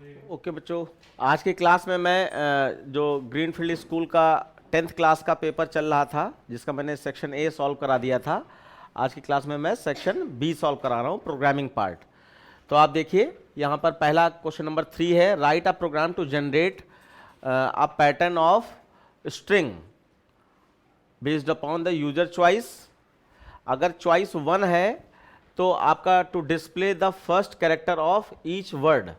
Okay बच्चों, आज की क्लास में मैं जो ग्रीनफील्ड स्कूल का 10th क्लास का पेपर चल रहा था, जिसका मैंने सेक्शन ए सॉल्व करा दिया था, आज की क्लास में मैं सेक्शन बी सॉल्व करा रहा हूँ, प्रोग्रामिंग पार्ट। तो आप देखिए यहाँ पर पहला क्वेश्चन नंबर 3 है, write a program to generate a pattern of string based upon the user choice. अगर चॉइस 1 है तो आपका to display the first character of each word,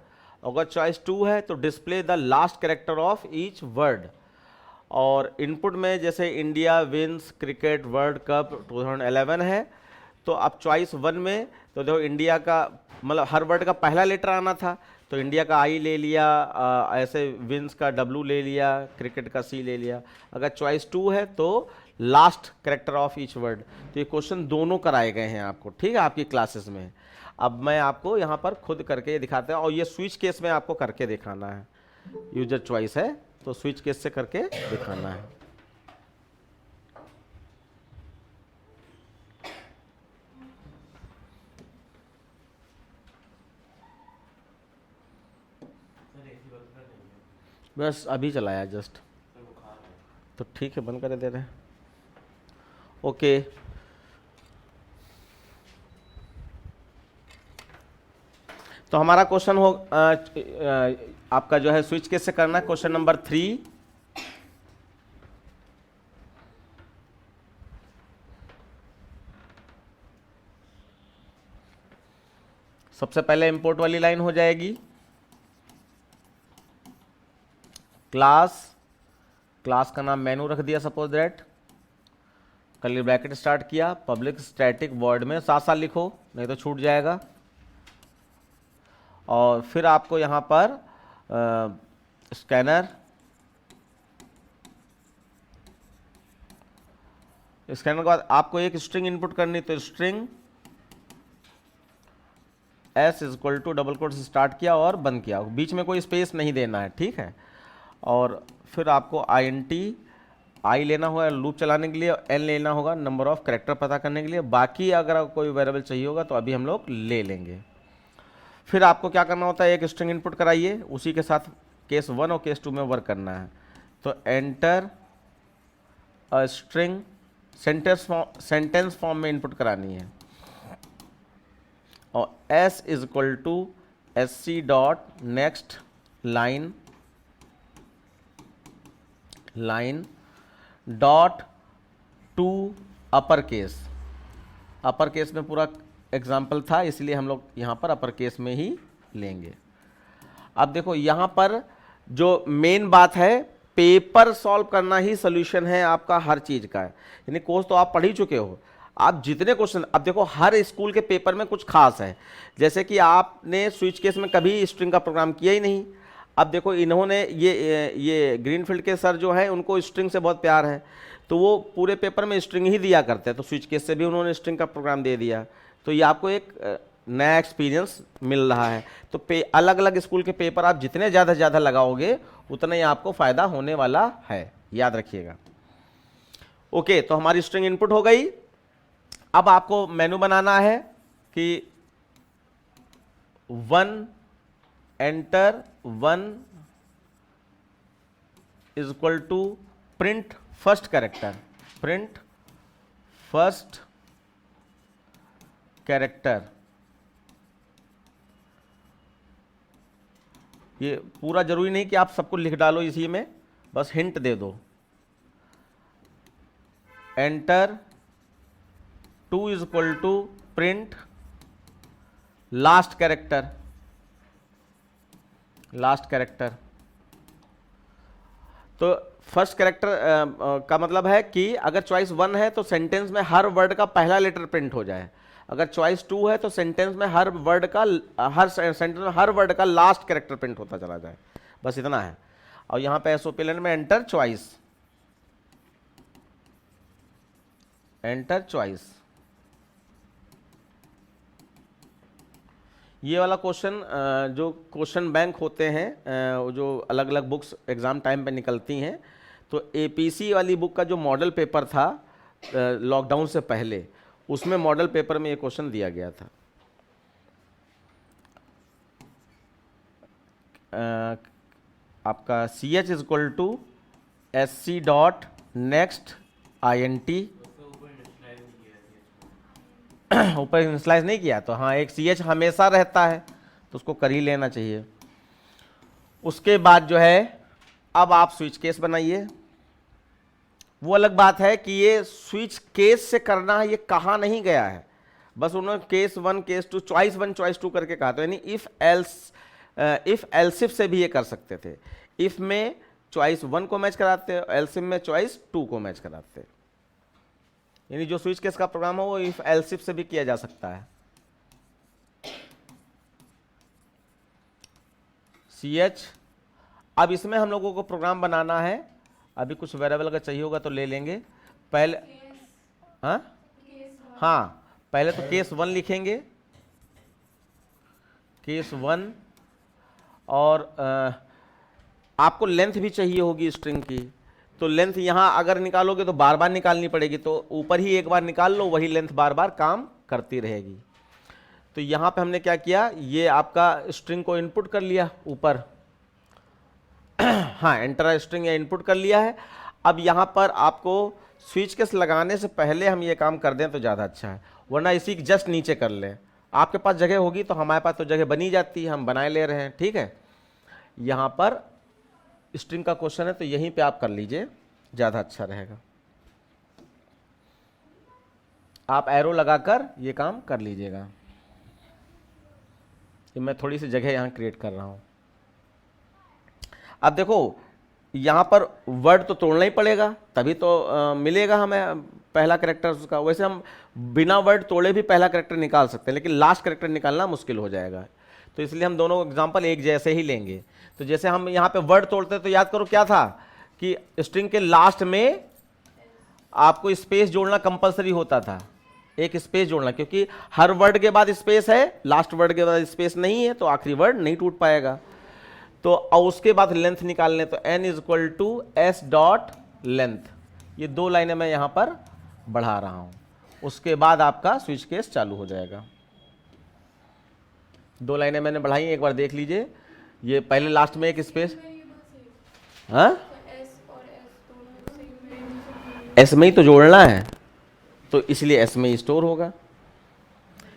अगर चॉइस 2 है तो display the last character of each word. और input में जैसे India wins cricket world cup 2011 है, तो अब चॉइस 1 में तो देखो इंडिया का मतलब हर वर्ड का पहला लेटर आना था, तो इंडिया का आई ले लिया, ऐसे विंस का डब्लू ले लिया, क्रिकेट का सी ले लिया। अगर चॉइस 2 है तो last character of each word. तो ये क्वेश्चन दोनों कराए गए हैं आपको, ठीक है, आपकी क्लासेस में। अब मैं आपको यहाँ पर खुद करके दिखाता हूँ, और ये स्विच केस में आपको करके दिखाना है। यूजर चॉइस है तो स्विच केस से करके दिखाना है। बस अभी चलाया जस्ट, तो ठीक है, बंद कर दे रहे हैं। ओके, तो हमारा क्वेश्चन हो आपका जो है स्विच केस से करना है। क्वेश्चन नंबर 3, सबसे पहले इंपोर्ट वाली लाइन हो जाएगी, क्लास का नाम मेनू रख दिया, suppose that, curly bracket start किया, पब्लिक स्टैटिक वर्ड में साथ साथ लिखो नहीं तो छूट जाएगा। और फिर आपको यहाँ पर स्कैनर के बाद आपको एक स्ट्रिंग इनपुट करनी, तो string S equal to double quote से स्टार्ट किया और बंद किया, बीच में कोई स्पेस नहीं देना है, ठीक है। और फिर आपको आई लेना होगा लूप चलाने के लिए, एन लेना होगा नंबर ऑफ कैरेक्टर पता करने के लिए, बाकी अगर कोई वेरिएबल चाहिए होगा तो अभी हम लोग ले लेंगे। फिर आपको क्या करना होता है, एक स्ट्रिंग इनपुट कराइए, उसी के साथ केस 1 और केस 2 में वर्क करना है। तो enter a string sentence form में इनपुट करानी है, और s is equal to sc dot next line dot to upper case में पूरा एग्जाम्पल था, इसलिए हम लोग यहाँ पर अपर केस में ही लेंगे। अब देखो यहाँ पर जो मेन बात है, पेपर सॉल्व करना ही सोल्यूशन है आपका हर चीज का, यानी कोर्स तो आप पढ़ ही चुके हो। आप जितने क्वेश्चन, अब देखो हर स्कूल के पेपर में कुछ खास है, जैसे कि आपने स्विच केस में कभी स्ट्रिंग का प्रोग्राम किया ही नहीं। अब देखो इन्होंने ये ग्रीनफील्ड के सर जो है, उनको स्ट्रिंग से बहुत प्यार है, तो वो पूरे पेपर में स्ट्रिंग ही दिया करते हैं, तो स्विच केस से भी उन्होंने स्ट्रिंग का प्रोग्राम दे दिया। तो ये आपको एक नया एक्सपीरियंस मिल रहा है। तो अलग अलग स्कूल के पेपर आप जितने ज़्यादा से ज़्यादा लगाओगे उतना ही आपको फ़ायदा होने वाला है, याद रखिएगा। ओके, तो हमारी स्ट्रिंग इनपुट हो गई। अब आपको मेनू बनाना है कि 1 enter 1 is equal to print first character. ये पूरा जरूरी नहीं कि आप सबको लिख डालो इसी में, बस हिंट दे दो। Enter 2 is equal to print last character. तो फर्स्ट कैरेक्टर का मतलब है कि अगर चॉइस 1 है तो सेंटेंस में हर वर्ड का पहला लेटर प्रिंट हो जाए, अगर चॉइस 2 है तो सेंटेंस में हर सेंटेंस में हर वर्ड का लास्ट कैरेक्टर प्रिंट होता चला जाए, बस इतना है। और यहां पे एसओपीएलएन में एंटर चॉइस। ये वाला क्वेश्चन जो क्वेश्चन बैंक होते हैं, जो अलग अलग बुक्स एग्जाम टाइम पे निकलती हैं, तो एपीसी वाली बुक का जो मॉडल पेपर था लॉकडाउन से पहले, उसमें मॉडल पेपर में ये क्वेश्चन दिया गया था। आपका C H is equal to S C dot next I N T, ऊपर इनिशलाइज नहीं किया तो हाँ, एक सी एच हमेशा रहता है तो उसको कर ही लेना चाहिए। उसके बाद जो है अब आप स्विच केस बनाइए। वो अलग बात है कि ये स्विच केस से करना है, ये कहा नहीं गया है, बस उन्होंने केस 1 केस 2 चॉइस 1 चॉइस 2 करके कहा था, यानी इफ एल्सिफ से भी ये कर सकते थे। इफ में चॉइस 1 को मैच कराते, एल्सिफ में चॉइस 2 को मैच कराते, यानी जो स्विच केस का प्रोग्राम है वो इफ एल्सिफ से भी किया जा सकता है। सी एच, अब इसमें हम लोगों को प्रोग्राम बनाना है, अभी कुछ वेरिएबल अगर चाहिए होगा तो ले लेंगे पहले। हाँ, पहले तो केस 1 लिखेंगे, केस 1, और आपको लेंथ भी चाहिए होगी स्ट्रिंग की, तो लेंथ यहां अगर निकालोगे तो बार बार निकालनी पड़ेगी, तो ऊपर ही एक बार निकाल लो, वही लेंथ बार बार काम करती रहेगी। तो यहां पे हमने क्या किया, ये आपका स्ट्रिंग को इनपुट कर लिया ऊपर, हाँ एंटर स्ट्रिंग या इनपुट कर लिया है। अब यहां पर आपको स्विच केस लगाने से पहले हम ये काम कर दें तो ज़्यादा अच्छा है, वरना इसी जस्ट नीचे कर लें। आपके पास जगह होगी तो हमारे पास तो जगह बनी जाती है, हम बनाए ले रहे हैं, ठीक है। यहां पर स्ट्रिंग का क्वेश्चन है तो यहीं पे आप कर लीजिए, ज़्यादा अच्छा रहेगा। आप एरो लगाकर ये काम कर लीजिएगा। मैं थोड़ी सी जगह यहां क्रिएट कर रहा हूं। अब देखो यहां पर वर्ड तो तोड़ना ही पड़ेगा, तभी तो मिलेगा हमें पहला कैरेक्टर उसका। वैसे हम बिना वर्ड तोड़े भी पहला कैरेक्टर निकाल सकते हैं, लेकिन लास्ट कैरेक्टर निकालना मुश्किल हो जाएगा, तो इसलिए हम दोनों एग्जांपल एक जैसे ही लेंगे। तो जैसे हम यहाँ पे वर्ड तोड़ते तो याद करो क्या था कि स्ट्रिंग के लास्ट में आपको स्पेस जोड़ना कंपलसरी होता था, एक स्पेस जोड़ना, क्योंकि हर वर्ड के बाद स्पेस है, लास्ट वर्ड के बाद स्पेस नहीं है तो आखिरी वर्ड नहीं टूट पाएगा। तो उसके बाद लेंथ निकालने, तो n is equal to S dot length, ये 2 लाइनें मैं यहां पर बढ़ा रहा हूं, उसके बाद आपका स्विच केस चालू हो जाएगा। 2 लाइनें मैंने बढ़ाई, एक बार देख लीजिए। ये पहले लास्ट में एक स्पेस, हाँ एस में ही तो जोड़ना है, तो इसलिए एस में ही स्टोर होगा,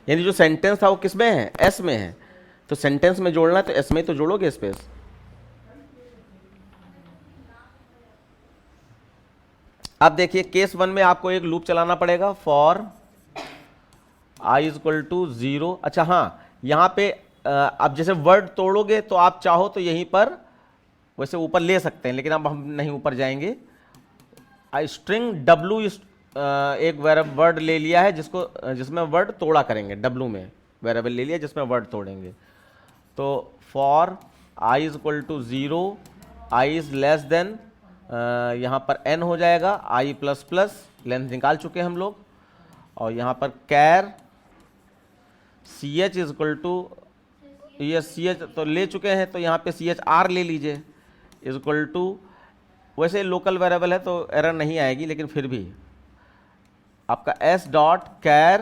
यानी जो सेंटेंस था वो किस में है, एस में है, तो सेंटेंस में जोड़ना है तो एस में ही तो जोड़ोगे स्पेस। अब देखिए केस 1 में आपको एक लूप चलाना पड़ेगा, for I is equal to 0। अच्छा हाँ, यहाँ पे अब जैसे वर्ड तोड़ोगे तो आप चाहो तो यहीं पर वैसे ऊपर ले सकते हैं, लेकिन अब हम नहीं ऊपर जाएंगे। स्ट्रिंग डब्लू एक वर्ड ले लिया है जिसमें वर्ड तोड़ा करेंगे, डब्लू में वेरिएबल ले लिया जिसमें वर्ड तोड़ेंगे। तो for I is equal to 0, I is less than, यहाँ पर n हो जाएगा, i प्लस प्लस, लेंथ निकाल चुके हैं हम लोग, और यहाँ पर char C H is equal to, ये सी एच तो ले चुके हैं तो यहाँ पे सी एच आर ले लीजिए, इज इक्वल टू, वैसे लोकल वेरिएबल है तो एरर नहीं आएगी, लेकिन फिर भी आपका S dot char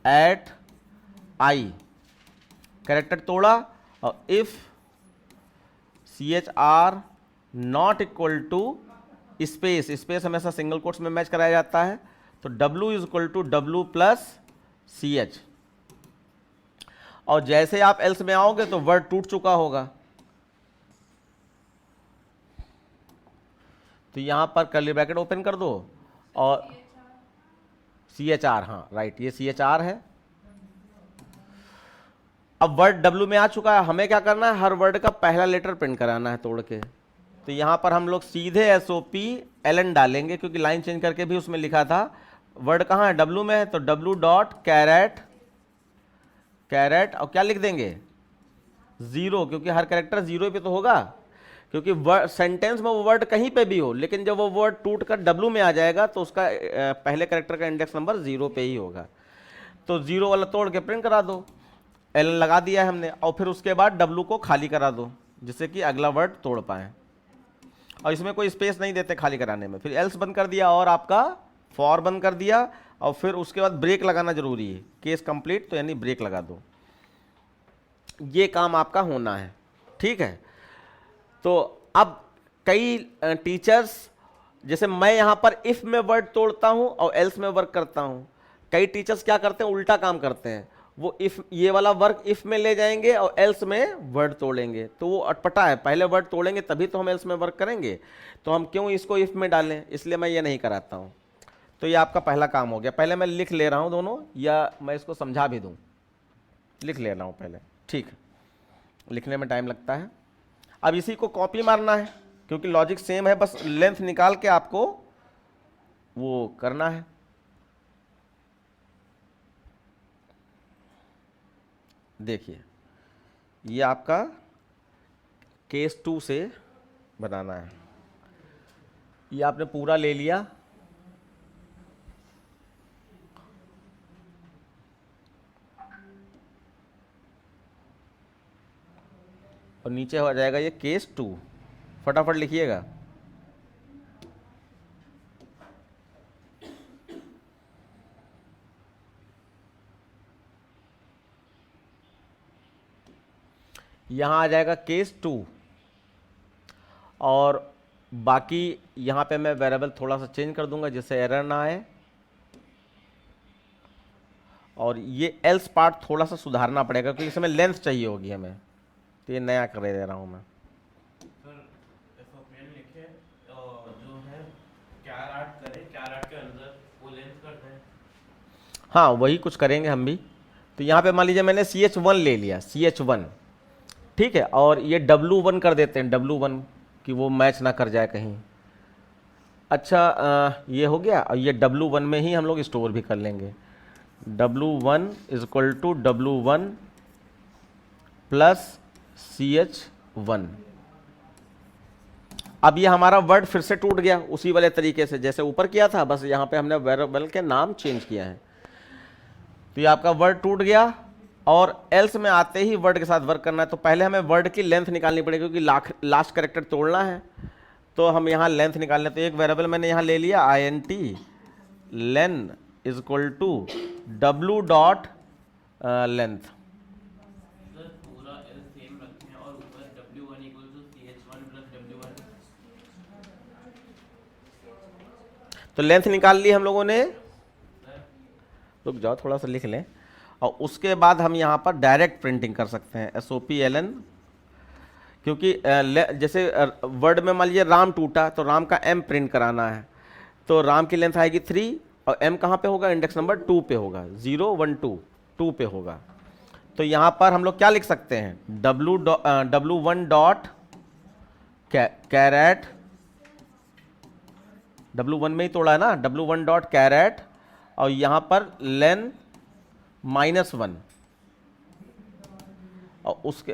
at I, character तोड़ा, और if C H R not equal to space, space हमेशा सिंगल कोट्स में मैच कराया जाता है, तो W is equal to W plus C H, और जैसे आप एल्स में आओगे तो वर्ड टूट चुका होगा, तो यहां पर कर्ली ब्रैकेट ओपन कर दो और CHR, हाँ राइट, ये CHR है। अब वर्ड W में आ चुका है, हमें क्या करना है, हर वर्ड का पहला लेटर प्रिंट कराना है तोड़ के, तो यहां पर हम लोग सीधे SOP LN डालेंगे, क्योंकि लाइन चेंज करके भी उसमें लिखा था। वर्ड कहां है, W में है, तो W डॉट कैरेट, कैरेट और क्या लिख देंगे 0, क्योंकि हर कैरेक्टर 0 पे तो होगा, क्योंकि सेंटेंस में वो वर्ड कहीं पे भी हो, लेकिन जब वो वर्ड टूट कर W में आ जाएगा तो उसका पहले कैरेक्टर का इंडेक्स नंबर 0 पे ही होगा। तो 0 वाला तोड़ के प्रिंट करा दो, LN लगा दिया है हमने, और फिर उसके बाद W को खाली करा दो, जिससे कि अगला वर्ड तोड़ पाए, और इसमें कोई स्पेस नहीं देते खाली कराने में। फिर एल्स बंद कर दिया और आपका फॉर बंद कर दिया, और फिर उसके बाद ब्रेक लगाना जरूरी है, केस कंप्लीट तो यानी ब्रेक लगा दो, ये काम आपका होना है, ठीक है। तो अब कई टीचर्स, जैसे मैं यहां पर इफ में वर्ड तोड़ता हूं और एल्स में वर्क करता हूं, कई टीचर्स क्या करते हैं, उल्टा काम करते हैं, वो इफ, ये वाला वर्क इफ में ले जाएंगे और एल्स में वर्ड तोड़ेंगे, तो वो अटपटा है, पहले वर्ड तोड़ेंगे तभी तो हम एल्स में वर्क करेंगे, तो हम क्यों इसको इफ में डालें, इसलिए मैं ये नहीं कराता हूं। तो ये आपका पहला काम हो गया। पहले मैं लिख ले रहा हूं दोनों, या मैं इसको समझा भी दूं, लिख ले रहा हूं पहले, ठीक है, लिखने में टाइम लगता है। अब इसी को कॉपी मारना है क्योंकि लॉजिक सेम है, बस लेंथ निकाल के आपको वो करना है। देखिए ये आपका केस 2 से बनाना है, ये आपने पूरा ले लिया, और नीचे हो जाएगा ये केस 2। फटाफट लिखिएगा। यहां आ जाएगा केस 2, और बाकी यहां पे मैं वेरिएबल थोड़ा सा चेंज कर दूंगा जिससे एरर ना आए, और ये एल्स पार्ट थोड़ा सा सुधारना पड़ेगा क्योंकि इसमें लेंथ चाहिए होगी हमें, तो ये नया कर दे रहा हूं मैं। हाँ वही कुछ करेंगे हम भी। तो यहाँ पे मान लीजिए मैंने CH1 ले लिया, CH1, ठीक है, और ये W1 कर देते हैं, W1 कि वो मैच ना कर जाए कहीं। अच्छा ये हो गया, और ये W1 में ही हम लोग स्टोर भी कर लेंगे। W1 is equal to W1 plus CH1। अब ये हमारा वर्ड फिर से टूट गया उसी वाले तरीके से जैसे ऊपर किया था, बस यहाँ पे हमने वेरिएबल के नाम चेंज किया है। तो ये आपका वर्ड टूट गया, और एल्स में आते ही वर्ड के साथ वर्क करना है। तो पहले हमें वर्ड की लेंथ निकालनी पड़ेगी क्योंकि लास्ट कैरेक्टर तोड़ना है, तो हम यहाँ लेंथ निकाल लेते हैं। तो एक वेरिएबल मैंने यहाँ ले लिया int len is equal to W dot length. तो लेंथ निकाल ली हम लोगों ने, रुक जाओ थोड़ा सा लिख लें, और उसके बाद हम यहाँ पर डायरेक्ट प्रिंटिंग कर सकते हैं SOPLN, क्योंकि जैसे वर्ड में मान लीजिए राम टूटा तो राम का M प्रिंट कराना है, तो राम की लेंथ आएगी 3, और M कहाँ पे होगा, इंडेक्स नंबर 2 पे होगा, 0 1 2 2 पे होगा। तो यहाँ पर हम लोग क्या लिख सकते हैं, W1 डॉट कैरेट, W1 में ही तोड़ा है ना, W1 डॉट कैरेट, और यहाँ पर लेन -1, और उसके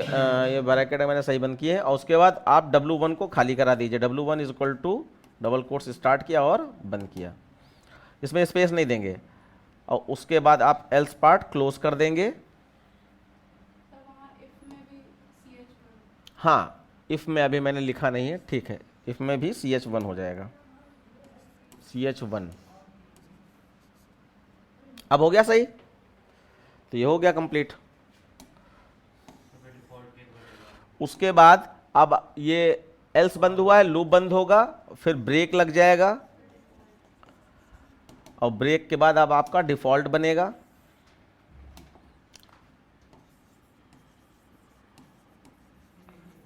ये ब्रैकेट मैंने सही बंद किए हैं, और उसके बाद आप W1 को खाली करा दीजिए। W1 is equal to double quotes start किया और बंद किया, इसमें स्पेस नहीं देंगे, और उसके बाद आप एल्स पार्ट क्लोज कर देंगे। हाँ इफ में अभी मैंने लिखा नहीं है, ठीक है, इफ में भी CH1 हो जाएगा, CH1। अब हो गया सही, तो ये हो गया कंप्लीट। उसके बाद अब ये एल्स बंद हुआ है, लूप बंद होगा, फिर ब्रेक लग जाएगा, और ब्रेक के बाद अब आपका डिफॉल्ट बनेगा।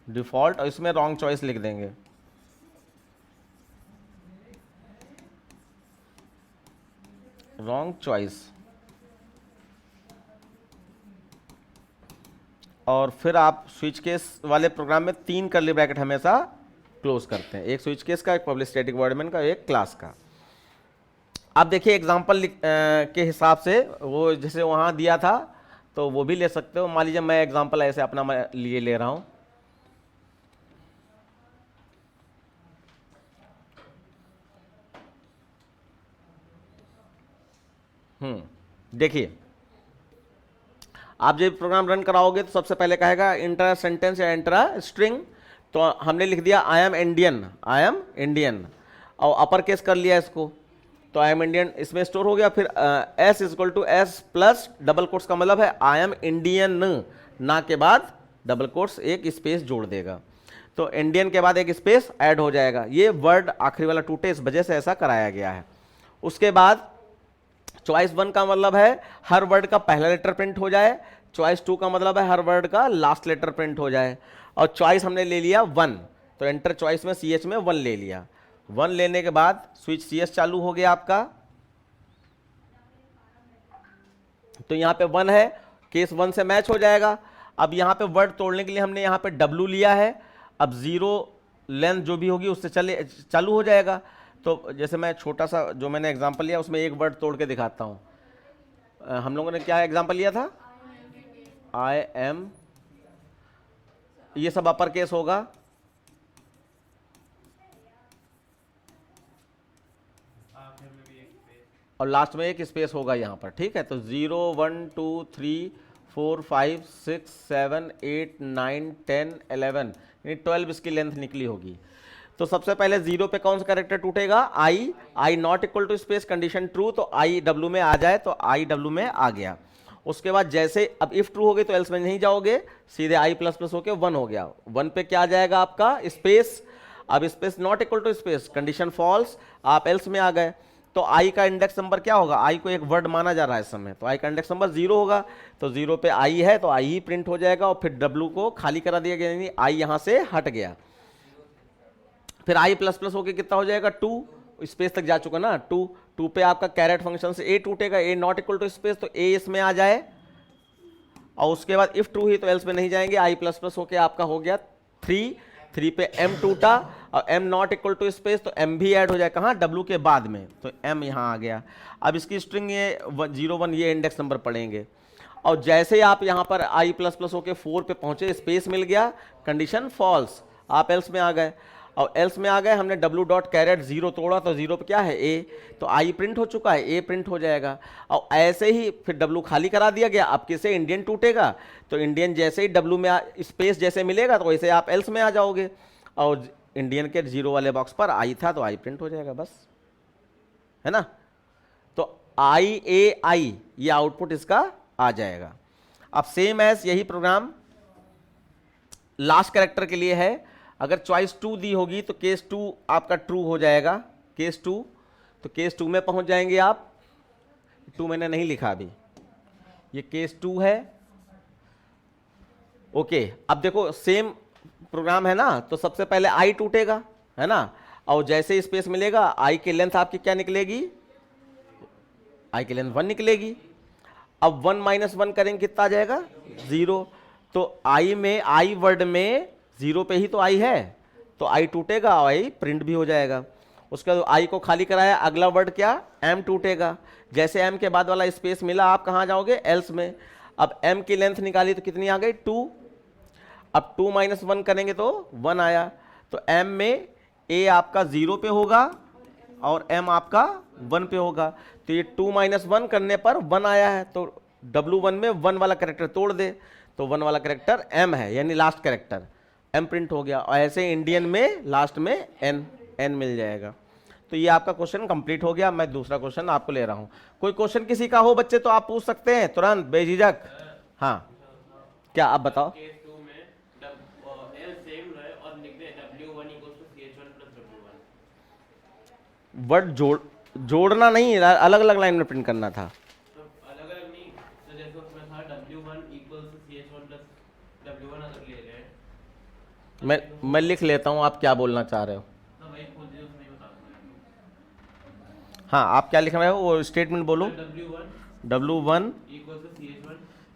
डिफॉल्ट, और इसमें रॉन्ग चॉइस लिख देंगे, रॉन्ग चॉइस, और फिर आप स्विच केस वाले प्रोग्राम में 3 कर्ली ब्रैकेट हमेशा क्लोज करते हैं, एक स्विच केस का, एक पब्लिक स्टैटिक वर्डमेन का, एक क्लास का। आप देखिए एग्जांपल के हिसाब से वो जैसे वहाँ दिया था तो वो भी ले सकते हो। मान लीजिए मैं एग्जांपल ऐसे अपना मैं लिए ले रहा हूँ, देखिए आप जब प्रोग्राम रन कराओगे तो सबसे पहले कहेगा इंटर सेंटेंस या इंटर स्ट्रिंग, तो हमने लिख दिया I am Indian, I am Indian, और अपर केस कर लिया इसको, तो आई एम इंडियन इसमें स्टोर हो गया। फिर S is equal to S plus double quotes का मतलब है आई एम इंडियन, ना के बाद डबल कोट्स एक स्पेस जोड़ देगा, तो इंडियन के बाद एक स्पेस ऐड हो जाएगा। ये वर्ड आखिरी वाला टूटे, इस वजह से ऐसा कराया गया है। उसके बाद चॉइस 1 का मतलब है हर वर्ड का पहला लेटर प्रिंट हो जाए, चॉइस 2 का मतलब है हर वर्ड का लास्ट लेटर प्रिंट हो जाए, और चॉइस हमने ले लिया 1, तो एंटर चॉइस में सी एच में 1 ले लिया। 1 लेने के बाद स्विच सी एच चालू हो गया आपका, तो यहां पे 1 है, केस 1 से मैच हो जाएगा। अब यहां पे वर्ड तोड़ने के लिए हमने यहां पे W लिया है, अब 0 लेंथ जो भी होगी उससे चालू हो जाएगा। तो जैसे मैं छोटा सा जो मैंने एग्जांपल लिया उसमें एक वर्ड तोड़ के दिखाता हूं। हम लोगों ने क्या एग्जांपल लिया था, आई एम, ये सब अपर केस होगा, और लास्ट में एक स्पेस होगा यहां पर, ठीक है। तो 0 1 2 3 4 5 6 7 8 9 10 11, यानी 12 इसकी लेंथ निकली होगी। तो सबसे पहले 0 पे कौन सा कैरेक्टर टूटेगा, I not equal to space, condition true, तो आई डब्ल्यू में आ जाए, तो आई डब्ल्यू में आ गया। उसके बाद जैसे अब इफ ट्रू हो गई तो एल्स में नहीं जाओगे, सीधे आई प्लस प्लस होके 1 हो गया, 1 पे क्या आ जाएगा आपका स्पेस। अब space not equal to space, condition false, आप एल्स में आ गए। तो आई का इंडेक्स नंबर क्या होगा, आई को एक वर्ड माना जा रहा है इस समय, तो आई का इंडेक्स नंबर 0 होगा, तो 0 पे आई है तो आई ही प्रिंट हो जाएगा, और फिर डब्ल्यू को खाली करा दिया गया, यानी आई यहां से हट गया। फिर आई प्लस प्लस होके कितना हो जाएगा, 2, स्पेस तक जा चुका ना, 2 पे आपका कैरेट फंक्शन से ए टूटेगा, ए नॉट इक्वल टू स्पेस, तो ए इसमें आ जाए, और उसके बाद इफ ट्रू ही तो एल्स में नहीं जाएंगे, आई प्लस प्लस होके आपका हो गया 3 पे एम टूटा, और M not equal to space, तो एम भी ऐड हो जाए कहाँ, डब्ल्यू के बाद में, तो एम यहां आ गया। अब इसकी स्ट्रिंग ये 0 1 ये इंडेक्स नंबर पढ़ेंगे, और जैसे आप यहां पर आई प्लस प्लस होके 4 पे पहुंचे, स्पेस मिल गया, कंडीशन फॉल्स, आप एल्स में आ गए, और एल्स में आ गए, हमने डब्ल्यू डॉट कैरेट 0 तोड़ा, तो 0 पे क्या है ए, तो आई प्रिंट हो चुका है, ए प्रिंट हो जाएगा। और ऐसे ही फिर डब्ल्यू खाली करा दिया गया, अब किसे इंडियन टूटेगा, तो इंडियन जैसे ही डब्ल्यू में स्पेस जैसे मिलेगा तो वैसे आप एल्स में आ जाओगे, और इंडियन के 0 वाले बॉक्स पर आई था तो आई प्रिंट हो जाएगा, बस, है ना। तो आई ए आई ये आउटपुट इसका आ जाएगा। अब सेम एज यही प्रोग्राम लास्ट कैरेक्टर के लिए है। अगर चॉइस 2 दी होगी तो केस 2 आपका ट्रू हो जाएगा, केस 2, तो केस 2 में पहुंच जाएंगे आप, 2 मैंने नहीं लिखा अभी, ये केस 2 है, ओके। अब देखो सेम प्रोग्राम है ना, तो सबसे पहले आई टूटेगा, है ना, और जैसे स्पेस मिलेगा आई की लेंथ आपकी क्या निकलेगी, आई की लेंथ 1 निकलेगी। अब 1 माइनस 1 करेंगे कितना आ जाएगा, 0, तो आई में, आई वर्ड में 0 पे ही तो आई है, तो आई टूटेगा और आई प्रिंट भी हो जाएगा। उसके बाद आई को खाली कराया, अगला वर्ड क्या, एम टूटेगा, जैसे एम के बाद वाला स्पेस मिला आप कहां जाओगे, एल्स में। अब एम की लेंथ निकाली तो कितनी आ गई, 2, अब 2 माइनस 1 करेंगे तो 1 आया, तो एम में ए आपका 0 पे होगा और एम आपका 1 पे होगा, तो ये 2 माइनस 1 करने पर 1 आया है, तो W1 में 1 वाला कैरेक्टर तोड़ दे, तो 1 वाला कैरेक्टर एम है, यानी लास्ट कैरेक्टर एम प्रिंट हो गया, और ऐसे इंडियन में लास्ट में एन मिल जाएगा। तो ये आपका क्वेश्चन कंप्लीट हो गया। मैं दूसरा क्वेश्चन आपको ले रहा हूं, कोई क्वेश्चन किसी का हो बच्चे तो आप पूछ सकते हैं तुरंत बेझिझक। हाँ, क्या आप बताओ, वर्ड जोड़ना नहीं, अलग अलग लाइन में प्रिंट करना था, अलग अलग नहीं, तो जैसे उसमें था W1 equals to CH1 plus W1 अगर ले रहे हैं, मैं लिख लेता हूं आप क्या बोलना चाह रहे हो। तो वही खोल दिया, उसमें बता दूंगा। हाँ, आप क्या लिख रहे हो वो स्टेटमेंट बोलो, W1 equals to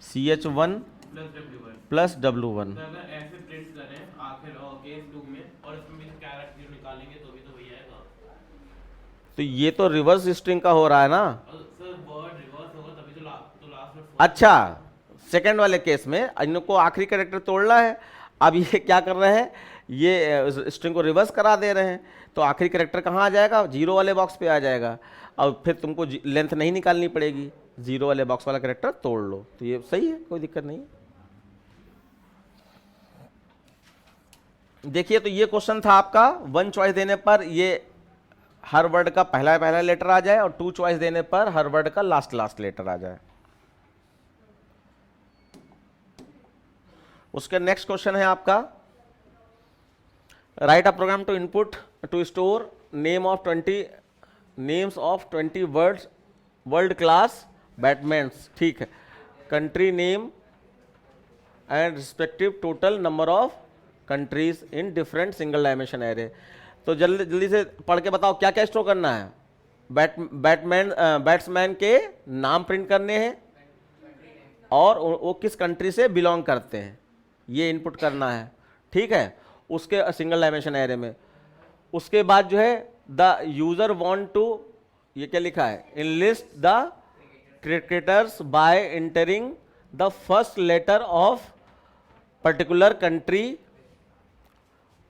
CH1 plus W1, plus W1, तो अगर ऐसे प्रिंट करें आखिर और केस 2 में, और इसमें भी कैरेक्टर जो निकालेंगे तो भी तो वही आएगा। तो ये तो रिवर्स स्ट्रिंग का हो रहा है ना, सर वर्ड रिवर्स होगा तभी तो लास्ट वर्ड। अच्छा, सेकंड वाले केस में इनको आखिरी कैरेक्टर तोड़ना है, अब ये क्या कर रहे हैं, ये स्ट्रिंग को रिवर्स करा दे रहे हैं, तो आखिरी कैरेक्टर कहाँ आ जाएगा, 0 वाले बॉक्स पे आ जाएगा, और फिर तुमको लेंथ नहीं निकालनी पड़ेगी, 0 वाले बॉक्स वाला कैरेक्टर तोड़ लो, तो ये सही है, कोई दिक्कत नहीं। देखिए, तो ये क्वेश्चन था आपका, 1 चॉइस देने पर ये हर वर्ड का पहला पहला लेटर आ जाए, और 2 चॉइस देने पर हर वर्ड का लास्ट लास्ट लेटर आ जाए। उसके नेक्स्ट क्वेश्चन है आपका, write a program to input to store names of 20 world class batsmans, ठीक है, country name and respective total number of countries in different single dimension array. तो जल्दी जल्दी से पढ़ के बताओ क्या क्या स्टोर करना है। बैट्समैन के नाम प्रिंट करने हैं और वो किस कंट्री से बिलोंग करते हैं ये इनपुट करना है, ठीक है, उसके सिंगल डायमेंशन एरे में। उसके बाद जो है द यूजर वांट टू, ये क्या लिखा है, enlist the cricketers by entering the first letter of particular country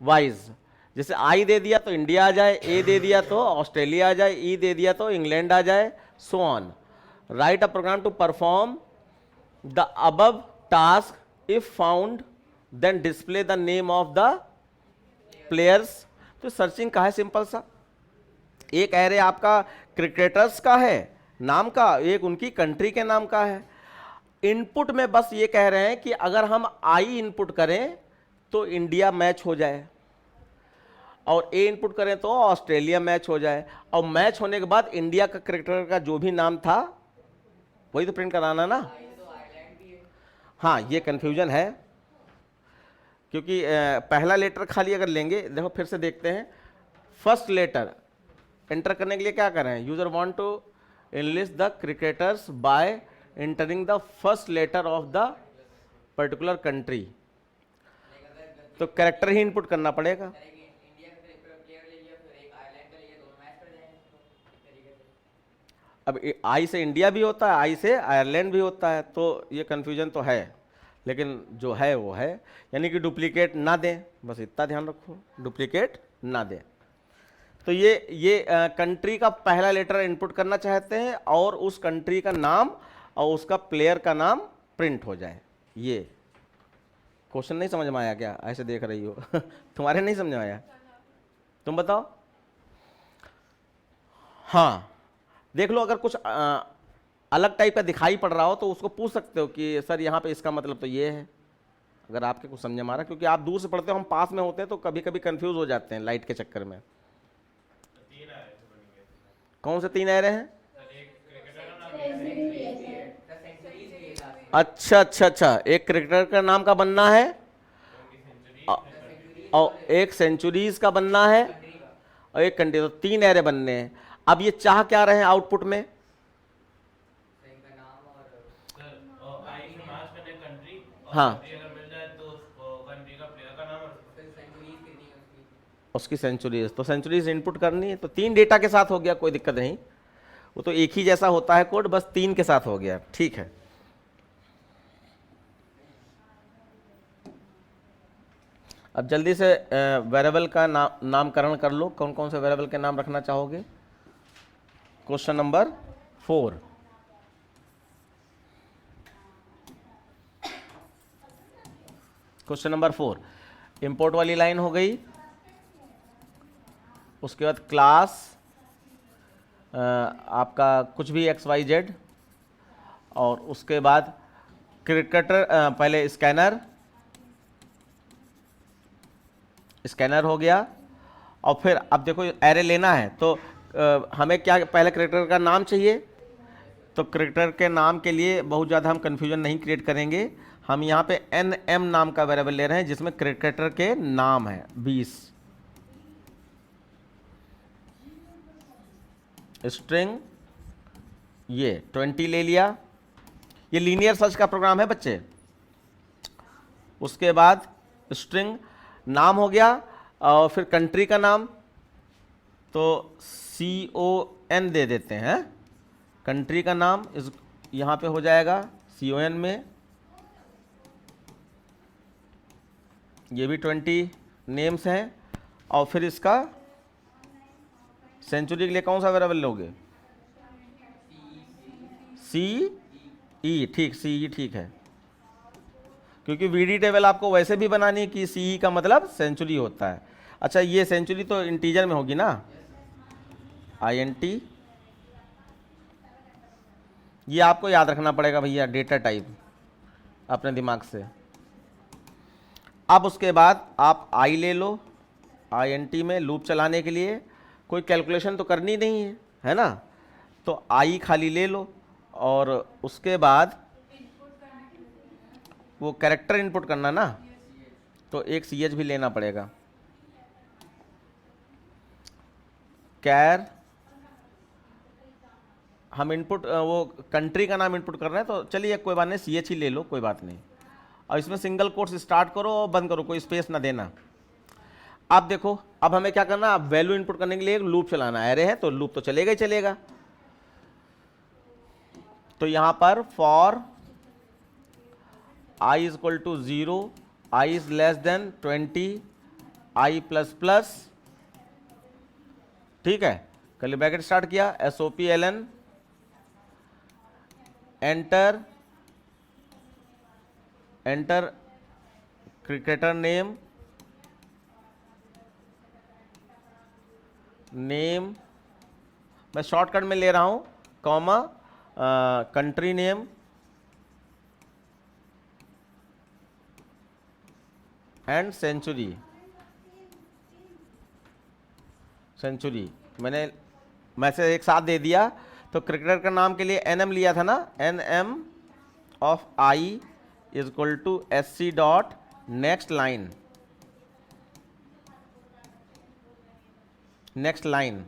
wise. जैसे आई दे दिया तो इंडिया आ जाए, ए दे दिया तो ऑस्ट्रेलिया आ जाए, ई दे दिया तो इंग्लैंड आ जाए, so on. Write a program to perform the above task if found then display the name of the players. तो सर्चिंग का है सिंपल सा, एक एरे आपका क्रिकेटर्स का है नाम का, एक उनकी कंट्री के नाम का है। इनपुट में बस ये कह रहे हैं कि अगर हम आई इनपुट करें तो इंडिया मैच हो जाए, और ए इनपुट करें तो ऑस्ट्रेलिया मैच हो जाए, और मैच होने के बाद इंडिया का क्रिकेटर का जो भी नाम था वही तो प्रिंट कराना ना। हाँ, ये कंफ्यूजन है क्योंकि पहला लेटर खाली अगर लेंगे, देखो फिर से देखते हैं, फर्स्ट लेटर एंटर करने के लिए क्या करें, user want to enlist the cricketers by entering the first letter of the particular country, तो कैरेक्टर ही इनपुट करना पड़ेगा। अब आई से इंडिया भी होता है, आई से आयरलैंड भी होता है, तो ये कन्फ्यूजन तो है, लेकिन जो है वो है, यानी कि डुप्लीकेट ना दें, बस इतना ध्यान रखो, डुप्लीकेट ना दें। तो ये कंट्री का पहला लेटर इनपुट करना चाहते हैं और उस कंट्री का नाम और उसका प्लेयर का नाम प्रिंट हो जाए। ये क्वेश्चन नहीं समझ में आया क्या, ऐसे देख रही हो तुम्हारे नहीं समझ में आया, तुम बताओ। हाँ देख लो, अगर कुछ अलग टाइप का दिखाई पड़ रहा हो तो उसको पूछ सकते हो कि सर यहाँ पे इसका मतलब तो ये है, अगर आपके कुछ समझ में आ रहा है, क्योंकि आप दूर से पढ़ते हो, हम पास में होते हैं तो कभी कभी कंफ्यूज हो जाते हैं लाइट के चक्कर में। कौन से 3 एरे हैं? अच्छा अच्छा अच्छा, एक क्रिकेटर का नाम का बनना है और एक सेंचुरीज का बनना है और एक कंट्री, तो 3 एरे बनने हैं। अब ये चाह क्या रहे हैं आउटपुट में? हाँ, उसकी सेंचुरीज, तो सेंचुरीज इनपुट करनी है, तो 3 डेटा के साथ हो गया, कोई दिक्कत नहीं, वो तो एक ही जैसा होता है कोड, बस 3 के साथ हो गया, ठीक है। अब जल्दी से वेरिएबल का नामकरण कर लो, कौन कौन से वेरिएबल के नाम रखना चाहोगे। Question number 4, question number 4, import वाली लाइन हो गई। उसके बाद क्लास आपका कुछ भी XYZ, और उसके बाद क्रिकेटर, पहले स्कैनर हो गया, और फिर अब देखो एरे लेना है तो हमें क्या, पहले क्रिकेटर का नाम चाहिए, तो क्रिकेटर के नाम के लिए बहुत ज़्यादा हम कन्फ्यूजन नहीं क्रिएट करेंगे, हम यहाँ पे NM नाम का वेरिएबल ले रहे हैं जिसमें क्रिकेटर के नाम है 20, स्ट्रिंग ये 20 ले लिया। ये लीनियर सर्च का प्रोग्राम है बच्चे। उसके बाद स्ट्रिंग नाम हो गया और फिर कंट्री का नाम, तो CON दे देते हैं, कंट्री का नाम इस यहाँ पे हो जाएगा CON में। ये भी 20 नेम्स हैं, और फिर इसका सेंचुरी के लिए कौन सा वेरिएबल लोगे? CE, ठीक, CE ठीक है, क्योंकि VD टेबल आपको वैसे भी बनानी है कि CE का मतलब सेंचुरी होता है। अच्छा, ये सेंचुरी तो इंटीजर में होगी ना, INT, ये आपको याद रखना पड़ेगा भैया, डेटा टाइप अपने दिमाग से। अब उसके बाद आप आई ले लो, INT में लूप चलाने के लिए कोई कैलकुलेशन तो करनी नहीं है ना, तो आई खाली ले लो और उसके बाद वो कैरेक्टर इनपुट करना ना, तो एक CH भी लेना पड़ेगा। कैर हम इनपुट वो कंट्री का नाम इनपुट कर रहे हैं, तो चलिए कोई बात नहीं, CH ही ले लो, कोई बात नहीं। और इसमें सिंगल कोट्स स्टार्ट करो और बंद करो, कोई स्पेस ना देना। अब देखो, अब हमें क्या करना, अब वैल्यू इनपुट करने के लिए एक लूप चलाना है। एरे है तो लूप तो चलेगा ही चलेगा। तो यहां पर for i is equal to 0, i is less than 20, i plus plus, ठीक है, कर्ली ब्रैकेट स्टार्ट किया, SOPLN, एंटर क्रिकेटर नेम, मैं शॉर्टकट में ले रहा हूं, comma, country name, and century. मैंने मैसेज एक साथ दे दिया। तो क्रिकेटर का नाम के लिए NM लिया था ना, NM of I is equal to SC dot next line.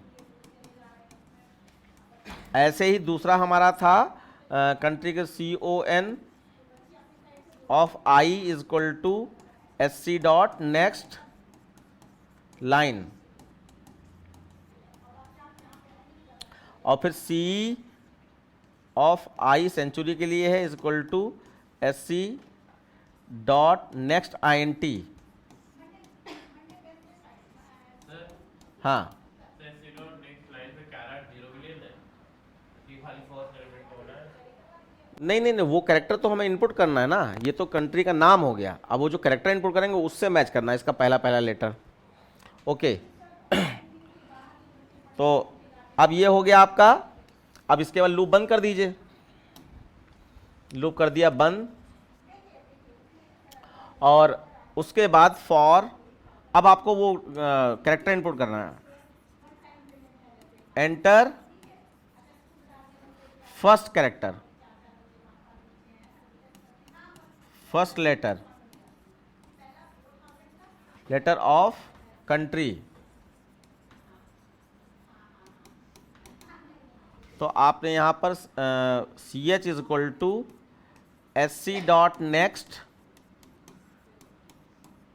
ऐसे ही दूसरा हमारा था कंट्री के CON of I is equal to SC dot next line, और फिर C ऑफ I सेंचुरी के लिए है is equal to SC dot next INT। हाँ नहीं, वो कैरेक्टर तो हमें इनपुट करना है ना, ये तो कंट्री का नाम हो गया। अब वो जो कैरेक्टर इनपुट करेंगे उससे मैच करना है इसका पहला लेटर। ओके तो अब ये हो गया आपका। अब इसके बाद लूप बंद कर दीजिए, लूप कर दिया बंद, और उसके बाद फॉर, अब आपको वो कैरेक्टर इनपुट करना है, enter first character, first letter of country. तो आपने यहां पर CH is equal to SC dot next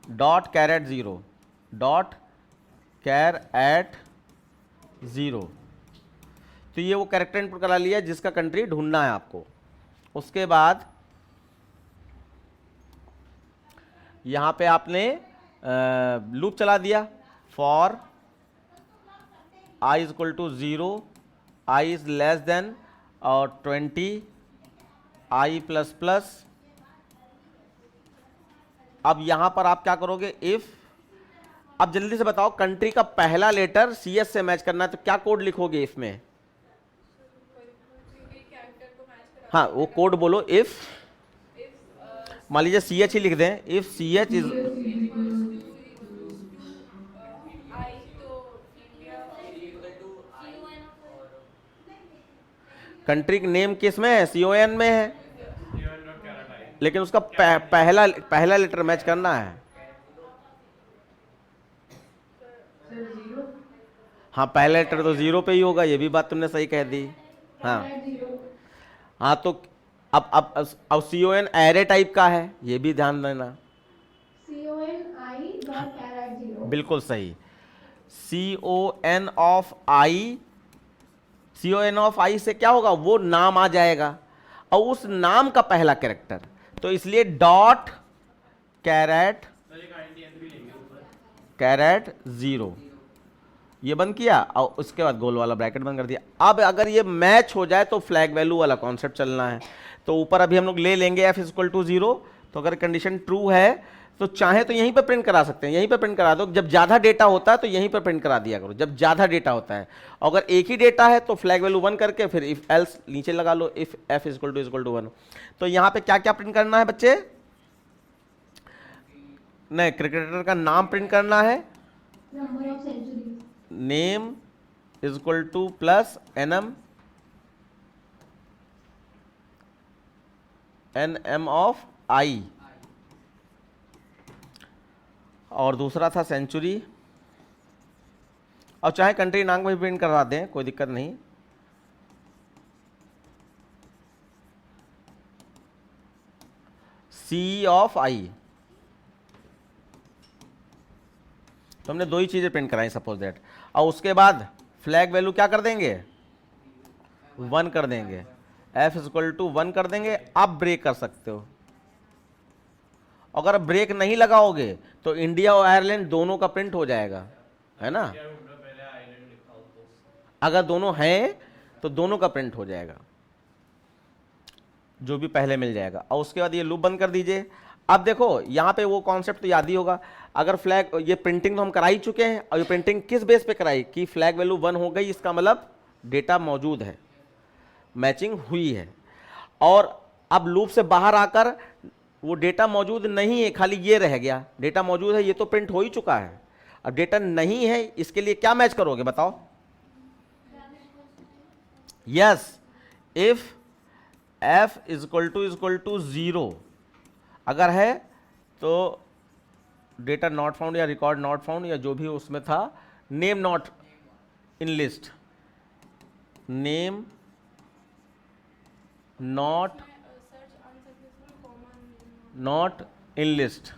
dot char at 0 dot char at 0। तो ये वो कैरेक्टर इनपुट करा लिया जिसका कंट्री ढूंढना है आपको। उसके बाद यहां पे आपने लूप चला दिया, for I is equal to 0, I is less than और 20, I प्लस प्लस। अब यहां पर आप क्या करोगे, इफ, अब जल्दी से बताओ, कंट्री का पहला लेटर CS से मैच करना है तो क्या कोड लिखोगे इफ में? हाँ वो कोड बोलो, इफ, मान लीजिए CH ही लिख दें, if CH is, country name किस में है? CON में है, लेकिन उसका पहला लेटर मैच करना है। हाँ पहला लेटर तो 0 पे ही होगा, ये भी बात तुमने सही कह दी। हाँ तो अब CON एरे टाइप का है, ये भी ध्यान देना। बिल्कुल सही, CON ऑफ I से क्या होगा, वो नाम आ जाएगा और उस नाम का पहला कैरेक्टर, तो इसलिए डॉट कैरेट 0, ये बंद किया और उसके बाद गोल वाला ब्रैकेट बंद कर दिया। अब अगर ये मैच हो जाए तो फ्लैग वैल्यू वाला कॉन्सेप्ट चलना है। तो ऊपर अभी हम लोग ले लेंगे f इक्वल टू 0, तो अगर कंडीशन ट्रू है तो चाहे तो यहीं पे प्रिंट करा सकते हैं, यहीं पे प्रिंट करा दो। जब ज़्यादा डेटा होता है तो यहीं पे प्रिंट करा दिया करो, जब ज़्यादा डेटा होता है। अगर एक ही डेटा है तो फ्लैग वैल्यू 1 करके फिर इफ एल्स नीचे लगा लो, इफ f इक्वल टू 1। तो यहाँ पे क्या क्या प्रिंट करना है बच्चे? नहीं, क्रिकेटर का नाम प्रिंट करना है, number of centuries, name is equal to plus NM of I, और दूसरा था सेंचुरी, और चाहे कंट्री नाम भी प्रिंट करवा दें, कोई दिक्कत नहीं। C ऑफ आई, तो हमने दो ही चीजें प्रिंट कराई सपोज दैट, और उसके बाद फ्लैग वैल्यू क्या कर देंगे, 1 कर देंगे, F इज इक्वल टू 1 कर देंगे। आप ब्रेक कर सकते हो, अगर ब्रेक नहीं लगाओगे तो इंडिया और आयरलैंड दोनों का प्रिंट हो जाएगा, है ना। क्या ढूंढ रहा, पहले आइलैंड लिखा हो तो अगर दोनों हैं तो दोनों का प्रिंट हो जाएगा, जो भी पहले मिल जाएगा। और उसके बाद ये लूप बंद कर दीजिए। अब देखो यहाँ पे वो कॉन्सेप्ट तो याद ही होगा, अगर फ्लैग, ये प्रिंटिंग तो हम करा ही चुके हैं, और ये प्रिंटिंग किस बेस पे कराई कि फ्लैग वैल्यू 1 हो गई, इसका मतलब डेटा मौजूद है, मैचिंग हुई है। और अब लूप से बाहर आकर वो डेटा मौजूद नहीं है, खाली ये रह गया, डेटा मौजूद है, ये तो प्रिंट हो ही चुका है। अब डेटा नहीं है, इसके लिए क्या मैच करोगे बताओ। Yes, if F is equal to 0 अगर है तो डेटा नॉट फाउंड या रिकॉर्ड नॉट फाउंड या जो भी उसमें था, name not in list, name not in list.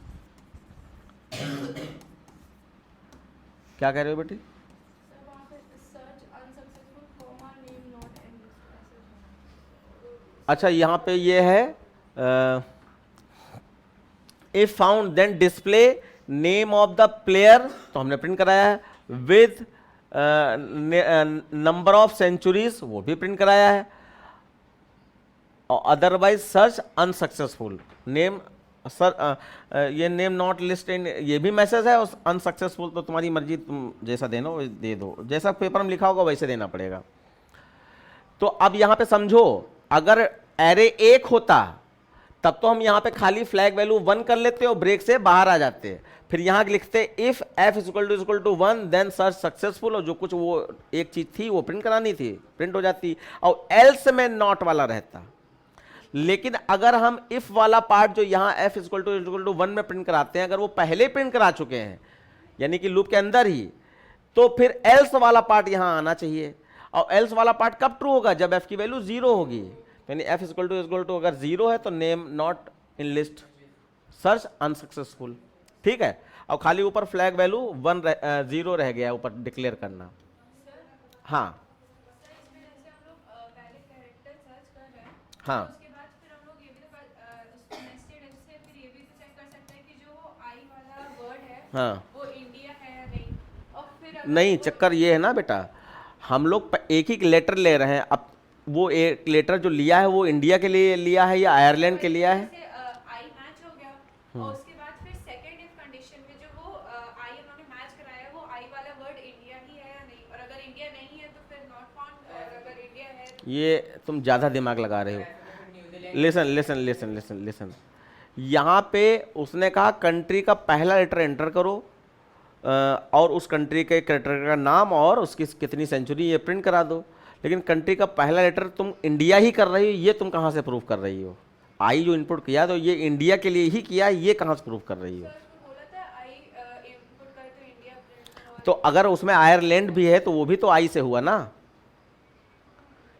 क्या कह रहे हो बेटी? अच्छा, यहाँ पे ये है if found then display name of the player, तो हमने प्रिंट कराया है, विद नंबर ऑफ सेंचुरीज, वो भी प्रिंट कराया है, और otherwise search unsuccessful, name sir ये नेम नॉट लिस्ट इन, ये भी मैसेज है, और अनसक्सेसफुल तो तुम्हारी मर्जी, तुम जैसा देना वो दे दो, जैसा पेपर में लिखा होगा वैसे देना पड़ेगा। तो अब यहां पे समझो, अगर एरे 1 होता तब तो हम यहां पे खाली फ्लैग वैल्यू 1 कर लेते और ब्रेक से बाहर आ जाते, फिर यहां लिखते if F is equal to 1 then search successful, और जो कुछ वो एक चीज थी वो प्रिंट करानी थी, प्रिंट हो जाती, और एल्स में नॉट वाला रहता। लेकिन अगर हम इफ वाला पार्ट जो यहां F इज इक्वल टू 1 में प्रिंट कराते हैं, अगर वो पहले प्रिंट करा चुके हैं यानी कि लूप के अंदर ही, तो फिर एल्स वाला पार्ट यहां आना चाहिए। और एल्स वाला पार्ट कब ट्रू होगा, जब F की वैल्यू 0 होगी, यानी F इज इक्वल टू अगर 0 है तो name not in list, search unsuccessful, ठीक है। और खाली ऊपर फ्लैग वैल्यू 0 रह गया ऊपर डिक्लेयर करना। हाँ हाँ, हाँ वो इंडिया है या नहीं, और फिर नहीं, चक्कर ये है ना बेटा, हम लोग एक ही लेटर ले रहे हैं। अब वो एक लेटर जो लिया है वो इंडिया के लिए लिया है या आयरलैंड के लिया है? आई मैच हो गया, और उसके बाद फिर सेकंड इफ कंडीशन में जो वो आई उन्होंने मैच कराया, वो आई वाला वर्ड इंडिया ही है या नहीं, और अगर इंडिया नहीं है तो फिर नॉट फाउंड, और अगर इंडिया है तो ये तुम ज़्यादा दिमाग लगा रहे हो। Listen listen listen listen listen, यहाँ पे उसने कहा कंट्री का पहला लेटर एंटर करो, और उस कंट्री के कैरेक्टर का नाम और उसकी कितनी सेंचुरी ये प्रिंट करा दो। लेकिन कंट्री का पहला लेटर तुम इंडिया ही कर रही हो, ये तुम कहाँ से प्रूव कर रही हो? आई जो इनपुट किया तो ये इंडिया के लिए ही किया, ये कहाँ से प्रूव कर रही हो? उसको बोला था आई इनपुट करे तो इंडिया प्रिंट हो, तो अगर उसमें आयरलैंड भी है तो वो भी तो आई से हुआ ना,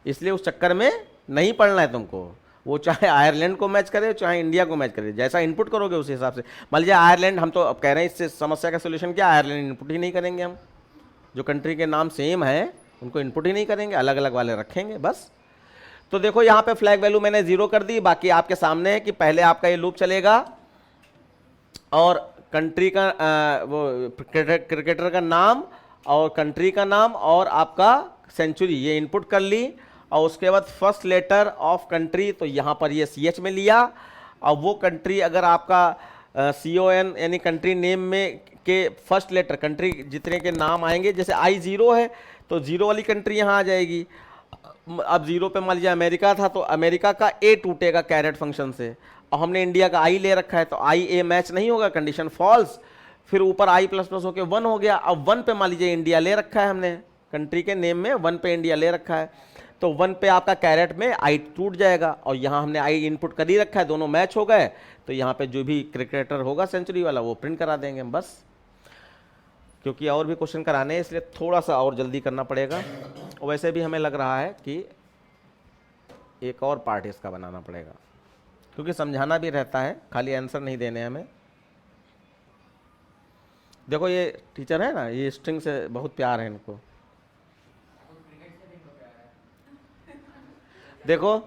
इसलिए उस चक्कर में नहीं पढ़ना है तुमको। वो चाहे आयरलैंड को मैच करे चाहे इंडिया को मैच करे, जैसा इनपुट करोगे उस हिसाब से। मान लीजिए आयरलैंड, हम तो अब कह रहे हैं इससे समस्या का सोल्यूशन क्या, आयरलैंड इनपुट ही नहीं करेंगे हम, जो कंट्री के नाम सेम है उनको इनपुट ही नहीं करेंगे, अलग अलग वाले रखेंगे बस। तो देखो यहाँ पे फ्लैग वैल्यू मैंने 0 कर दी, बाकी आपके सामने है कि पहले आपका ये लूप चलेगा और कंट्री का वो क्रिकेटर का नाम और कंट्री का नाम और आपका सेंचुरी ये इनपुट कर ली, और उसके बाद फर्स्ट लेटर ऑफ कंट्री तो यहाँ पर ये CH में लिया, और वो कंट्री अगर आपका CON यानी कंट्री नेम में के फर्स्ट लेटर कंट्री जितने के नाम आएंगे, जैसे I 0 है तो 0 वाली कंट्री यहाँ आ जाएगी। अब 0 पे मान लीजिए अमेरिका था तो अमेरिका का A टूटेगा कैरेट फंक्शन से, और हमने इंडिया का आई ले रखा है, तो आई ए मैच नहीं होगा, कंडीशन फॉल्स। फिर ऊपर आई प्लस प्लस होके 1 हो गया। अब 1 पे मान लीजिए इंडिया ले रखा है हमने, कंट्री के नेम में 1 पे इंडिया ले रखा है, तो 1 पे आपका कैरेट में आई टूट जाएगा, और यहाँ हमने आई इनपुट कर ही रखा है, दोनों मैच हो गए, तो यहाँ पे जो भी क्रिकेटर होगा सेंचुरी वाला वो प्रिंट करा देंगे हम बस। क्योंकि और भी क्वेश्चन कराने हैं इसलिए थोड़ा सा और जल्दी करना पड़ेगा। वैसे भी हमें लग रहा है कि एक और पार्ट इसका बनाना पड़ेगा, क्योंकि समझाना भी रहता है, खाली आंसर नहीं देने हमें। देखो ये टीचर है ना, ये स्ट्रिंग से बहुत प्यार है इनको। देखो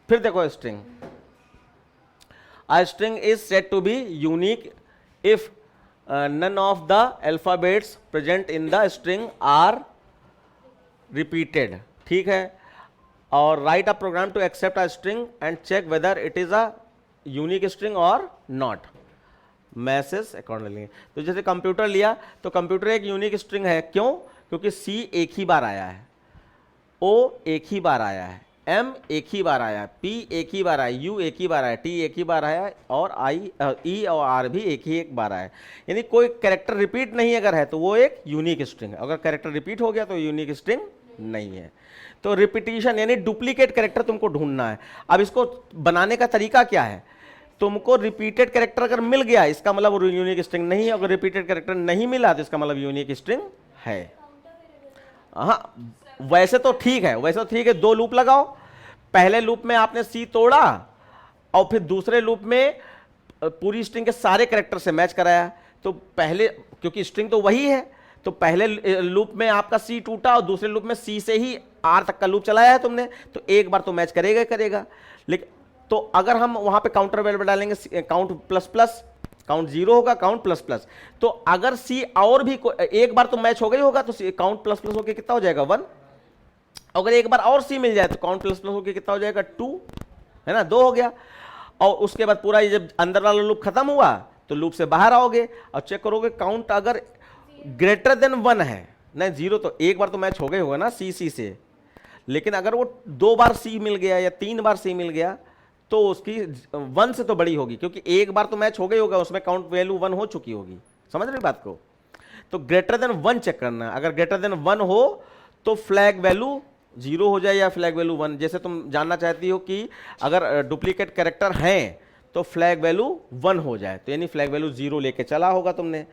फिर देखो string, a string is said to be unique if none of the alphabets present in the string are repeated, ठीक है। और write a program to accept a string and check whether it is a unique string or not, message accordingly. तो जैसे computer लिया तो computer एक unique string है, क्यों? क्योंकि सी एक ही बार आया है, ओ एक ही बार आया है, एम एक ही बार आया है, पी एक ही बार आया, यू एक ही बार आया, टी एक ही बार आया, और आई ई और आर भी एक बार आया। यानी कोई कैरेक्टर रिपीट नहीं अगर है तो वो एक यूनिक स्ट्रिंग है, अगर कैरेक्टर रिपीट हो गया तो यूनिक स्ट्रिंग नहीं है। तो रिपीटिशन यानी डुप्लीकेट कैरेक्टर तुमको ढूंढना है। अब इसको बनाने का तरीका क्या है? तुमको रिपीटेड कैरेक्टर अगर मिल गया इसका मतलब वो यूनिक स्ट्रिंग नहीं है, अगर रिपीटेड कैरेक्टर नहीं मिला तो इसका मतलब यूनिक स्ट्रिंग है। हाँ वैसे तो ठीक है, वैसे तो ठीक है। 2 लूप लगाओ, पहले लूप में आपने सी तोड़ा और फिर दूसरे लूप में पूरी स्ट्रिंग के सारे कैरेक्टर से मैच कराया, तो पहले क्योंकि स्ट्रिंग तो वही है तो पहले लूप में आपका सी टूटा और दूसरे लूप में सी से ही आर तक का लूप चलाया है तुमने, तो एक बार तो मैच करेगा करेगा। लेकिन तो अगर हम वहां पे काउंटर वैल्यू डालेंगे काउंट प्लस प्लस, काउंट 0 होगा, काउंट प्लस प्लस, तो अगर सी और भी एक बार तो मैच हो गई होगा तो काउंट प्लस प्लस होकर कितना हो जाएगा 1। अगर एक बार और सी मिल जाए तो काउंट प्लस प्लस होकर कितना हो जाएगा 2, है ना, 2 हो गया। और उसके बाद पूरा ये जब अंदर वाला लूप खत्म हुआ तो लूप से बाहर आओगे और चेक करोगे काउंट अगर ग्रेटर देन 1 है, नहीं 0, तो एक बार तो मैच हो गए होगा ना सी से। लेकिन अगर वो 2 बार सी मिल गया या 3 बार सी मिल गया तो उसकी 1 से तो बड़ी होगी, क्योंकि एक बार तो मैच हो गई होगा, उसमें काउंट वैल्यू 1 हो चुकी होगी। समझ रहे बात को? तो ग्रेटर देन 1 चेक करना है, अगर ग्रेटर देन 1 हो तो फ्लैग वैल्यू 0 हो जाए या फ्लैग वैल्यू 1। जैसे तुम जानना चाहती हो कि अगर डुप्लीकेट कैरेक्टर हैं तो फ्लैग वैल्यू 1 हो जाए, तो यानी फ्लैग वैल्यू 0 लेके चला होगा तुमने,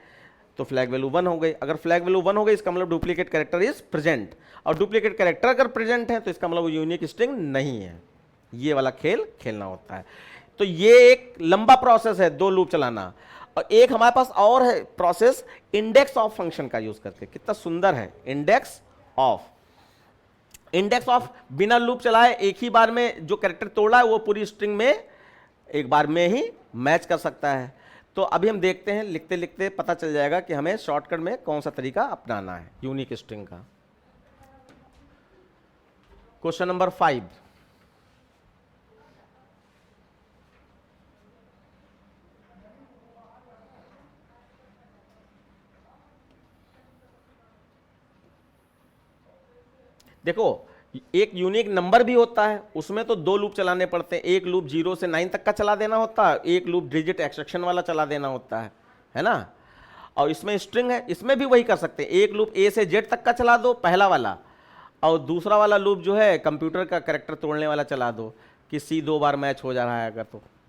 तो फ्लैग वैल्यू 1 हो गई। अगर फ्लैग वैल्यू 1 हो गई इसका मतलब डुप्लीकेट कैरेक्टर इज प्रेजेंट, और डुप्लीकेट कैरेक्टर अगर प्रेजेंट है तो इसका मतलब यूनिक स्ट्रिंग नहीं है। ये वाला खेल खेलना होता है। तो ये एक लंबा प्रोसेस है 2 लूप चलाना। और एक हमारे पास और है प्रोसेस इंडेक्स ऑफ फंक्शन का यूज करके, कितना सुंदर है इंडेक्स ऑफ। इंडेक्स ऑफ बिना लूप चलाए एक ही बार में जो कैरेक्टर तोड़ा है वो पूरी स्ट्रिंग में एक बार में ही मैच कर सकता है। तो अभी हम देखते हैं, लिखते लिखते पता चल जाएगा कि हमें शॉर्टकट में कौन सा तरीका अपनाना है यूनिक स्ट्रिंग का। क्वेश्चन नंबर 5, देखो एक यूनिक नंबर भी होता है, उसमें तो 2 लूप चलाने पड़ते हैं। एक लूप 0 से 9 तक का चला देना होता है, एक लूप डिजिट एक्सट्रैक्शन वाला चला देना होता है ना। और इसमें स्ट्रिंग है, इसमें भी वही कर सकते हैं, एक लूप A से Z तक का चला दो पहला वाला, और दूसरा वाला लूप जो है कंप्यूटर का कैरेक्टर तोड़ने वाला चला दो कि C 2 बार मैच हो जा रहा है अगर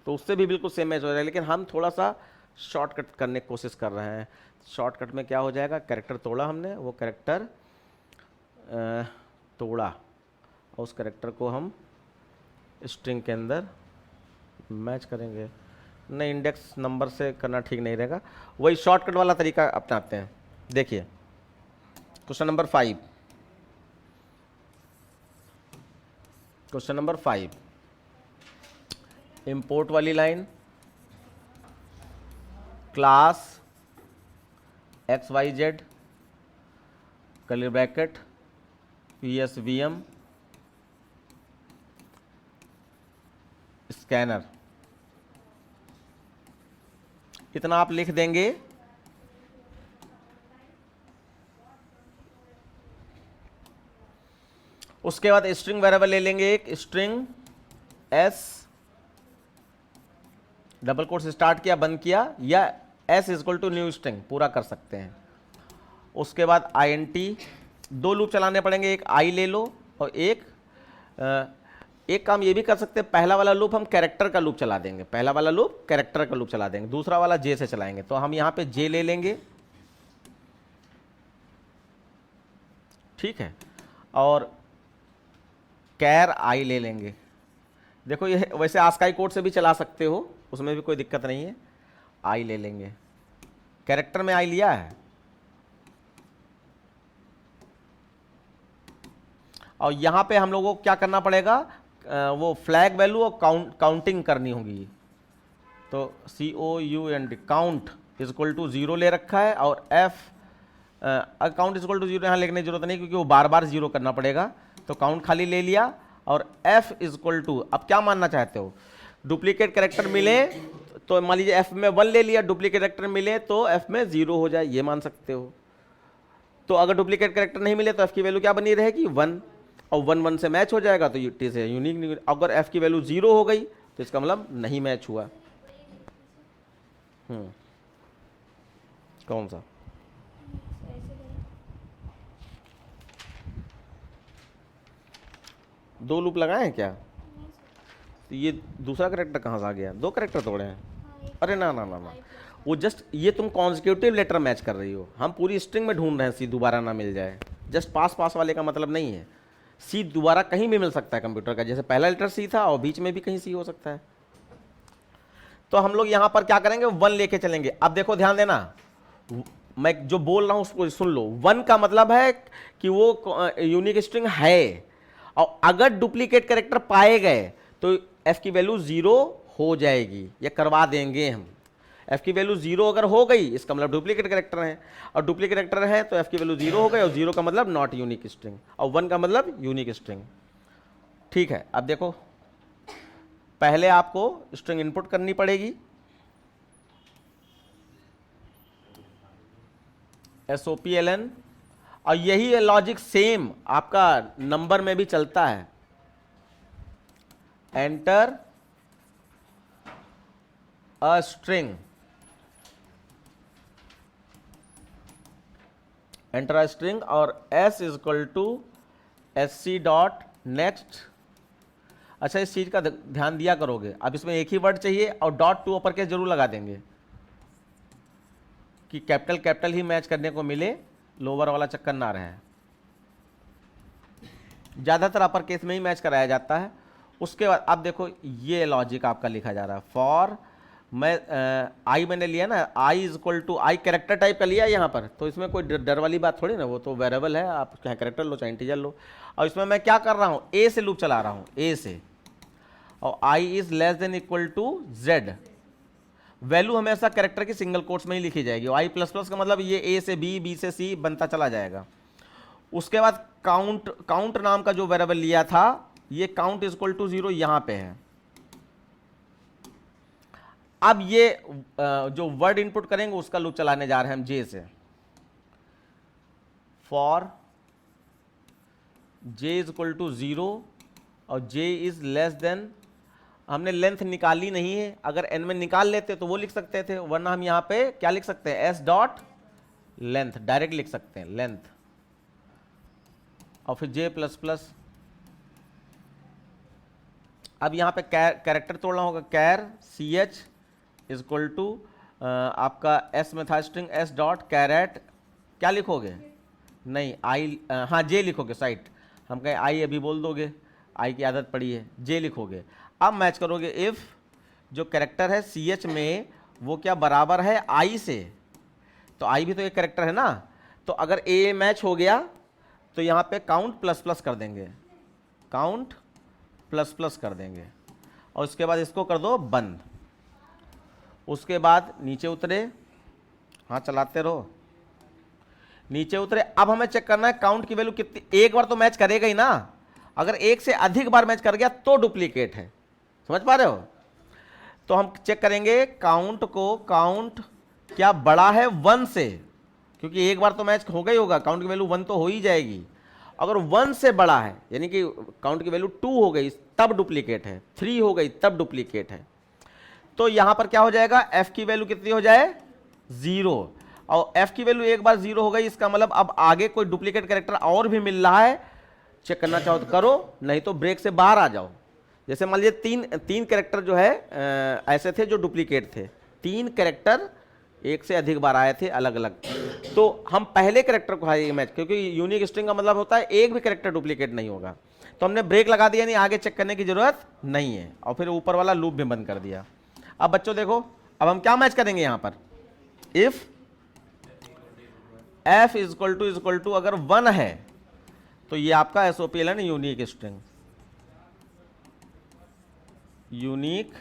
तो उससे भी बिल्कुल सेम मैच हो जाएगा। लेकिन हम थोड़ा सा शॉर्टकट करने की कोशिश कर रहे हैं। शॉर्टकट में क्या हो जाएगा, कैरेक्टर तोड़ा हमने, वो कैरेक्टर तोड़ा और उस कैरेक्टर को हम स्ट्रिंग के अंदर मैच करेंगे। नहीं, इंडेक्स नंबर से करना ठीक नहीं रहेगा, वही शॉर्टकट वाला तरीका अपनाते हैं। देखिए question number 5, question number 5 import वाली line, class XYZ curly bracket PSVM scanner, इतना आप लिख देंगे। उसके बाद स्ट्रिंग वेरिएबल ले लेंगे, एक string S double quotes start किया, बंद किया, या S equal to new string पूरा कर सकते हैं। उसके बाद INT, 2 लूप चलाने पड़ेंगे, एक आई ले लो और एक काम ये भी कर सकते हैं, पहला वाला लूप हम कैरेक्टर का लूप चला देंगे, पहला वाला लूप कैरेक्टर का लूप चला देंगे, दूसरा वाला जे से चलाएंगे। तो हम यहाँ पे जे ले लेंगे, ठीक है, और कैर आई ले लेंगे। देखो ये वैसे आस्काई कोड से भी चला सकते हो, उसमें भी कोई दिक्कत नहीं है। आई ले लेंगे, कैरेक्टर में आई लिया है, और यहां पे हम लोगों को क्या करना पड़ेगा, वो फ्लैग वैल्यू और काउंटिंग करनी होगी। तो COUNT count is equal to 0 ले रखा है, और काउंट इज इक्वल टू 0 यहाँ लिखने की जरूरत नहीं, क्योंकि वो बार बार 0 करना पड़ेगा। तो काउंट खाली ले लिया, और F इज इक्वल टू, अब क्या मानना चाहते हो, डुप्लीकेट कैरेक्टर मिले तो मान लीजिए F में 1 ले लिया, डुप्लीकेट कैरेक्टर मिले तो F में 0 हो जाए, ये मान सकते हो। तो अगर डुप्लीकेट कैरेक्टर नहीं मिले तो F की वैल्यू क्या बनी रहेगी, 1, और 1 1 से मैच हो जाएगा तो टी से यूनिक। अगर F की वैल्यू 0 हो गई तो इसका मतलब नहीं मैच हुआ। कौन सा, दो लूप लगाए हैं क्या, तो ये दूसरा कैरेक्टर कहाँ से आ गया, 2 कैरेक्टर तोड़े हैं। अरे ना ना ना ना, वो जस्ट ये तुम कॉन्जिक्यूटिव लेटर मैच कर रही हो, हम पूरी स्ट्रिंग में ढूंढ रहे हैं सी दोबारा ना मिल जाए। जस्ट पास पास वाले का मतलब नहीं है, सी दोबारा कहीं भी मिल सकता है कंप्यूटर का, जैसे पहला लेटर सी था और बीच में भी कहीं सी हो सकता है। तो हम लोग यहां पर क्या करेंगे, 1 लेके चलेंगे। अब देखो ध्यान देना, मैं जो बोल रहा हूं उसको सुन लो। 1 का मतलब है कि वो यूनिक स्ट्रिंग है, और अगर डुप्लीकेट कैरेक्टर पाए गए तो F की वैल्यू 0 हो जाएगी, या करवा देंगे हम। F की वैल्यू 0 अगर हो गई इसका मतलब डुप्लीकेट कैरेक्टर है, और डुप्लीकेट कैरेक्टर है तो F की वैल्यू 0 हो गई, और 0 का मतलब नॉट यूनिक स्ट्रिंग, और 1 का मतलब यूनिक स्ट्रिंग। ठीक है, अब देखो पहले आपको स्ट्रिंग इनपुट करनी पड़ेगी, SOPLN, और यही लॉजिक सेम आपका नंबर में भी चलता है। Enter a string, enter a string, और S is equal to SC dot next. अच्छा, इस चीज का ध्यान दिया करोगे, अब इसमें एक ही वर्ड चाहिए और डॉट टू अपर केस जरूर लगा देंगे कि कैपिटल कैपिटल ही मैच करने को मिले, लोअर वाला चक्कर ना रहे। ज्यादातर अपर केस में ही मैच कराया जाता है। उसके बाद अब देखो ये लॉजिक आपका लिखा जा रहा है, फॉर आई मैंने लिया ना, I is equal to, I character type का लिया यहाँ पर, तो इसमें कोई डर वाली बात थोड़ी ना, वो तो वेरिएबल है, आप चाहे कैरेक्टर लो चाहे इंटीजर लो। और इसमें मैं क्या कर रहा हूँ, ए से लूप चला रहा हूँ, ए से, और I is less than equal to Z. Value हमेशा कैरेक्टर की सिंगल कोट्स में ही लिखी जाएगी, आई प्लस प्लस का मतलब ये ए से बी, बी से सी बनता चला जाएगा। उसके बाद काउंट नाम का जो वेरिएबल लिया था, ये काउंट इज इक्वल टू 0 यहां पे है। अब ये जो वर्ड इनपुट करेंगे उसका लूप चलाने जा रहे हैं हम जे से, for J is equal to 0 और जे इज लेस देन, हमने लेंथ निकाली नहीं है, अगर एन में निकाल लेते तो वो लिख सकते थे, वरना हम यहां पे क्या लिख सकते हैं, एस डॉट लेंथ डायरेक्ट लिख सकते हैं, लेंथ, और फिर जे प्लस प्लस। अब यहां पे कैरेक्टर तोड़ना होगा, char C H is equal to आपका एस में था स्ट्रिंग एस डॉट कैरेट, क्या लिखोगे, नहीं आई, हाँ जे लिखोगे, साइट हम कहें आई अभी बोल दोगे, आई की आदत पड़ी है, जे लिखोगे। अब मैच करोगे इफ जो कैरेक्टर है सी एच में वो क्या बराबर है आई से, तो आई भी तो एक कैरेक्टर है ना, तो अगर ए मैच हो गया तो यहाँ पे काउंट प्लस प्लस कर देंगे, काउंट प्लस प्लस कर देंगे, और उसके बाद इसको कर दो बंद। उसके बाद नीचे उतरे, हाँ चलाते रहो, नीचे उतरे। अब हमें चेक करना है काउंट की वैल्यू कितनी, एक बार तो मैच करेगा ही ना, अगर एक से अधिक बार मैच कर गया तो डुप्लीकेट है, समझ पा रहे हो। तो हम चेक करेंगे काउंट को, काउंट क्या बड़ा है 1 से, क्योंकि एक बार तो मैच हो गई होगा, काउंट की वैल्यू 1 तो हो ही जाएगी। अगर 1 से बड़ा है यानी कि काउंट की वैल्यू 2 हो गई तब डुप्लीकेट है, 3 हो गई तब डुप्लीकेट है। तो यहां पर क्या हो जाएगा, एफ की वैल्यू कितनी हो जाए 0, और एफ की वैल्यू एक बार 0 हो गई, इसका मतलब अब आगे कोई डुप्लीकेट कैरेक्टर और भी मिल रहा है, चेक करना चाहो तो करो, नहीं तो ब्रेक से बाहर आ जाओ। जैसे मान लीजिए तीन कैरेक्टर जो है ऐसे थे जो डुप्लीकेट थे, 3 कैरेक्टर एक से अधिक बार आए थे अलग अलग, तो हम पहले कैरेक्टर को हाई मैच, क्योंकि यूनिक स्ट्रिंग का मतलब होता है एक भी कैरेक्टर डुप्लीकेट नहीं होगा, तो हमने ब्रेक लगा दिया, नहीं आगे चेक करने की जरूरत नहीं है, और फिर ऊपर वाला लूप भी बंद कर दिया। अब बच्चों देखो, अब हम क्या मैच करेंगे यहां पर, इफ f इक्वल टू अगर 1 है तो ये आपका एसओपीएल है ना, यूनिक स्ट्रिंग, यूनिक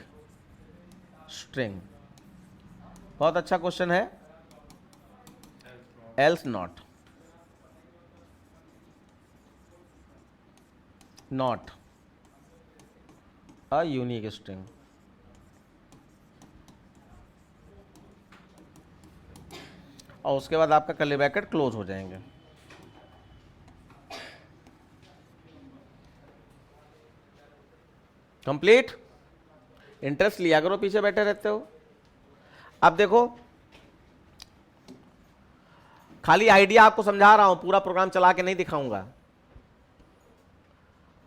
स्ट्रिंग, बहुत अच्छा क्वेश्चन है। Else not, not a unique string, और उसके बाद आपका कर्ली ब्रैकेट क्लोज हो जाएंगे। कंप्लीट। इंटरेस्ट लिया करो, पीछे बैठे रहते हो। अब देखो, खाली आइडिया आपको समझा रहा हूं, पूरा प्रोग्राम चला के नहीं दिखाऊंगा।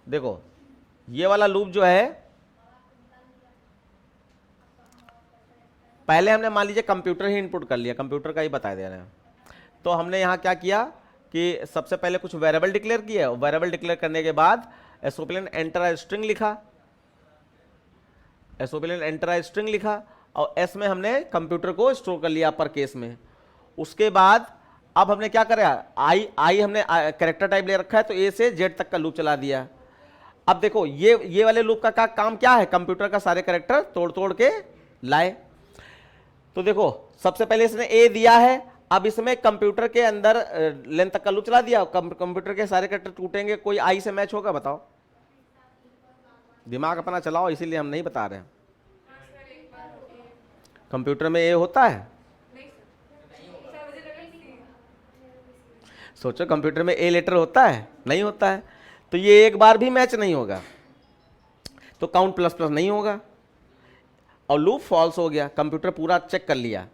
देखो ये वाला लूप जो है, पहले हमने मान लीजिए कंप्यूटर ही इनपुट कर लिया, कंप्यूटर का ही बता दे रहे हैं, तो हमने यहां क्या किया कि सबसे पहले कुछ वेरिएबल डिक्लेयर किया, वेरिएबल डिक्लेयर करने के बाद एसओपीएल एंटर स्ट्रिंग लिखा, एसओपीएल एंटर स्ट्रिंग लिखा, और एस में हमने कंप्यूटर को स्टोर कर लिया अपर केस में। उसके बाद अब हमने क्या करा, आई हमने कैरेक्टर टाइप ले रखा है, तो ए से जेड तक का लूप चला दिया। अब देखो ये वाले लूप का काम क्या है, कंप्यूटर का सारे कैरेक्टर तोड़ तोड़ के लाए। तो देखो सबसे पहले इसने ए दिया है, अब इसमें कंप्यूटर के अंदर लेंथ तक का लूप चला दिया, कंप्यूटर के सारे कैरेक्टर टूटेंगे, कोई आई से मैच होगा बताओ, दिमाग अपना चलाओ, इसीलिए हम नहीं बता रहे हैं। कंप्यूटर में ए होता है, सोचो कंप्यूटर में ए लेटर होता है, नहीं होता है, तो ये एक बार भी मैच नहीं होगा, तो काउंट प्लस प्लस नहीं होगा, और लूप फॉल्स हो गया, कंप्यूटर पूरा चेक कर लिया,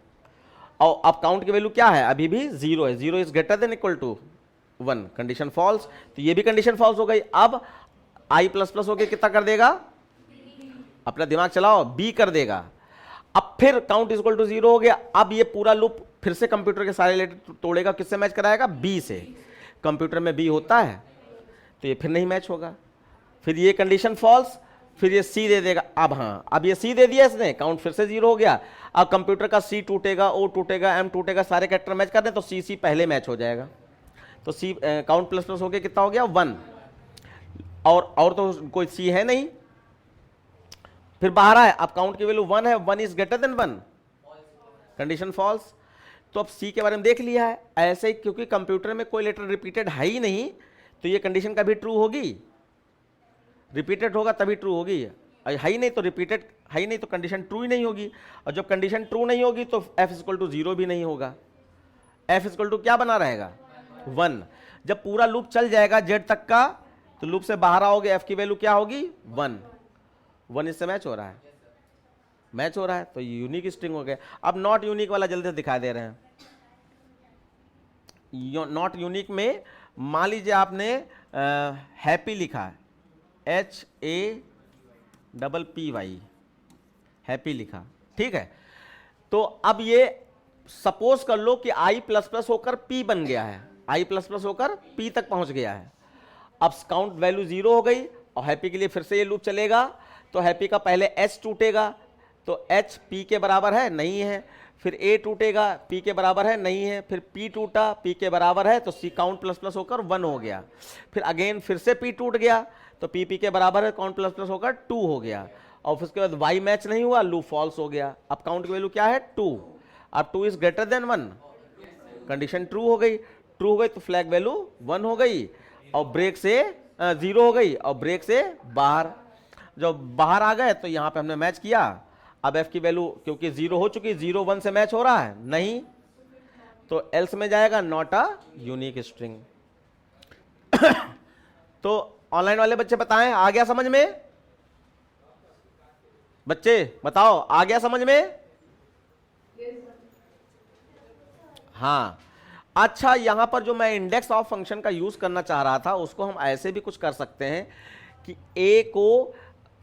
और अब काउंट की वैल्यू क्या है, अभी भी 0 है, 0 is greater than equal to 1, condition false, तो ये भी कंडीशन फॉल्स हो गई। अब आई प्लस प्लस हो गया, कितना कर देगा, अपना दिमाग चलाओ, बी कर देगा। अब फिर काउंट इक्वल टू 0 हो गया, अब ये पूरा लूप फिर से कंप्यूटर के सारे लेटर तोड़ेगा, किससे मैच कराएगा, बी से, कंप्यूटर में बी होता है, तो ये फिर नहीं मैच होगा, फिर ये कंडीशन फॉल्स, फिर ये सी दे देगा। अब हाँ, अब ये सी दे दिया इसने, काउंट फिर से 0 हो गया, अब कंप्यूटर का सी टूटेगा, ओ टूटेगा, एम टूटेगा, सारे कैरेक्टर मैच कर रहे हैं, तो सी पहले मैच हो जाएगा, तो सी काउंट प्लस प्लस हो गया, कितना हो गया 1, और तो कोई सी है नहीं, फिर बाहर आए, अब काउंट की वैल्यू 1 है, 1 is greater than 1, condition false. तो अब सी के बारे में देख लिया है, ऐसे ही क्योंकि कंप्यूटर में कोई लेटर रिपीटेड है ही नहीं, तो ये कंडीशन कभी ट्रू होगी, रिपीटेड होगा तभी ट्रू होगी, है ही नहीं तो रिपीटेड है ही नहीं तो कंडीशन ट्रू ही नहीं होगी, और जब कंडीशन ट्रू नहीं होगी तो f इक्वल टू 0 भी नहीं होगा, f इक्वल टू क्या बना रहेगा 1। जब पूरा लूप चल जाएगा z तक का, तो लूप से बाहर आओगे, f की वैल्यू क्या होगी 1 इससे मैच हो रहा है, मैच हो रहा है, तो यूनिक स्ट्रिंग हो गया। अब नॉट यूनिक वाला जल्दी से दिखाई दे रहे हैं। नॉट यूनिक में मान लीजिए आपने हैप्पी लिखा है, HAPPY, हैप्पी लिखा, ठीक है, तो अब ये सपोज कर लो कि आई प्लस प्लस होकर P बन गया है, आई प्लस प्लस होकर P तक पहुंच गया है। अब काउंट वैल्यू 0 हो गई, और हैप्पी के लिए फिर से ये लूप चलेगा, तो हैप्पी का पहले H टूटेगा, तो H P के बराबर है, नहीं है, फिर A टूटेगा, P के बराबर है, नहीं है, फिर P टूटा, P के बराबर है, तो C काउंट प्लस प्लस होकर 1 हो गया, फिर अगेन फिर से P टूट गया, तो P के बराबर है, काउंट प्लस प्लस होकर 2 हो गया, और फिर उसके बाद Y मैच नहीं हुआ, लूप फॉल्स हो गया। अब काउंट की वैल्यू क्या है 2, अब 2 is greater than 1, condition true हो गई, ट्रू हो गई तो फ्लैग वैल्यू 1 हो गई, और ब्रेक से 0 हो गई, और ब्रेक से बाहर, जब बाहर आ गए तो यहां पे हमने मैच किया। अब f की वैल्यू क्योंकि 0 हो चुकी, 0 1 से मैच हो रहा है नहीं, तो एल्स में जाएगा नॉट अ यूनिक स्ट्रिंग। तो ऑनलाइन वाले बच्चे बताएं, आ गया समझ में, बच्चे बताओ, आ गया समझ में? हाँ, अच्छा, यहां पर जो मैं इंडेक्स ऑफ फंक्शन का यूज करना चाह रहा था उसको हम ऐसे भी कुछ कर सकते हैं कि ए को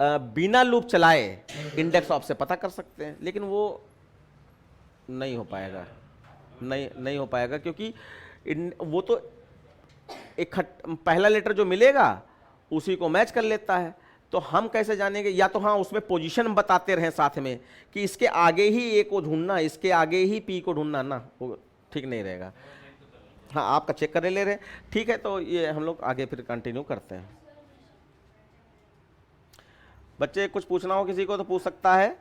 बिना लूप चलाए इंडेक्स ऑफ से पता कर सकते हैं, लेकिन वो नहीं हो पाएगा, नहीं हो पाएगा, क्योंकि वो तो पहला लेटर जो मिलेगा उसी को मैच कर लेता है। तो हम कैसे जानेंगे? या तो हाँ, उसमें पोजीशन बताते रहें साथ में कि इसके आगे ही ए को ढूंढना, इसके आगे ही पी को ढूंढना, ना वो ठीक नहीं रहेगा। हाँ, आपका चेक कर ले रहे हैं, ठीक है। तो ये हम लोग आगे फिर कंटिन्यू करते हैं। बच्चे कुछ पूछना हो किसी को तो पूछ सकता है।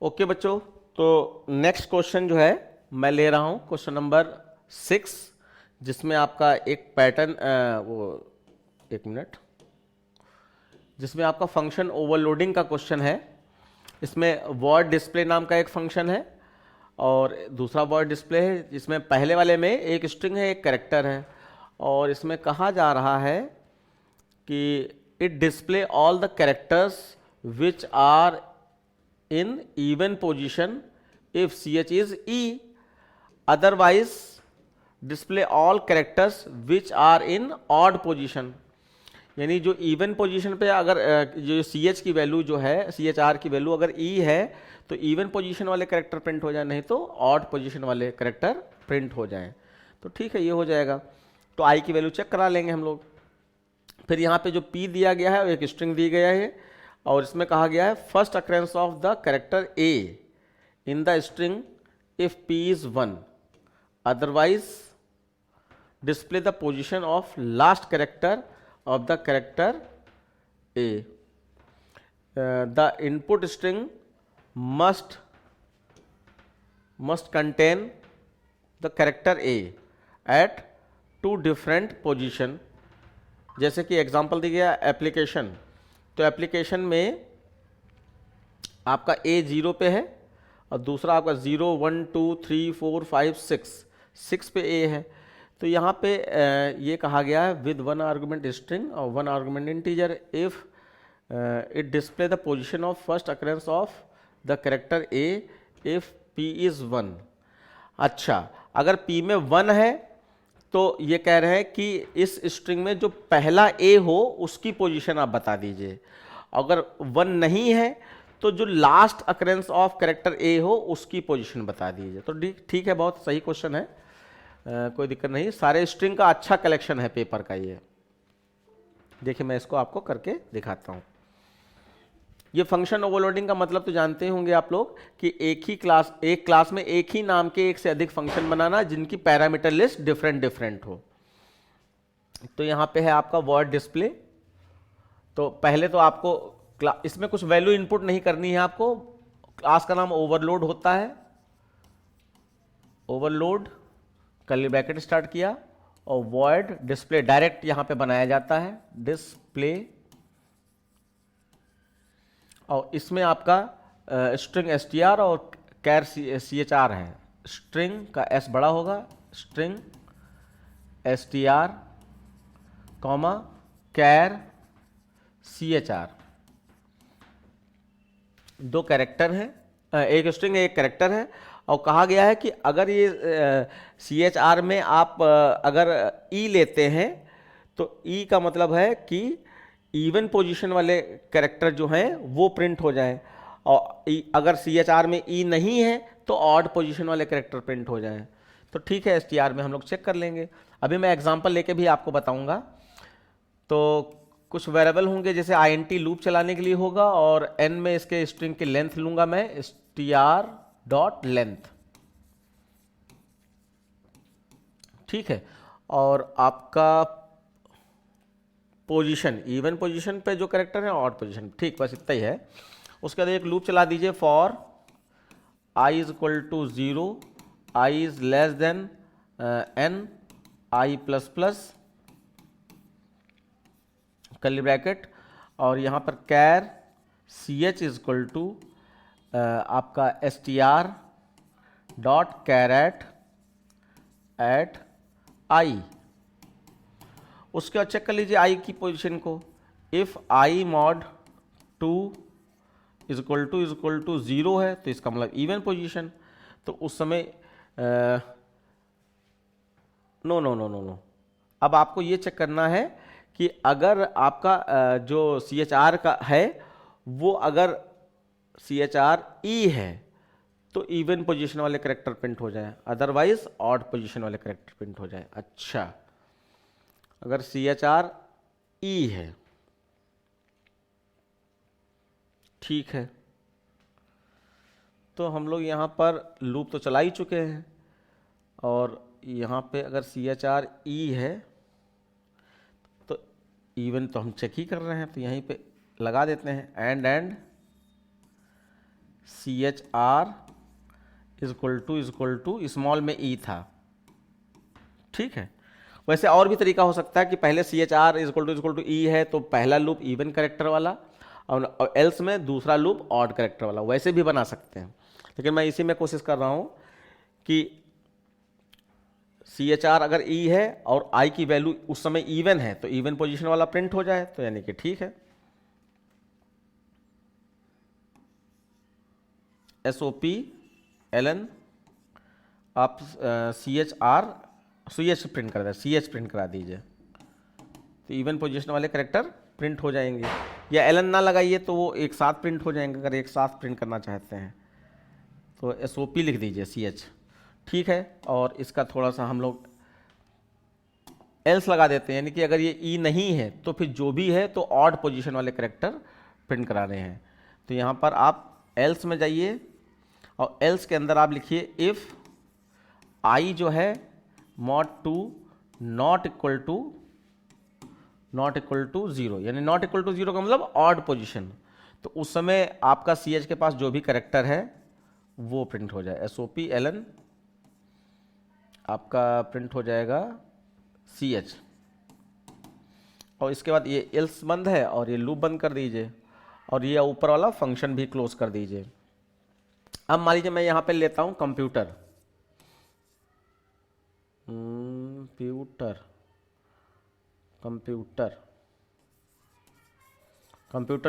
ओके बच्चों, तो नेक्स्ट क्वेश्चन जो है मैं ले रहा हूं, क्वेश्चन नंबर 6, जिसमें आपका एक पैटर्न जिसमें आपका फंक्शन ओवरलोडिंग का क्वेश्चन है। इसमें वर्ड डिस्प्ले नाम का एक फंक्शन है और दूसरा वर्ड डिस्प्ले है, जिसमें पहले वाले में एक स्ट्रिंग है, एक कैरेक्टर है, और इसमें कहा जा रहा है कि it display all the characters which are in even position if ch is e, otherwise display all characters which are in odd position। यानी जो इवन पोजीशन पे अगर जो ch की वैल्यू जो है, chr की वैल्यू अगर e है तो इवन पोजीशन वाले कैरेक्टर प्रिंट हो जाए, नहीं तो ऑड पोजीशन वाले कैरेक्टर प्रिंट हो जाए। तो ठीक है, ये हो जाएगा। तो i की वैल्यू चेक करा लेंगे हम लोग। फिर यहाँ पे जो p दिया गया है, एक स्ट्रिंग दी गया है, और इसमें कहा गया है first occurrence of the character A in the string if P is 1, otherwise display the position of last character of the character A. The input string must contain the character A at 2 different position. जैसे कि example दी गया application, तो application में आपका ए 0 पे है और दूसरा आपका 0 1 2 3 4 5 6 पे ए है। तो यहाँ पे ये कहा गया है विद 1 आर्गुमेंट स्ट्रिंग और 1 argument integer if it display the position of first occurrence of the character A if P is 1। अच्छा, अगर पी में 1 है तो ये कह रहे हैं कि इस स्ट्रिंग में जो पहला ए हो उसकी पोजीशन आप बता दीजिए। अगर 1 नहीं है तो जो लास्ट अकरेंस ऑफ कैरेक्टर ए हो उसकी पोजीशन बता दीजिए। तो ठीक है, बहुत सही क्वेश्चन है, कोई दिक्कत नहीं। सारे स्ट्रिंग का अच्छा कलेक्शन है पेपर का ये। देखिए, मैं इसको आपको करके दिखाता हूँ। ये फंक्शन ओवरलोडिंग का मतलब तो जानते होंगे आप लोग कि एक क्लास में एक ही नाम के एक से अधिक फंक्शन बनाना जिनकी पैरामीटर लिस्ट डिफरेंट हो। तो यहां पे है आपका वर्ड डिस्प्ले। तो पहले तो आपको इसमें कुछ वैल्यू इनपुट नहीं करनी है आपको। क्लास का नाम ओवरलोड होता है, ओवरलोड कर्ली ब्रैकेट स्टार्ट किया और वर्ड डिस्प्ले डायरेक्ट यहां पे बनाया जाता है, डिस्प्ले। और इसमें आपका स्ट्रिंग str और कैर chr है। स्ट्रिंग का s बड़ा होगा, स्ट्रिंग str कॉमा कैर chr। 2 कैरेक्टर हैं, एक स्ट्रिंग है, एक कैरेक्टर है। और कहा गया है कि अगर ये chr में आप अगर e लेते हैं तो e का मतलब है कि इवन पोजीशन वाले कैरेक्टर जो हैं वो प्रिंट हो जाएं, और अगर chr में e नहीं है तो ऑड पोजीशन वाले कैरेक्टर प्रिंट हो जाएं। तो ठीक है, str में हम लोग चेक कर लेंगे। अभी मैं एग्जांपल लेके भी आपको बताऊंगा। तो कुछ वेरिएबल होंगे, जैसे int लूप चलाने के लिए होगा, और n में इसके स्ट्रिंग की लेंथ लूंगा मैं, str.length। ठीक है, और आपका पोजीशन, इवन पोजीशन पे जो कैरेक्टर है, ऑड पोजीशन, ठीक, बस इतना ही है। उसके बाद एक लूप चला दीजिए, for i is equal to 0, i is less than n, i plus plus curly bracket, और यहाँ पर char ch is equal to आपका str डॉट कैरेट एट i। उसके बाद चेक कर लीजिए i की पोजीशन को, if I mod 2 is equal to 0 है तो इसका मतलब इवन पोजीशन। तो उस समय no no no no no, अब आपको ये चेक करना है कि अगर आपका जो CHR का है वो अगर CHR E है तो इवन पोजीशन वाले करेक्टर प्रिंट हो जाए, अदरवाइज ऑड पोजीशन वाले करेक्टर प्रिंट हो जाए। अच्छा, अगर CHR E है, ठीक है, तो हम लोग यहाँ पर लूप तो चला ही चुके हैं और यहाँ पे अगर CHR E है तो इवन तो हम चेक ही कर रहे हैं, तो यहीं पे लगा देते हैं and CHR is equal to small में E था, ठीक है। वैसे और भी तरीका हो सकता है कि पहले CHR is equal to E है तो पहला लूप इवन करेक्टर वाला और एल्स में दूसरा लूप ऑड करेक्टर वाला, वैसे भी बना सकते हैं। लेकिन मैं इसी में कोशिश कर रहा हूं कि CHR अगर E है और I की वैल्यू उस समय इवन है तो इवन पोजीशन वाला प्रिंट हो जाए, तो यानी कि ठीक है। SOP LN आप CH प्रिंट कर दें, CH प्रिंट करा दीजिए तो इवन पोजीशन वाले करेक्टर प्रिंट हो जाएंगे, या LN ना लगाइए तो वो एक साथ प्रिंट हो जाएंगे। अगर एक साथ प्रिंट करना चाहते हैं तो SOP लिख दीजिए CH, ठीक है। और इसका थोड़ा सा हम लोग एल्स लगा देते हैं, यानी कि अगर ये E नहीं है तो फिर जो भी है तो ऑड पोजीशन वाले करेक्टर प्रिंट करा रहे हैं। तो यहाँ पर आप एल्स में जाइए और एल्स के अंदर आप लिखिए इफ I जो है मॉड 2 नॉट इक्वल टू 0, यानी नॉट इक्वल टू 0 का मतलब ऑड पोजीशन, तो उस समय आपका CH के पास जो भी करेक्टर है वो प्रिंट हो जाए। SOP LN आपका प्रिंट हो जाएगा CH, और इसके बाद ये एल्स बंद है और ये लूप बंद कर दीजिए और ये ऊपर वाला फंक्शन भी क्लोज कर दीजिए। अब मान लीजिए मैं यहां पे लेता हूं कंप्यूटर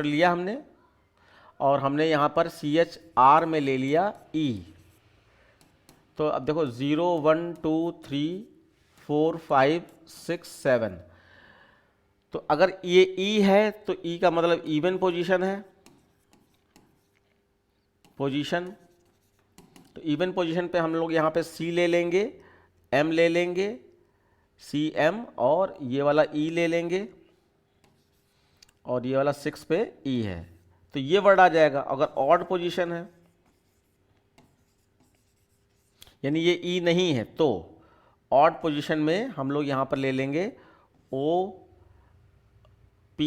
लिया हमने और हमने यहां पर CHR में ले लिया E। तो अब देखो 0 1 2 3 4 5 6 7, तो अगर ये E है तो E का मतलब इवन पोजीशन है, तो इवन पोजीशन पे हम लोग यहाँ पे C ले लेंगे, M ले लेंगे, CM, और ये वाला E ले लेंगे और ये वाला 6 पे E है, तो ये वर्ड आ जाएगा। अगर ऑड पोजीशन है यानी ये E नहीं है तो ऑड पोजीशन में हम लोग यहाँ पर ले लेंगे O P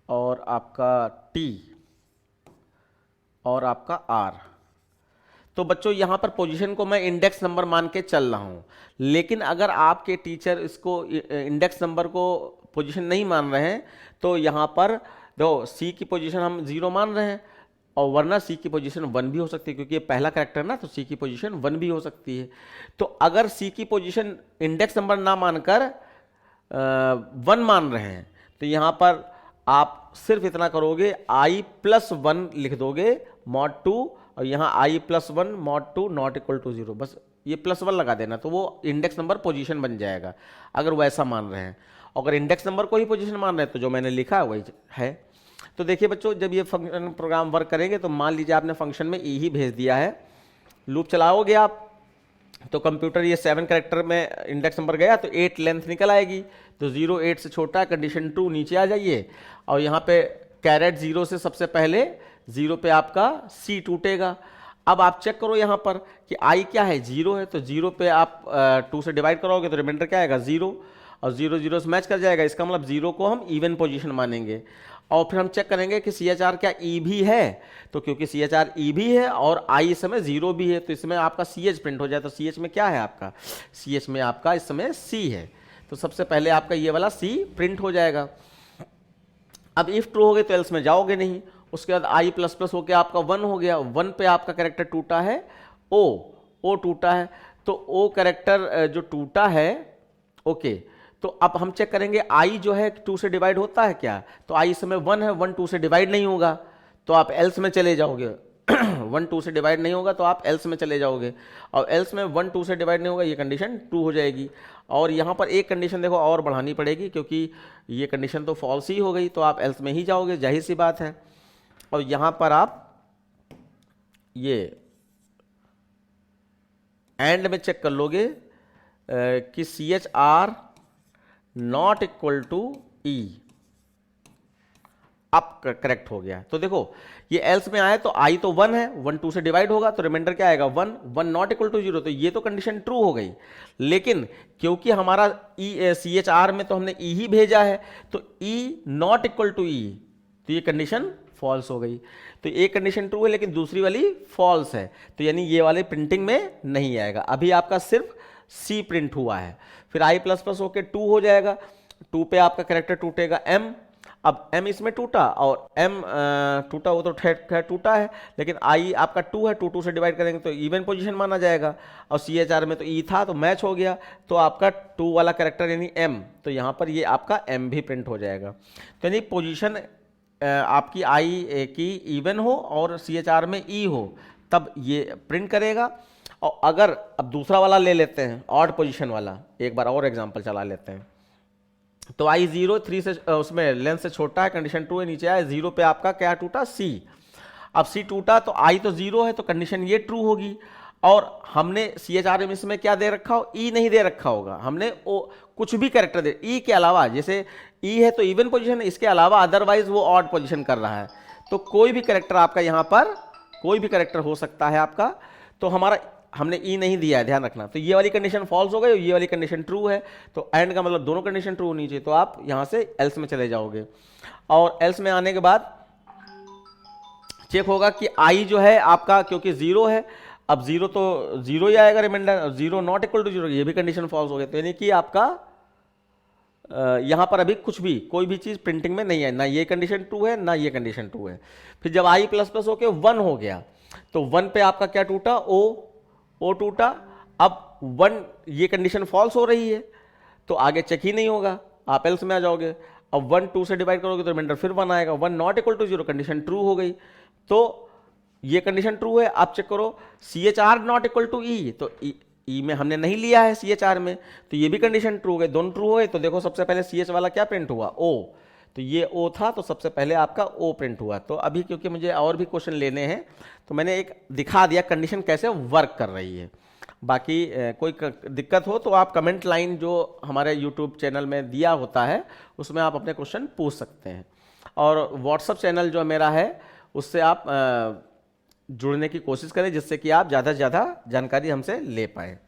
और आपका T और आपका R। तो बच्चों यहाँ पर पोजीशन को मैं इंडेक्स नंबर मान के चल रहा हूँ, लेकिन अगर आपके टीचर इसको इंडेक्स नंबर को पोजीशन नहीं मान रहे हैं तो यहाँ पर देखो C की पोजीशन हम 0 मान रहे हैं और वरना C की पोजीशन 1 भी हो सकती है, क्योंकि ये पहला कैरेक्टर ना, तो C की पोजीशन 1 भी हो सकती है। तो अगर C की पोजीशन इंडेक्स नंबर ना मानकर 1 मान रहे हैं तो यहाँ पर आप सिर्फ इतना करोगे I+1 लिख दोगे मॉड 2 और यहाँ I+1 mod 2 not equal to 0, बस ये +1 लगा देना तो वो इंडेक्स नंबर पोजीशन बन जाएगा अगर वैसा मान रहे हैं। अगर इंडेक्स नंबर को ही पोजीशन मान रहे हैं तो जो मैंने लिखा वही है। तो देखिए बच्चों, जब ये फंक्शन प्रोग्राम वर्क करेंगे तो मान लीजिए आपने फंक्शन में E ही भेज दिया है, लूप चलाओगे आप तो कंप्यूटर ये 7 कैरेक्टर में इंडेक्स नंबर गया तो 8 लेंथ निकल आएगी, तो 0 8 से छोटा कंडीशन 2 नीचे आ जाइए और यहाँ पे कैरेट 0 से सबसे पहले 0 पे आपका C टूटेगा। अब आप चेक करो यहाँ पर कि I क्या है, 0 है, तो 0 पे आप 2 से डिवाइड करोगे तो रिमाइंडर क्या आएगा 0 और 0 0 से मैच कर जाएगा, इसका मतलब 0 को हम इवन पोजीशन मानेंगे। और फिर हम चेक करेंगे कि CHR क्या E भी है, तो क्योंकि CHR E भी है और I इस समय 0 भी है तो इसमें आपका CH प्रिंट हो जाए। तो CH में क्या है आपका, CH में आपका इस समय C है, तो सबसे पहले आपका ये वाला C प्रिंट हो जाएगा। अब इफ ट्रू हो गए तो एल्स में जाओगे नहीं, उसके बाद I++ होकर आपका 1 हो गया, 1 पे आपका कैरेक्टर टूटा है O टूटा है, तो O कैरेक्टर जो टूटा है ओके, तो अब हम चेक करेंगे आई जो है 2 से डिवाइड होता है क्या, तो आई इस समय 1 है, 1 2 से डिवाइड नहीं होगा तो आप एल्स में चले जाओगे 1 2 से डिवाइड नहीं होगा तो आप एल्स में चले जाओगे, और एल्स में 1 2 से डिवाइड नहीं होगा, ये कंडीशन ट्रू हो जाएगी। और यहाँ पर एक कंडीशन देखो और बढ़ानी पड़ेगी, क्योंकि ये कंडीशन तो फॉल्स ही हो गई, तो आप एल्स में ही जाओगे, जाहिर सी बात है। और यहाँ पर आप ये एंड में चेक कर लोगे कि CHR नॉट इक्वल टू ई, अब करेक्ट हो गया। तो देखो ये एल्स में आया तो आई तो 1 है, 1 2 से डिवाइड होगा तो रिमाइंडर क्या आएगा 1, 1 नॉट इक्वल टू 0, तो ये तो कंडीशन ट्रू हो गई। लेकिन क्योंकि हमारा CHR में तो हमने ई ही भेजा है, तो ई नॉट इक्वल टू ई, तो ये कंडीशन फॉल्स हो गई। तो एक कंडीशन ट्रू है लेकिन दूसरी वाली फॉल्स है, तो यानी ये वाले प्रिंटिंग में नहीं आएगा। अभी आपका सिर्फ सी प्रिंट हुआ है, फिर आई प्लस प्लस होके 2 हो जाएगा, 2 पे आपका कैरेक्टर टूटेगा m, अब m इसमें टूटा और m टूटा, वो तो खैर टूटा है, लेकिन i आपका 2 है, 2 2 से डिवाइड करेंगे तो इवन पोजीशन माना जाएगा, और CHR में तो e था तो मैच हो गया, तो आपका 2 वाला कैरेक्टर यानी m, तो यहाँ पर ये आपका m भी प्रिंट हो जाएगा। तो यानी पोजीशन आपकी i की इवन हो और CHR में e हो तब ये प्रिंट करेगा। और अगर अब दूसरा वाला ले लेते हैं ऑड पोजीशन वाला, एक बार और एग्जांपल चला लेते हैं, तो आई 0 3 से उसमें लेंथ से छोटा है, कंडीशन ट्रू है, नीचे आया 0 पे आपका क्या टूटा C, अब C टूटा तो आई तो 0 है तो कंडीशन ये ट्रू होगी, और हमने CHR में इसमें क्या दे रखा हो, E नहीं दे रखा होगा, हमने कुछ भी कैरेक्टर दे, E के अलावा, जैसे E है तो इवन पोजीशन है, इसके अलावा अदरवाइज वो ऑड पोजीशन कर रहा है, तो कोई भी कैरेक्टर आपका यहाँ पर कोई भी कैरेक्टर हो सकता है आपका, तो हमारा हमने ई नहीं दिया है, ध्यान रखना। तो ये वाली कंडीशन फॉल्स हो गई, ये वाली कंडीशन ट्रू है, तो एंड का मतलब दोनों कंडीशन ट्रू होनी चाहिए, तो आप यहां से एल्स में चले जाओगे, और एल्स में आने के बाद चेक होगा कि आई जो है आपका क्योंकि 0 है, अब 0 तो 0 ही आएगा रिमाइंडर, 0 नॉट इक्वल टू 0, ये भी कंडीशन फॉल्स हो गई, तो यानी कि आपका यहां पर अभी कुछ भी कोई भी चीज प्रिंटिंग में नहीं है, ना ये कंडीशन ट्रू है ना ये कंडीशन ट्रू है। फिर जब आई प्लस प्लस होके 1 हो गया तो 1 पे आपका क्या टूटा, ओ टूटा, अब 1 ये कंडीशन फॉल्स हो रही है तो आगे चेक ही नहीं होगा, आप एल्स में आ जाओगे, अब 1 2 से डिवाइड करोगे तो रिमाइंडर फिर 1 आएगा, 1 not equal to 0, condition true हो गई, तो ये कंडीशन ट्रू है। आप चेक करो CHR नॉट इक्वल टू ई, तो ई में हमने नहीं लिया है CHR में, तो ये भी कंडीशन ट्रू हो गई, दोनों ट्रू हो गए। तो देखो सबसे पहले CH वाला क्या प्रिंट हुआ, O, तो ये O था तो सबसे पहले आपका O प्रिंट हुआ। तो अभी क्योंकि मुझे और भी क्वेश्चन लेने हैं तो मैंने एक दिखा दिया कंडीशन कैसे वर्क कर रही है। बाकी कोई दिक्कत हो तो आप कमेंट लाइन जो हमारे यूट्यूब चैनल में दिया होता है उसमें आप अपने क्वेश्चन पूछ सकते हैं, और व्हाट्सअप चैनल जो मेरा है उससे आप जुड़ने की कोशिश करें जिससे कि आप ज़्यादा से ज़्यादा जानकारी हमसे ले पाएँ।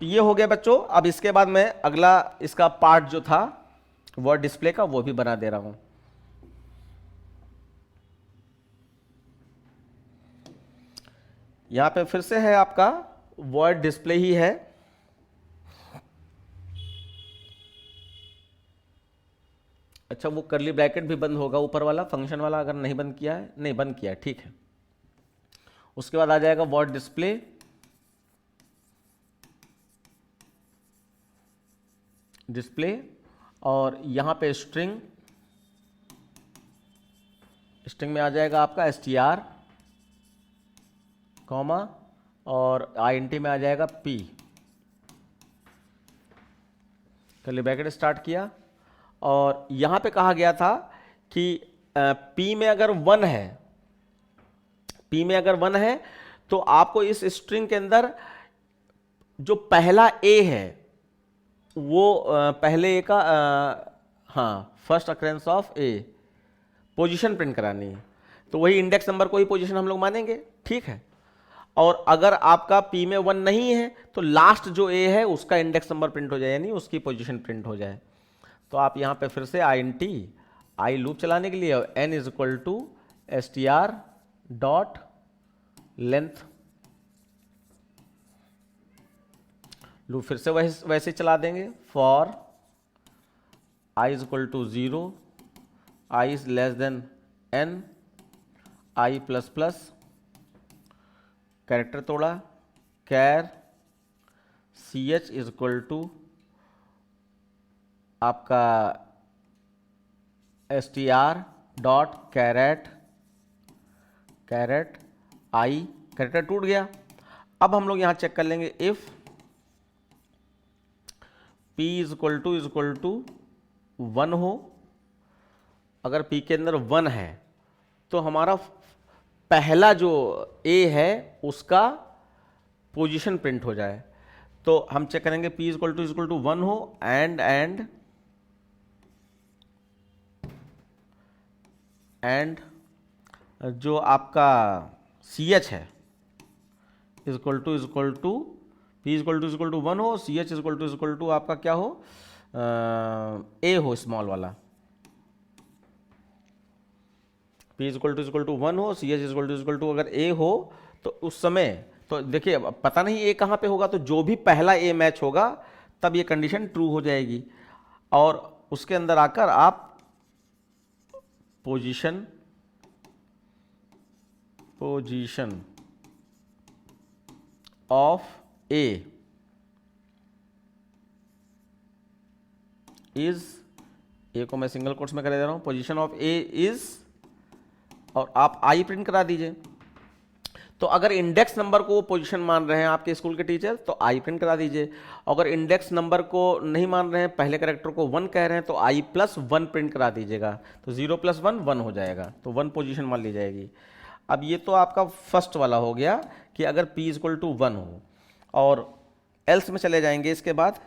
ये हो गया बच्चों। अब इसके बाद मैं अगला इसका पार्ट जो था वर्ड डिस्प्ले का वो भी बना दे रहा हूं। यहां पे फिर से है आपका वर्ड डिस्प्ले ही है, अच्छा वो करली ब्रैकेट भी बंद होगा ऊपर वाला फंक्शन वाला, अगर नहीं बंद किया है, नहीं बंद किया है, ठीक है। उसके बाद आ जाएगा वर्ड डिस्प्ले, और यहां पे स्ट्रिंग में आ जाएगा आपका str, कॉमा, और int में आ जाएगा p, करली ब्रैकेट स्टार्ट किया, और यहां पे कहा गया था कि p में अगर 1 है तो आपको इस स्ट्रिंग के अंदर जो पहला a है वो पहले ए का first occurrence of A position print करानी है, तो वही इंडेक्स नंबर को ही पोजीशन हम लोग मानेंगे, ठीक है। और अगर आपका P में 1 नहीं है तो लास्ट जो ए है उसका इंडेक्स नंबर प्रिंट हो जाए, यानी उसकी पोजीशन प्रिंट हो जाए। तो आप यहां पे फिर से आई लूप चलाने के लिए n is equal to str dot length, loop फिर से वैसे चला देंगे, for i is equal to 0, i is less than n, i plus plus, character तोड़ा, char ch is equal to आपका str dot char at I, character टूट गया। अब हम लोग यहां चेक कर लेंगे if p is equal to 1 हो, अगर p के अंदर 1 है तो हमारा पहला जो a है उसका पोजीशन प्रिंट हो जाए। तो हम चेक करेंगे p इज इक्वल टू 1 हो एंड जो आपका ch है equal to p equal to 1 हो, ch इक्वल टू आपका क्या हो, a हो स्मॉल वाला, p इक्वल टू 1 हो, ch इक्वल टू अगर a हो तो उस समय तो देखिए अब पता नहीं a कहाँ पे होगा, तो जो भी पहला a मैच होगा तब ये कंडीशन ट्रू हो जाएगी और उसके अंदर आकर आप position of a is, a को मैं सिंगल कोट्स में कर दे रहा हूं, पोजीशन ऑफ a इज, और आप i प्रिंट करा दीजिए। तो अगर इंडेक्स नंबर को पोजीशन मान रहे हैं आपके स्कूल के टीचर तो i प्रिंट करा दीजिए, अगर इंडेक्स नंबर को नहीं मान रहे हैं, पहले कैरेक्टर को 1 कह रहे हैं तो i प्लस 1 प्रिंट करा दीजिएगा, तो 0 प्लस 1 1 हो जाएगा, तो 1 पोजीशन मान ली जाएगी। अब ये तो आपका फर्स्ट वाला हो गया कि अगर p इक्वल टू 1 हो, और एल्स में चले जाएंगे इसके बाद।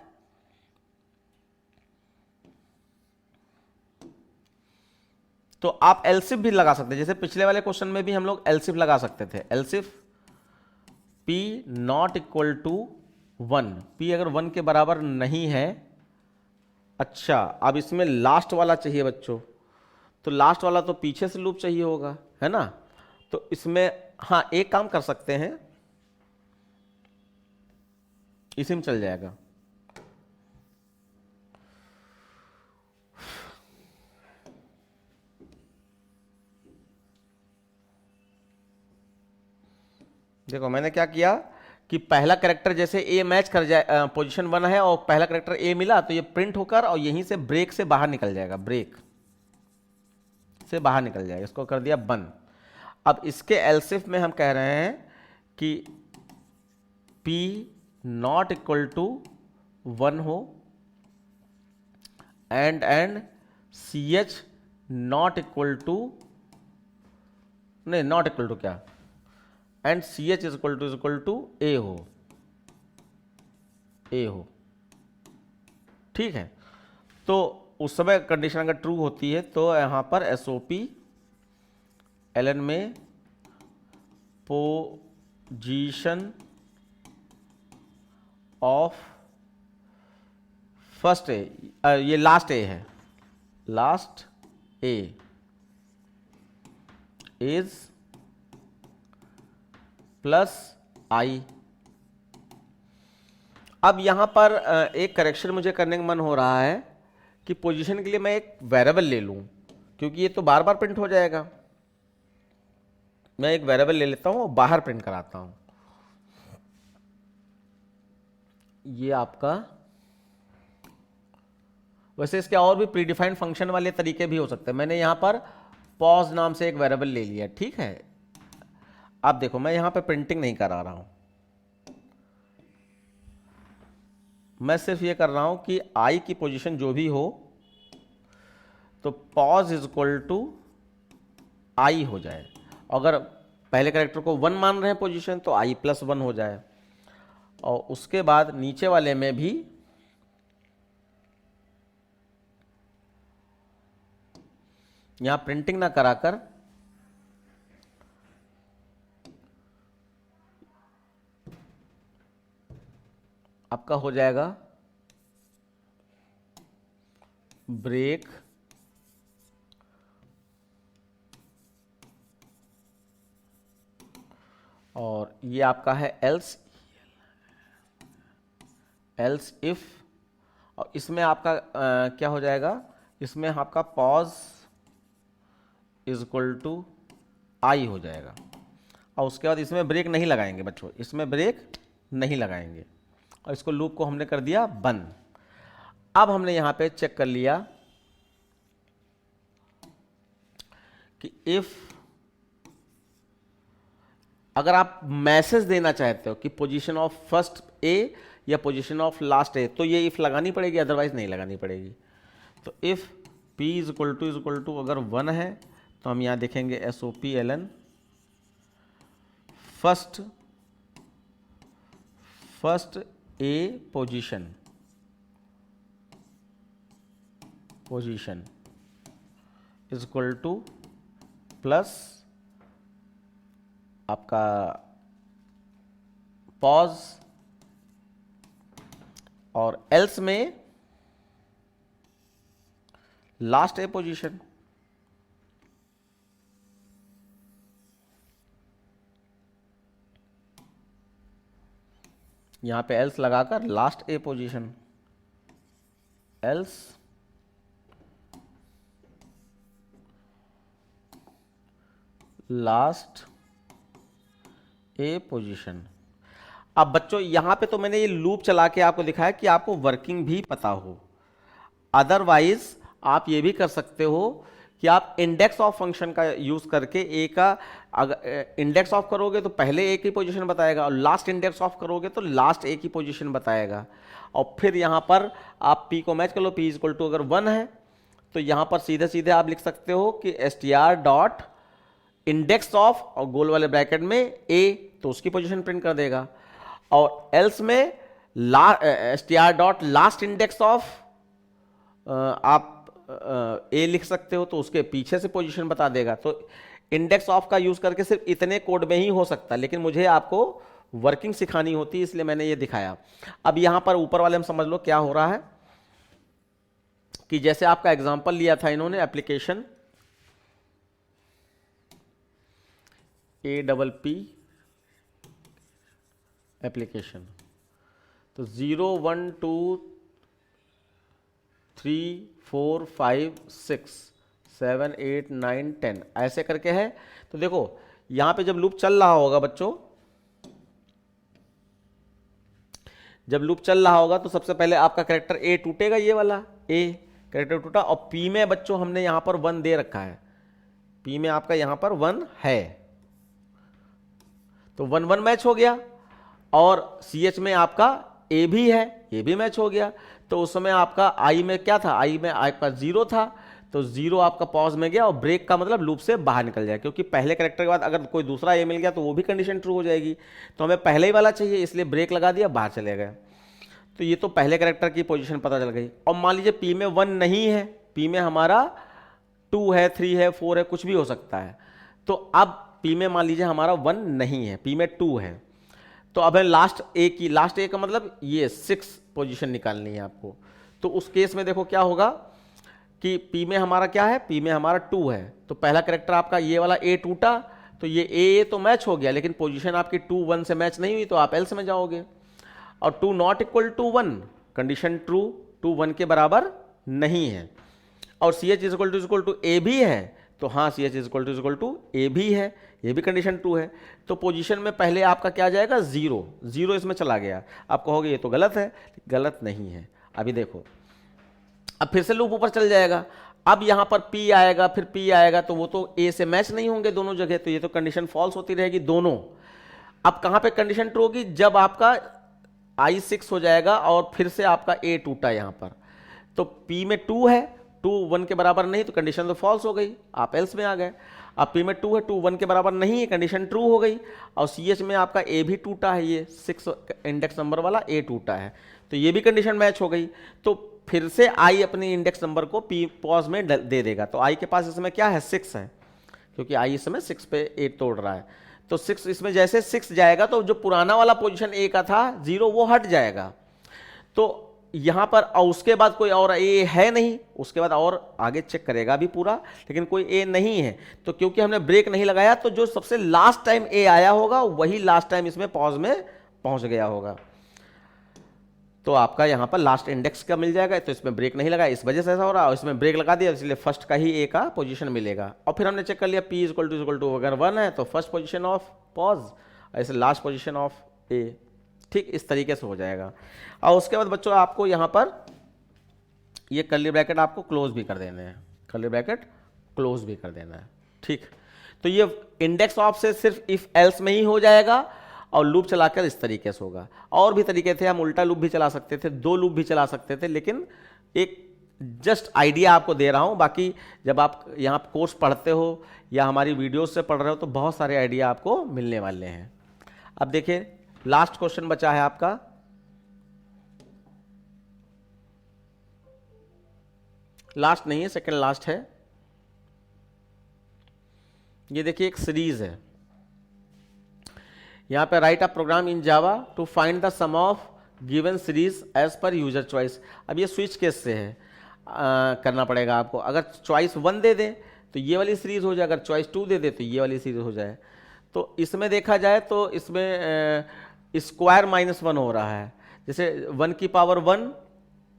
तो आप एलसिफ भी लगा सकते हैं, जैसे पिछले वाले क्वेश्चन में भी हम लोग एलसिफ लगा सकते थे। Elsif p not equal to 1, p अगर 1 के बराबर नहीं है, अच्छा अब इसमें लास्ट वाला चाहिए बच्चों, तो लास्ट वाला तो पीछे से लूप चाहिए होगा, है ना। तो इसमें हाँ एक काम कर सकते हैं, इसी में चल जाएगा। देखो मैंने क्या किया कि पहला कैरेक्टर जैसे ए मैच कर जाए, पोजीशन 1 है और पहला कैरेक्टर ए मिला तो ये प्रिंट होकर और यहीं से ब्रेक से बाहर निकल जाएगा, ब्रेक से बाहर निकल जाएगा, इसको कर दिया बंद। अब इसके एलसिफ में हम कह रहे हैं कि p नॉट इक्वल टू 1 हो and ch not equal to, नहीं नॉट इक्वल टू क्या, and ch equal to a हो, ठीक है। तो उस समय कंडीशन अगर ट्रू होती है तो यहां पर SOP ln में पोजीशन ऑफ फर्स्ट ए, ये लास्ट ए है, लास्ट ए इज प्लस आई। अब यहां पर एक करेक्शन मुझे करने का मन हो रहा है कि पोजीशन के लिए मैं एक वेरिएबल ले लूं, क्योंकि ये तो बार बार प्रिंट हो जाएगा। मैं एक वेरिएबल ले लेता हूं और बाहर प्रिंट कराता हूं। ये आपका, वैसे इसके और भी प्रीडिफाइंड फंक्शन वाले तरीके भी हो सकते हैं। मैंने यहां पर पॉज नाम से एक वेरिएबल ले लिया, ठीक है। अब देखो मैं यहां पे प्रिंटिंग नहीं करा रहा हूं, मैं सिर्फ ये कर रहा हूं कि i की पोजीशन जो भी हो तो pos is equal to i हो जाए। अगर पहले कैरेक्टर को 1 मान रहे हैं पोजीशन तो i प्लस 1 हो जाए, और उसके बाद नीचे वाले में भी यहां प्रिंटिंग ना कराकर आपका हो जाएगा ब्रेक और ये आपका है एल्स इफ, और इसमें आपका क्या हो जाएगा, इसमें आपका पॉज इज इक्वल टू आई हो जाएगा, और उसके बाद इसमें ब्रेक नहीं लगाएंगे बच्चों, इसमें ब्रेक नहीं लगाएंगे, और इसको लूप को हमने कर दिया बंद। अब हमने यहां पे चेक कर लिया कि इफ अगर आप मैसेज देना चाहते हो कि पोजीशन ऑफ फर्स्ट ए या पोजीशन ऑफ लास्ट ए, तो ये इफ लगानी पड़ेगी, अदरवाइज नहीं लगानी पड़ेगी। तो if p is equal to अगर 1 है तो हम यहां देखेंगे SOP first A position is equal to plus आपका पॉज, और एल्स में लास्ट ए पोजीशन। यहां पे एल्स लगाकर last A position, else last A position. अब बच्चों यहां पे तो मैंने ये लूप चला के आपको दिखाया कि आपको वर्किंग भी पता हो, अदरवाइज आप ये भी कर सकते हो कि आप इंडेक्स ऑफ फंक्शन का यूज करके ए का, अगर इंडेक्स ऑफ करोगे तो पहले ए की पोजीशन बताएगा और लास्ट इंडेक्स ऑफ करोगे तो लास्ट ए की पोजीशन बताएगा। और फिर यहां पर आप पी को मैच कर लो, पी इज इक्वल टू अगर 1 है तो यहां पर सीधे सीधे आप लिख सकते हो कि str डॉट इंडेक्स ऑफ और गोल वाले ब्रैकेट में ए, तो उसकी पोजीशन प्रिंट कर देगा। और एल्स में str dot last index of आप ए लिख सकते हो, तो उसके पीछे से पोजीशन बता देगा। तो इंडेक्स ऑफ का यूज करके सिर्फ इतने कोड में ही हो सकता है, लेकिन मुझे आपको वर्किंग सिखानी होती है इसलिए मैंने ये दिखाया। अब यहां पर ऊपर वाले में समझ लो क्या हो रहा है कि जैसे आपका एग्जांपल लिया था इन्होंने एप्लीकेशन APP एप्लीकेशन, तो 0 1 2 3 4 5 6 7 8 9 10 ऐसे करके है। तो देखो यहां पे जब लूप चल रहा होगा बच्चों, जब लूप चल रहा होगा तो सबसे पहले आपका कैरेक्टर ए टूटेगा, ये वाला ए कैरेक्टर टूटा, और पी में बच्चों हमने यहां पर 1 दे रखा है, पी में आपका यहां पर 1 है, तो 1 1 मैच हो गया। और CH में आपका ए भी है, ये भी मैच हो गया। तो उस समय आपका आई में क्या था, आई में आपका 0 था, तो 0 आपका पॉज में गया और ब्रेक का मतलब लूप से बाहर निकल जाए, क्योंकि पहले कैरेक्टर के बाद अगर कोई दूसरा ए मिल गया तो वो भी कंडीशन ट्रू हो जाएगी। तो हमें पहले ही वाला चाहिए इसलिए ब्रेक लगा दिया, बाहर चले गए। तो ये तो पहले कैरेक्टर की पोजीशन पता चल गई। और मान लीजिए पी में 1 नहीं है, पी में हमारा 2 है, 3 है, 4 है, कुछ भी हो सकता है। तो अब पी में मान लीजिए हमारा 1 नहीं है, पी में 2 है, तो अब है लास्ट ए की, लास्ट ए का मतलब ये 6 पोजीशन निकालनी है आपको। तो उस केस में देखो क्या होगा कि पी में हमारा क्या है, पी में हमारा 2 है, तो पहला कैरेक्टर आपका ये वाला ए टूटा, तो ये ए तो मैच हो गया, लेकिन पोजीशन आपकी 2 1 से मैच नहीं हुई, तो आप एल्स में जाओगे। और 2 not equal to 1 condition true, 2 1 के बराबर नहीं है। और CH is equal to A भी है, तो हाँ CH is equal to A भी है, ये भी कंडीशन ट्रू है। तो पोजीशन में पहले आपका क्या जाएगा, 0 0 इसमें चला गया। आप कहोगे ये तो गलत है, गलत नहीं है। अभी देखो अब फिर से लूप ऊपर चल जाएगा, अब यहां पर P आएगा, फिर P आएगा, तो वो तो A से मैच नहीं होंगे दोनों जगह, तो ये तो कंडीशन फॉल्स होती रहेगी दोनों। अब कहां पे कंडीशन ट्रू होगी, जब आपका I 6 हो जाएगा और फिर से आपका A टूटा यहां पर, तो P में 2 है, 2 1 के बराबर नहीं, तो कंडीशन तो फॉल्स हो गई, आप एल्स में आ गए। अब P में 2 है, 2 1 के बराबर नहीं है, कंडीशन ट्रू हो गई। और CH में आपका A भी टूटा है, ये 6 इंडेक्स नंबर वाला A टूटा है, तो ये भी कंडीशन मैच हो गई। तो फिर से I अपने इंडेक्स नंबर को P पॉज में दे देगा, तो I के पास इसमें क्या है, 6 है, क्योंकि I इसमें 6 पे 8 तोड़ रहा है। तो 6 इसमें जैसे 6 जाएगा तो जो पुराना वाला पोजीशन A का था 0 वो हट जाएगा। तो यहां पर और उसके बाद कोई और ए है नहीं, उसके बाद और आगे चेक करेगा भी पूरा, लेकिन कोई ए नहीं है। तो क्योंकि हमने ब्रेक नहीं लगाया, तो जो सबसे लास्ट टाइम ए आया होगा वही लास्ट टाइम इसमें पॉज में पहुंच गया होगा। तो आपका यहां पर लास्ट इंडेक्स का मिल जाएगा, तो इसमें ब्रेक नहीं लगाया, इस वजह से ऐसा हो रहा है। इसमें ब्रेक लगा दिया, इसलिए फर्स्ट का ही ए का पोजीशन मिलेगा। और फिर हमने चेक कर लिया P इज टू अगर 1 है तो फर्स्ट पोजीशन ऑफ पॉज, ऐसे लास्ट पोजीशन ऑफ ए। ठीक इस तरीके से हो जाएगा। और उसके बाद बच्चों आपको यहां पर ये कर्ली ब्रैकेट आपको क्लोज भी कर देने हैं, कर्ली ब्रैकेट क्लोज भी कर देना है। ठीक, तो ये इंडेक्स ऑफ से सिर्फ इफ एल्स में ही हो जाएगा और लूप चलाकर इस तरीके से होगा। और भी तरीके थे, हम उल्टा लूप भी चला सकते थे, 2 लूप भी चला सकते थे, लेकिन एक जस्ट आइडिया आपको दे रहा हूं। बाकी जब आप यहाँ कोर्स पढ़ते हो या हमारी वीडियोस से पढ़ रहे हो तो बहुत सारे आइडिया आपको मिलने वाले हैं। अब देखिए लास्ट क्वेश्चन बचा है आपका, लास्ट नहीं है, सेकंड लास्ट है। ये देखिए एक सीरीज है, यहां पे write a program in Java to find the sum of given series as per user choice. अब ये स्विच केस से है, करना पड़ेगा आपको। अगर चॉइस 1 दे दें तो ये वाली सीरीज हो जाए, अगर चॉइस 2 दे दे तो ये वाली सीरीज हो जाए। तो इसमें देखा जाए तो इसमें स्क्वायर -1 हो रहा है, जैसे 1 की पावर 1,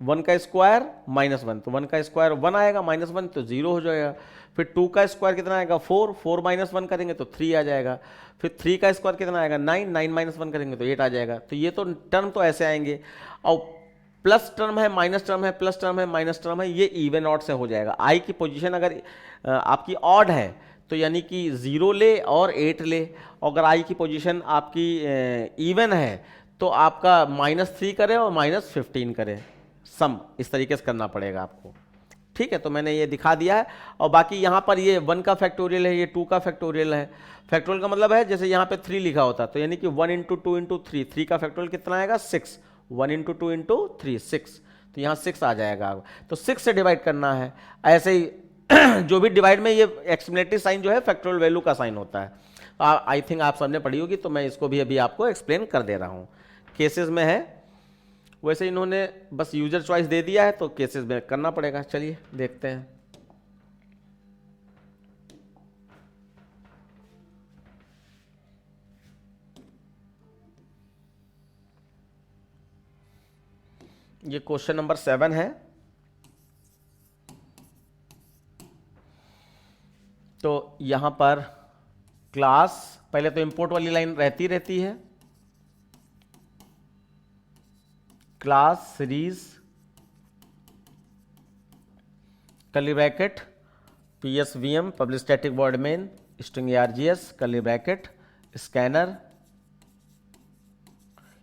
1 का स्क्वायर -1, तो 1 का स्क्वायर 1 आएगा, -1 तो 0 हो जाएगा। फिर 2 का स्क्वायर कितना आएगा 4, 4 -1 करेंगे तो 3 आ जाएगा। फिर 3 का स्क्वायर कितना आएगा 9, 9 -1 करेंगे तो 8 आ जाएगा। तो ये तो टर्म तो ऐसे आएंगे, और प्लस टर्म है, माइनस टर्म है, प्लस टर्म है, माइनस टर्म है, ये इवन ऑड से हो जाएगा। आई की पोजीशन अगर आपकी ऑड है तो यानी कि 0 ले और 8 ले, और अगर आई की पोजीशन आपकी इवन है तो आपका -3 करे और -15 करे, सम इस तरीके से करना पड़ेगा आपको। ठीक है, तो मैंने ये दिखा दिया है। और बाकी यहाँ पर ये 1 का फैक्टोरियल है, ये 2 का फैक्टोरियल है। फैक्टोरियल का मतलब है जैसे यहाँ पे 3 लिखा होता तो यानी कि 1 × 2 × 3, 3 का फैक्टोरियल कितना आएगा 6, 1 × 2 × 3 6, तो यहाँ 6 आ जाएगा। तो 6 से डिवाइड करना है। ऐसे ही जो भी डिवाइड में ये एक्सप्लेनेटरी साइन जो है फैक्टोरियल वैल्यू का साइन होता है। आई थिंक आप सबने पढ़ी होगी, तो मैं इसको भी अभी आपको एक्सप्लेन कर दे रहा हूँ। केसेस में है, वैसे इन्होंने बस यूजर चॉइस दे दिया है तो केसेस में करना पड़ेगा। चलिए देखते हैं। ये क्वेश्चन नंबर 7 है। तो यहां पर क्लास, पहले तो इंपोर्ट वाली लाइन रहती है, class series curly bracket PSVM public static void main string args curly bracket scanner.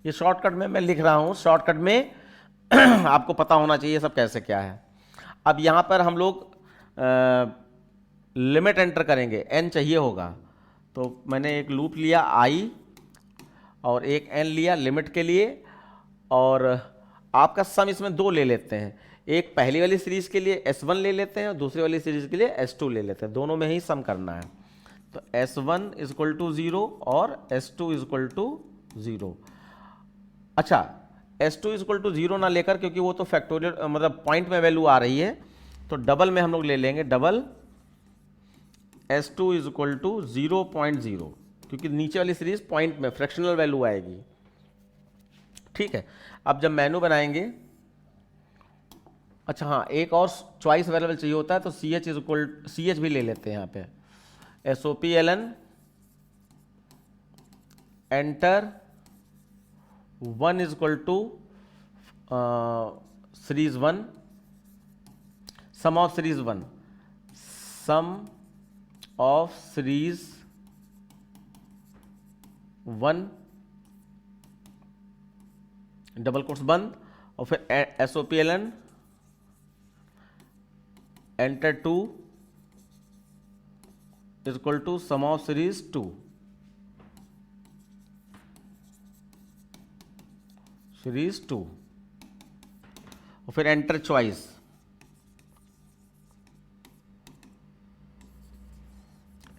ये शॉर्टकट में मैं लिख रहा हूं, शॉर्टकट में आपको पता होना चाहिए सब कैसे क्या है। अब यहां पर हम लोग लिमिट एंटर करेंगे, n चाहिए होगा, तो मैंने एक लूप लिया i और एक n लिया लिमिट के लिए, और आपका सम इसमें 2 ले लेते हैं। एक पहली वाली सीरीज के लिए S1 ले लेते हैं और दूसरी वाली सीरीज के लिए S2 ले लेते हैं, दोनों में ही सम करना है। तो S1 = 0 और S2 = 0। अच्छा, S2 = 0 ना लेकर, क्योंकि वो तो फैक्टोरियल मतलब पॉइंट में वैल्यू आ रही है, तो डबल में हम लोग ले लेंगे, डबल S2 = 0.0, क्योंकि नीचे वाली सीरीज पॉइंट में फ्रैक्शनल वैल्यू आएगी। ठीक है, अब जब मेनू बनाएंगे, अच्छा हाँ, एक और चॉइस अवेलेबल चाहिए होता है, तो CH भी ले लेते हैं यहाँ पे। SOPLN enter 1 = series 1, sum of series 1, sum of series 1 double quotes बंद, और फिर SOPLN enter 2 = sum of series 2, series 2, और फिर एंटर चॉइस,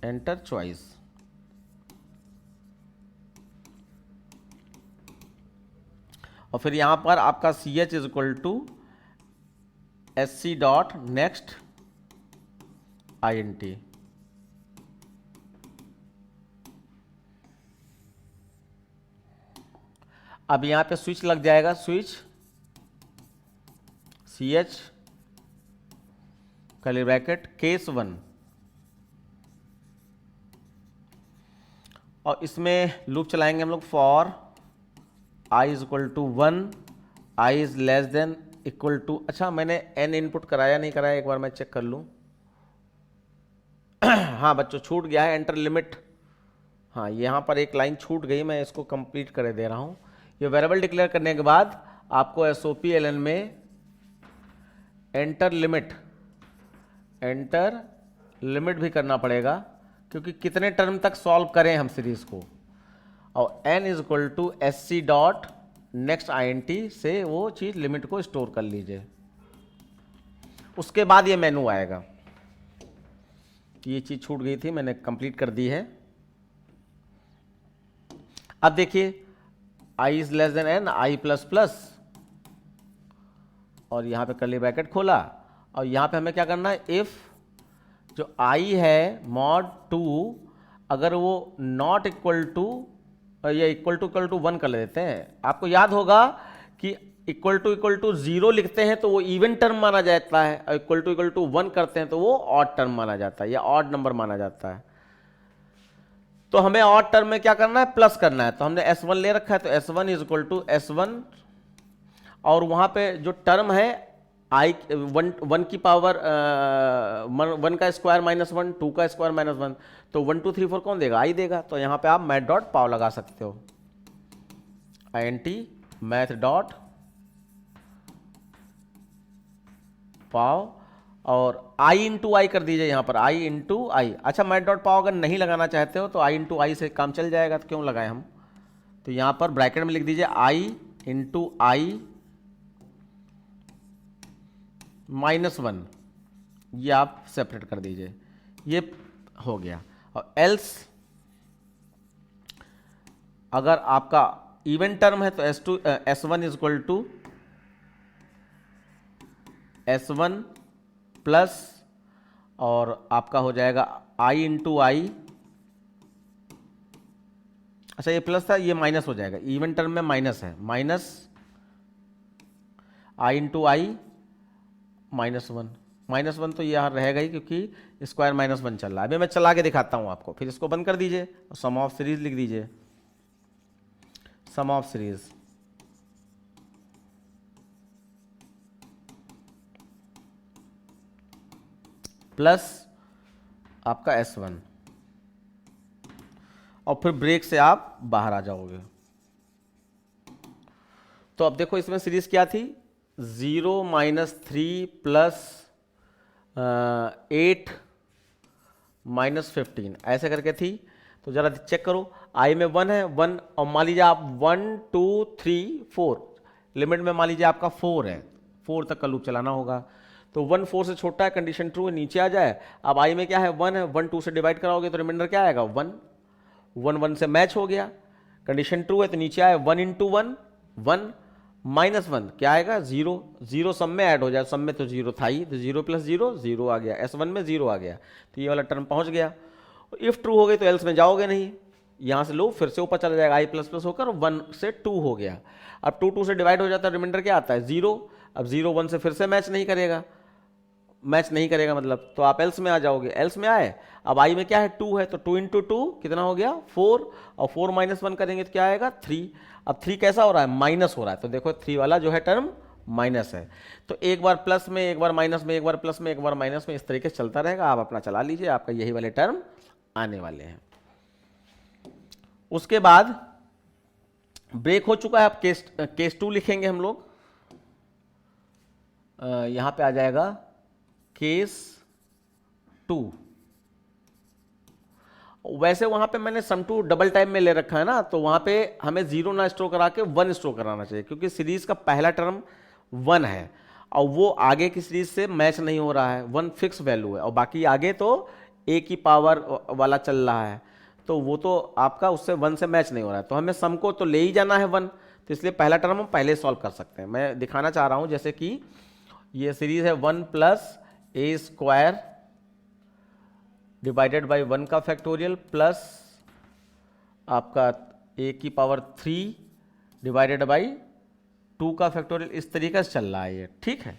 एंटर चॉइस। और फिर यहां पर आपका CH = SC.next INT। अब यहां पे स्विच लग जाएगा, switch CH curly bracket case 1, और इसमें लूप चलाएंगे हम लोग for i = 1, i is less than equal to, अच्छा मैंने n इनपुट कराया नहीं कराया, एक बार मैं चेक कर लूँ। हाँ बच्चों छूट गया है एंटर लिमिट, हाँ यहाँ पर एक लाइन छूट गई, मैं इसको कंप्लीट कर दे रहा हूँ। ये वेरिएबल डिक्लेयर करने के बाद आपको SOP-LN में एंटर लिमिट भी करना पड़ेगा, क्योंकि कितने टर्म तक सॉल्व करें हम सीरीज को, और n is equal to SC dot next INT से वो चीज़ लिमिट को स्टोर कर लीजिए। उसके बाद ये मेनू आएगा। ये चीज़ छूट गई थी, मैंने कंप्लीट कर दी है। अब देखिए i is less than n, i plus plus, और यहाँ पे कर्ली ब्रैकेट खोला, और यहाँ पे हमें क्या करना है, इफ जो i है मॉड 2 अगर वो नॉट इक्वल टू या इक्वल टू 1 कर लेते हैं। आपको याद होगा कि इक्वल टू 0 लिखते हैं तो वो इवन टर्म माना जाता है, और इक्वल टू 1 करते हैं तो वो ऑड टर्म माना जाता है या ऑड नंबर माना जाता है। तो हमें ऑड टर्म में क्या करना है, प्लस करना है। तो हमने S1 ले रखा है, तो S1 is equal to S1, और वहां पे जो टर्म है i 1 की पावर 1 का स्क्वायर माइनस 1, 2 का स्क्वायर माइनस 1, तो 1 2 3 4 कौन देगा, i देगा। तो यहाँ पे आप मैथ डॉट पाव लगा सकते हो, INT मैथ डॉट पाव, और i इंटू आई कर दीजिए यहाँ पर, i इंटू आई। अच्छा मैथ डॉट पाव अगर नहीं लगाना चाहते हो तो i इंटू आई से काम चल जाएगा, तो क्यों लगाए हम। तो यहाँ पर ब्रैकेट में लिख दीजिए i इंटू आई -1, ये आप सेपरेट कर दीजिए, ये हो गया। और एल्स अगर आपका इवन टर्म है तो S1 is equal to S1 plus, और आपका हो जाएगा i इंटू आई। अच्छा ये प्लस था, ये माइनस हो जाएगा, इवन टर्म में माइनस है, माइनस i इंटू आई -1 तो यहाँ रहेगा ही, क्योंकि स्क्वायर -1 चल रहा है। अभी मैं चला के दिखाता हूँ आपको, फिर इसको बंद कर दीजिए और सम ऑफ सीरीज लिख दीजिए। सम ऑफ सीरीज प्लस आपका S1, और फिर ब्रेक से आप बाहर आ जाओगे। तो अब देखो इसमें सीरीज क्या थी, 0 -3 प्लस 8 -15 ऐसे करके थी। तो जरा चेक करो, i में 1 है, 1, और मान लीजिए आप 1 2 3 4 लिमिट में मान लीजिए आपका 4 है, 4 तक का लूप चलाना होगा। तो 1 4 से छोटा है, कंडीशन ट्रू है, नीचे आ जाए। अब i में क्या है, 1 है, 1 2 से डिवाइड कराओगे तो रिमाइंडर क्या आएगा, 1 1 से मैच हो गया, कंडीशन ट्रू है, तो नीचे आए 1 इंटू 1 1 -1 क्या आएगा, 0 0 सब में ऐड हो जाए, सब में तो 0 था ही, तो 0 + 0 0 आ गया, S1 में 0 आ गया, तो ये वाला टर्म पहुंच गया। इफ ट्रू हो गई तो एल्स में जाओगे नहीं, यहाँ से लो फिर से ऊपर चला जाएगा, i++ होकर 1 से 2 हो गया। अब 2 2 से डिवाइड हो जाता है, रिमाइंडर क्या आता है, 0। अब 0 1 से फिर से मैच नहीं करेगा मतलब, तो आप एल्स में आ जाओगे। एल्स में आए, अब i में क्या है, 2 है, तो 2 इंटू 2 कितना हो गया, 4, और 4 -1 करेंगे तो क्या आएगा, 3। अब 3 कैसा हो रहा है, माइनस हो रहा है, तो देखो 3 वाला जो है टर्म माइनस है। तो एक बार प्लस में, एक बार माइनस में, एक बार प्लस में, एक बार माइनस में, इस तरीके से चलता रहेगा। आप अपना चला लीजिए, आपका यही वाले टर्म आने वाले हैं। उसके बाद ब्रेक हो चुका है, अब केस 2 लिखेंगे हम लोग। यहां पे आ जाएगा केस 2। वैसे वहां पे मैंने सम टू डबल टाइम में ले रखा है ना, तो वहां पे हमें 0 ना स्टोर करा के 1 स्टोर कराना चाहिए, क्योंकि सीरीज का पहला टर्म 1 है और वो आगे की सीरीज से मैच नहीं हो रहा है, 1 फिक्स वैल्यू है, और बाकी आगे तो a की पावर वाला चल रहा है, तो वो तो आपका उससे 1 से मैच नहीं हो रहा है। तो हमें सम को तो ले ही जाना है 1, तो इसलिए पहला टर्म हम पहले सॉल्व कर सकते हैं। मैं दिखाना चाह रहा हूं, जैसे कि ये सीरीज है 1 + a² डिवाइडेड बाई 1 का फैक्टोरियल प्लस आपका a की पावर 3 डिवाइडेड बाई 2 का फैक्टोरियल, इस तरीके से चल रहा है ये, ठीक है।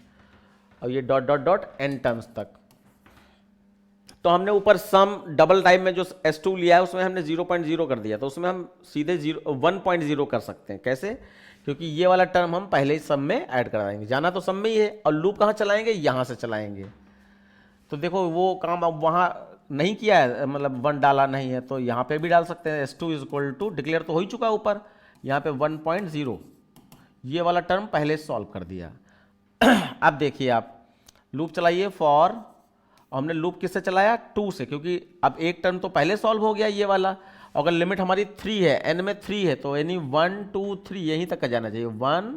और ये dot dot dot n terms तक। तो हमने ऊपर सम डबल टाइप में जो S2 लिया है उसमें हमने 0.0 कर दिया, तो उसमें हम सीधे 1.0 कर सकते हैं। कैसे? क्योंकि ये वाला टर्म हम पहले ही सम में ऐड करा देंगे, जाना तो सम में ही है, और लूप कहाँ चलाएंगे? यहाँ से चलाएंगे। तो देखो वो काम अब वहाँ नहीं किया है, मतलब 1 डाला नहीं है, तो यहाँ पे भी डाल सकते हैं। S2 is equal to declare तो हो ही चुका है ऊपर, यहाँ पे 1.0 ये वाला टर्म पहले सॉल्व कर दिया। अब देखिए आप लूप चलाइए फॉर, हमने लूप किससे चलाया? 2 से, क्योंकि अब एक टर्म तो पहले सॉल्व हो गया ये वाला। अगर लिमिट हमारी 3 है, n में 3 है, तो यानी 1 2 3 यहीं तक का जाना चाहिए, 1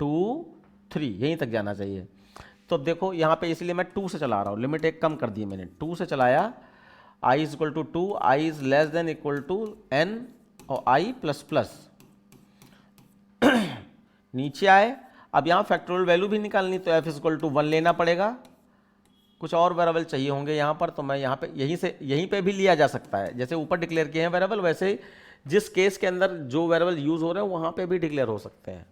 2 3 यहीं तक जाना चाहिए। तो देखो यहाँ पे इसलिए मैं 2 से चला रहा हूँ, लिमिट एक कम कर दी मैंने, 2 से चलाया। i is equal to 2, i is less than equal to n और i प्लस प्लस नीचे आए। अब यहाँ फैक्टोरियल वैल्यू भी निकालनी, तो f इज इक्वल टू 1 लेना पड़ेगा। कुछ और वेरिएबल चाहिए होंगे यहाँ पर, तो मैं यहाँ पे यहीं पे भी लिया जा सकता है, जैसे ऊपर डिक्लेयर किए हैं वेरिएबल, वैसे ही जिस केस के अंदर जो वेरिएबल यूज हो रहे हैं वहाँ पे भी डिक्लेयर हो सकते हैं।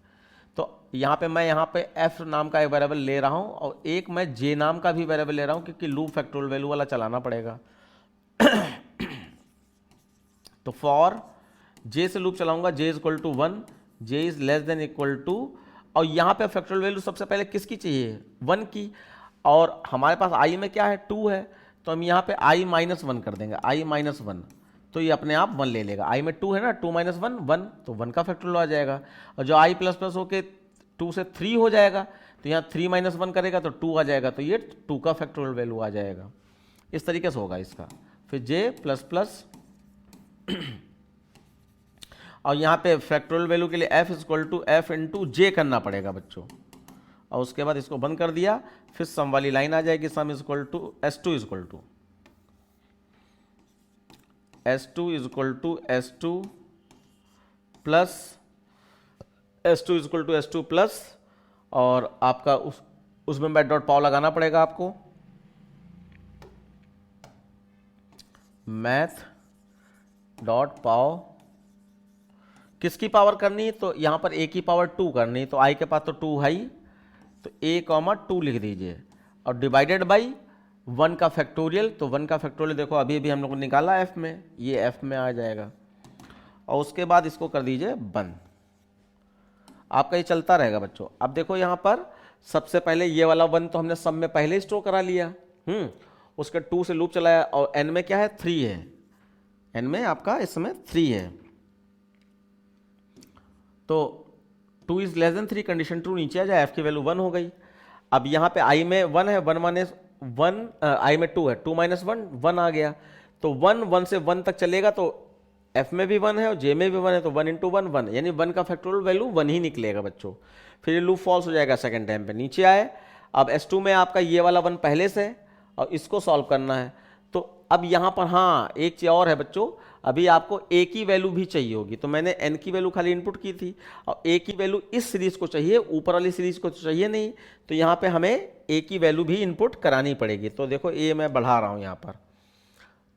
तो यहाँ पे मैं यहाँ पे f नाम का एक वेरिएबल ले रहा हूँ, और एक मैं j नाम का भी वेरिएबल ले रहा हूँ, क्योंकि लूप फैक्टोरियल वैल्यू वाला चलाना पड़ेगा। तो फॉर j से लूप चलाऊंगा, j is equal to 1, j is less than equal to, और यहाँ पे फैक्टोरियल वैल्यू सबसे पहले किसकी चाहिए? 1 की, और हमारे पास i में क्या है? 2 है, तो हम यहाँ पे i माइनस 1 कर देंगे, i माइनस 1, तो ये अपने आप 1 ले लेगा। i में 2 है ना, 2 माइनस 1 1, तो 1 का फैक्टोरियल आ जाएगा। और जो i प्लस प्लस होके 2 से 3 हो जाएगा, तो यहाँ 3 माइनस 1 करेगा तो 2 आ जाएगा, तो ये 2 का फैक्टोरियल वैल्यू आ जाएगा। इस तरीके से होगा इसका। फिर j प्लस प्लस और यहाँ पे फैक्टोरियल वैल्यू के लिए f is equal to f into J करना पड़ेगा बच्चों, और उसके बाद इसको बंद कर दिया। फिर सम वाली लाइन आ जाएगी, sum is equal to S2 is equal to S2 is equal to S2 plus S2 is equal to S2 plus, और आपका उसमें मैं डॉट पाव लगाना पड़ेगा आपको, मैथ डॉट पाव। किसकी पावर करनी है? तो यहाँ पर a की पावर 2 करनी है, तो i के पास तो 2 है ही, तो a, 2 लिख दीजिए, और डिवाइडेड बाई 1 का फैक्टोरियल। तो 1 का फैक्टोरियल देखो अभी अभी हम लोग ने निकाला f में, ये f में आ जाएगा, और उसके बाद इसको कर दीजिए बंद। आपका ये चलता रहेगा बच्चों। अब देखो यहाँ पर सबसे पहले ये वाला 1 तो हमने सब में पहले स्टोर करा लिया, उसके 2 से लूप चलाया, और n में क्या है? 3 है, n में आपका इसमें 3 है, तो 2 is less then 3, condition true, नीचे आ जाए, f की वैल्यू 1 हो गई। अब यहाँ पे i में 1 है, 1 माइनस 1, i में 2 है, 2 माइनस 1 1 आ गया, तो 1 से 1 तक चलेगा, तो f में भी 1 है और j में भी 1 है, तो 1 इंटू 1 1, यानी 1 का फैक्टोरियल वैल्यू 1 ही निकलेगा बच्चों। फिर ये लूप फॉल्स हो जाएगा सेकेंड टाइम पे, नीचे आए। अब S2 में आपका ये वाला 1 पहले से, और इसको सॉल्व करना है। तो अब यहाँ पर हाँ एक चीज़ और है बच्चों, अभी आपको a की वैल्यू भी चाहिए होगी, तो मैंने n की वैल्यू खाली इनपुट की थी, और a की वैल्यू इस सीरीज को चाहिए, ऊपर वाली सीरीज को तो चाहिए नहीं, तो यहाँ पे हमें a की वैल्यू भी इनपुट करानी पड़ेगी। तो देखो a मैं बढ़ा रहा हूँ, यहाँ पर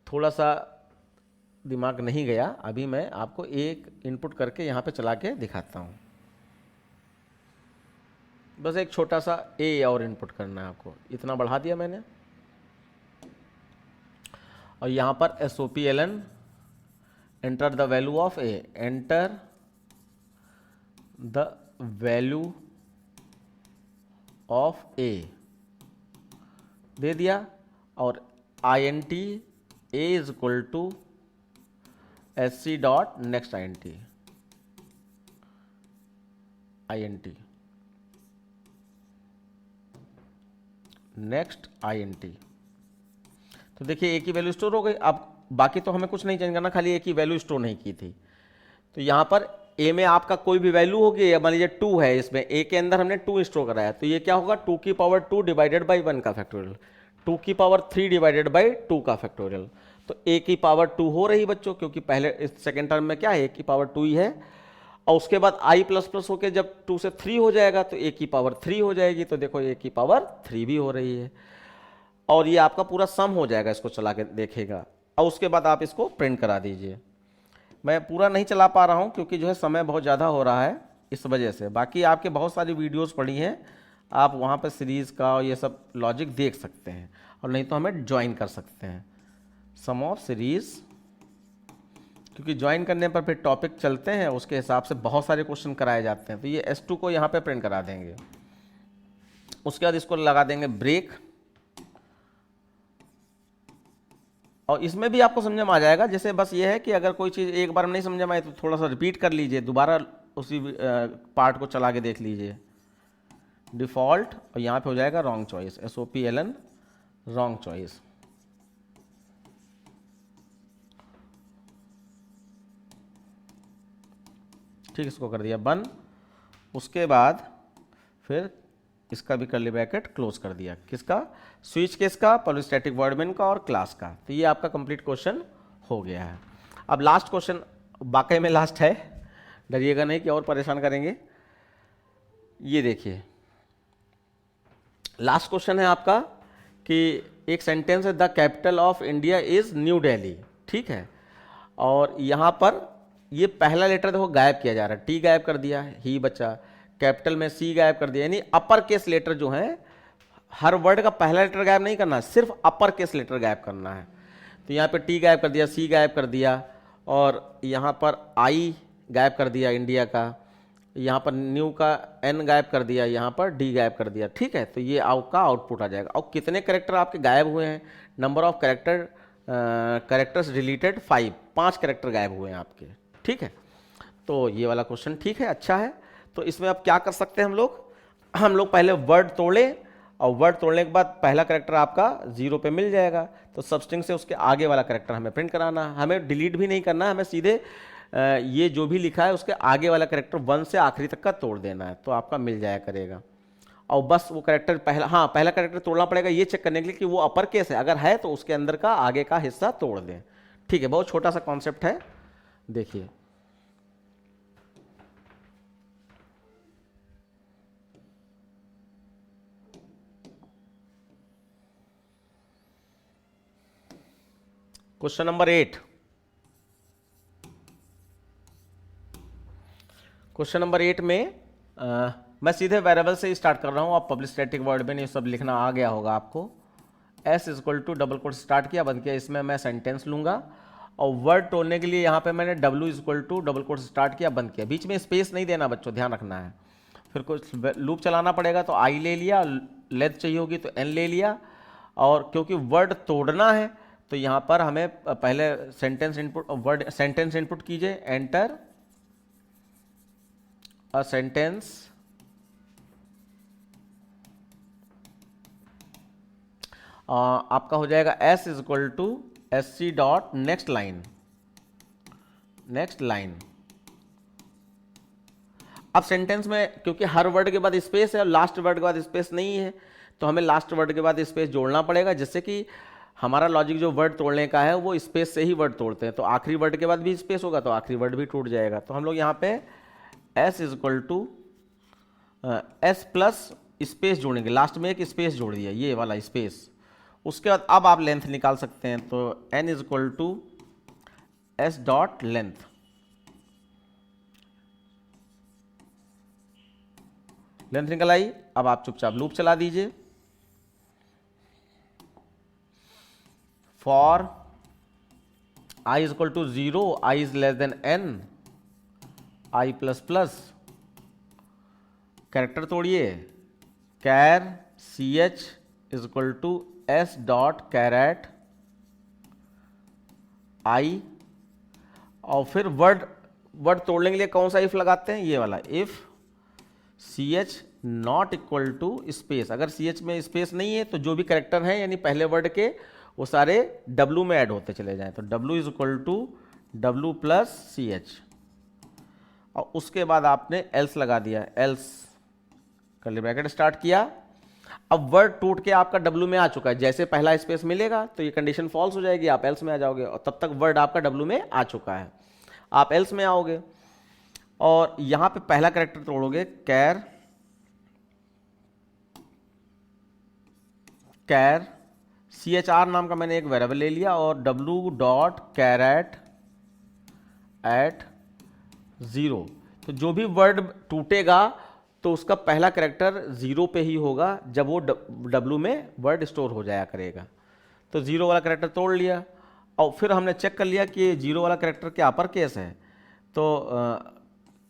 थोड़ा सा दिमाग नहीं गया, अभी मैं आपको एक इनपुट करके यहाँ पे चला के दिखाता हूँ। बस एक छोटा सा a और इनपुट करना है आपको, इतना बढ़ा दिया मैंने, और यहाँ पर SOPLN enter the value of a, enter the value of a दे दिया, और int a is equal to sc dot next int next int। तो देखिए a की वैल्यू स्टोर हो गई। अब बाकी तो हमें कुछ नहीं चेंज करना, खाली a की वैल्यू स्टोर नहीं की थी। तो यहाँ पर a में आपका कोई भी वैल्यू होगी, मान लीजिए 2 है, इसमें a के अंदर हमने 2 स्टोर कराया, तो ये क्या होगा? 2 की पावर 2 डिवाइडेड बाई 1 का फैक्टोरियल, 2 की पावर 3 डिवाइडेड बाई 2 का फैक्टोरियल। तो a की पावर 2 हो रही बच्चों, क्योंकि पहले इस सेकेंड टर्म में क्या है? a की पावर 2 ही है, और उसके बाद i प्लस प्लस होकर जब 2 से 3 हो जाएगा तो a की पावर 3 हो जाएगी, तो देखो a की पावर 3 भी हो रही है, और ये आपका पूरा सम हो जाएगा, इसको चला के देखेगा, और उसके बाद आप इसको प्रिंट करा दीजिए। मैं पूरा नहीं चला पा रहा हूँ क्योंकि जो है समय बहुत ज़्यादा हो रहा है इस वजह से। बाकी आपके बहुत सारी वीडियोस पड़ी हैं, आप वहाँ पर सीरीज़ का और ये सब लॉजिक देख सकते हैं। और नहीं तो हमें ज्वाइन कर सकते हैं सम ऑफ सीरीज, क्योंकि ज्वाइन करने पर फिर टॉपिक चलते हैं, उसके हिसाब से बहुत सारे क्वेश्चन कराए जाते हैं। तो ये S2 को यहाँ पे प्रिंट करा देंगे, उसके बाद इसको लगा देंगे ब्रेक, और इसमें भी आपको समझ में आ जाएगा। जैसे बस ये है कि अगर कोई चीज़ एक बार में नहीं समझ में आई तो थोड़ा सा रिपीट कर लीजिए, दोबारा उसी पार्ट को चला के देख लीजिए। डिफ़ॉल्ट, और यहाँ पे हो जाएगा wrong choice, SOPLN wrong choice. ठीक, इसको कर दिया बंद। उसके बाद फिर इसका भी कर्ली ब्रैकेट क्लोज कर दिया। किसका? स्विच किसका? पॉलीस्टैटिक वॉइड मेन का और क्लास का। तो ये आपका कंप्लीट क्वेश्चन हो गया है। अब लास्ट क्वेश्चन, वाकई में लास्ट है, डरिएगा नहीं कि और परेशान करेंगे। ये देखिए लास्ट क्वेश्चन है आपका कि एक सेंटेंस है, the capital of India is new Delhi. ठीक है, और यहाँ पर ये पहला लेटर देखो गायब किया जा रहा है, टी गायब कर दिया, ही बचा, कैपिटल में सी गायब कर दिया, यानी अपर केस लेटर जो है, हर वर्ड का पहला लेटर गायब नहीं करना है, सिर्फ अपर केस लेटर गायब करना है। तो यहाँ पे टी गायब कर दिया, सी गायब कर दिया, और यहाँ पर आई गायब कर दिया इंडिया का, यहाँ पर न्यू का एन गायब कर दिया, यहाँ पर डी गायब कर दिया। ठीक है, तो ये आपका आउटपुट आ जाएगा। और कितने कैरेक्टर आपके गायब हुए हैं? Number of characters deleted 5 character गायब हुए हैं आपके। ठीक है, तो ये वाला क्वेश्चन ठीक है, अच्छा है। तो इसमें अब क्या कर सकते हैं हम लोग पहले वर्ड तोड़े, और वर्ड तोड़ने के बाद पहला कैरेक्टर आपका 0 पे मिल जाएगा, तो सबस्ट्रिंग से उसके आगे वाला कैरेक्टर हमें प्रिंट कराना है। हमें डिलीट भी नहीं करना है, हमें सीधे ये जो भी लिखा है उसके आगे वाला कैरेक्टर 1 से आखिरी तक का तोड़ देना है, तो आपका मिल जाया करेगा। और बस वो कैरेक्टर पहला कैरेक्टर तोड़ना पड़ेगा ये चेक करने के लिए कि वो अपर केस है, अगर है तो उसके अंदर का आगे का हिस्सा तोड़ दें। ठीक है, बहुत छोटा सा कॉन्सेप्ट है, देखिए। Question number 8। क्वेश्चन नंबर 8 में मैं सीधे वेरिएबल से ही स्टार्ट कर रहा हूं। आप पब्लिक स्टैटिक वर्ड में ये सब लिखना आ गया होगा आपको। S equal to double quote start किया, बंद किया, इसमें मैं सेंटेंस लूंगा, और वर्ड तोड़ने के लिए यहाँ पे मैंने W equal to double quote start किया, बंद किया। बीच में स्पेस नहीं देना बच्चों, ध्यान रखना है। फिर कुछ लूप चलाना पड़ेगा, तो I ले लिया, लेंथ चाहिए होगी तो N ले लिया, और क्योंकि वर्ड तोड़ना है तो यहाँ पर हमें पहले सेंटेंस इनपुट कीजिए, एंटर अ सेंटेंस, आपका हो जाएगा S equal to SC dot next line. अब सेंटेंस में क्योंकि हर वर्ड के बाद स्पेस है और लास्ट वर्ड के बाद स्पेस नहीं है, तो हमें लास्ट वर्ड के बाद स्पेस जोड़ना पड़ेगा, जिससे कि हमारा लॉजिक जो वर्ड तोड़ने का है वो स्पेस से ही वर्ड तोड़ते हैं। तो आखिरी वर्ड के बाद भी स्पेस होगा तो आखिरी वर्ड भी टूट जाएगा। तो हम लोग यहाँ पे S equal to S plus space जोड़ेंगे, लास्ट में एक स्पेस जोड़ दिया, ये वाला स्पेस। उसके बाद अब आप लेंथ निकाल सकते हैं, तो N equal to S dot length. Length निकल आई, अब आप चुपचाप लूप चला दीजिए। For I equal to 0, I is less than N, I plus plus, character तोड़िए, char CH is equal to S dot char at I, और फिर वर्ड तोड़ने के लिए कौन सा इफ लगाते हैं? ये वाला if CH not equal to space. अगर CH में स्पेस नहीं है तो जो भी कैरेक्टर है यानी पहले वर्ड के वो सारे W में ऐड होते चले जाएं, तो W is equal to W plus CH, और उसके बाद आपने एल्स लगा दिया, एल्स कर्ली ब्रैकेट स्टार्ट किया। अब वर्ड टूट के आपका W में आ चुका है, जैसे पहला स्पेस मिलेगा तो ये कंडीशन फॉल्स हो जाएगी, आप एल्स में आ जाओगे, और तब तक वर्ड आपका W में आ चुका है, आप एल्स में आओगे और यहां पे पहला कैरेक्टर तोड़ोगे, कैर CHR नाम का मैंने एक वेरिएबल ले लिया, और W डॉट कैरेट एट 0। तो जो भी वर्ड टूटेगा तो उसका पहला कैरेक्टर 0 पे ही होगा जब वो W में वर्ड स्टोर हो जाया करेगा। तो 0 वाला कैरेक्टर तोड़ लिया और फिर हमने चेक कर लिया कि 0 वाला कैरेक्टर क्या अपर केस है, तो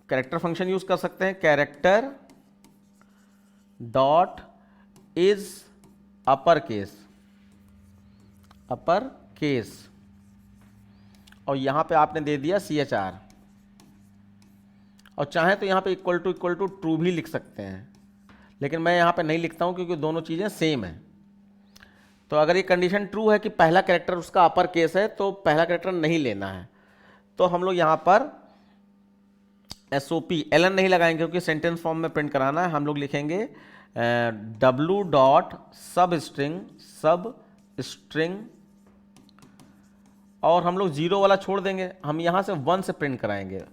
कैरेक्टर फंक्शन यूज कर सकते हैं, character dot is upper case और यहां पे आपने दे दिया CHR और चाहे तो यहां पे इक्वल टू ट्रू भी लिख सकते हैं, लेकिन मैं यहां पे नहीं लिखता हूं क्योंकि दोनों चीजें सेम है। तो अगर ये कंडीशन ट्रू है कि पहला कैरेक्टर उसका अपर केस है तो पहला कैरेक्टर नहीं लेना है, तो हम लोग यहां पर SOP ln नहीं लगाएंगे क्योंकि सेंटेंस फॉर्म में प्रिंट कराना है। हम लोग लिखेंगे W डॉट सब स्ट्रिंग और हम लोग 0 वाला छोड़ देंगे, हम यहां से 1 से प्रिंट कराएंगे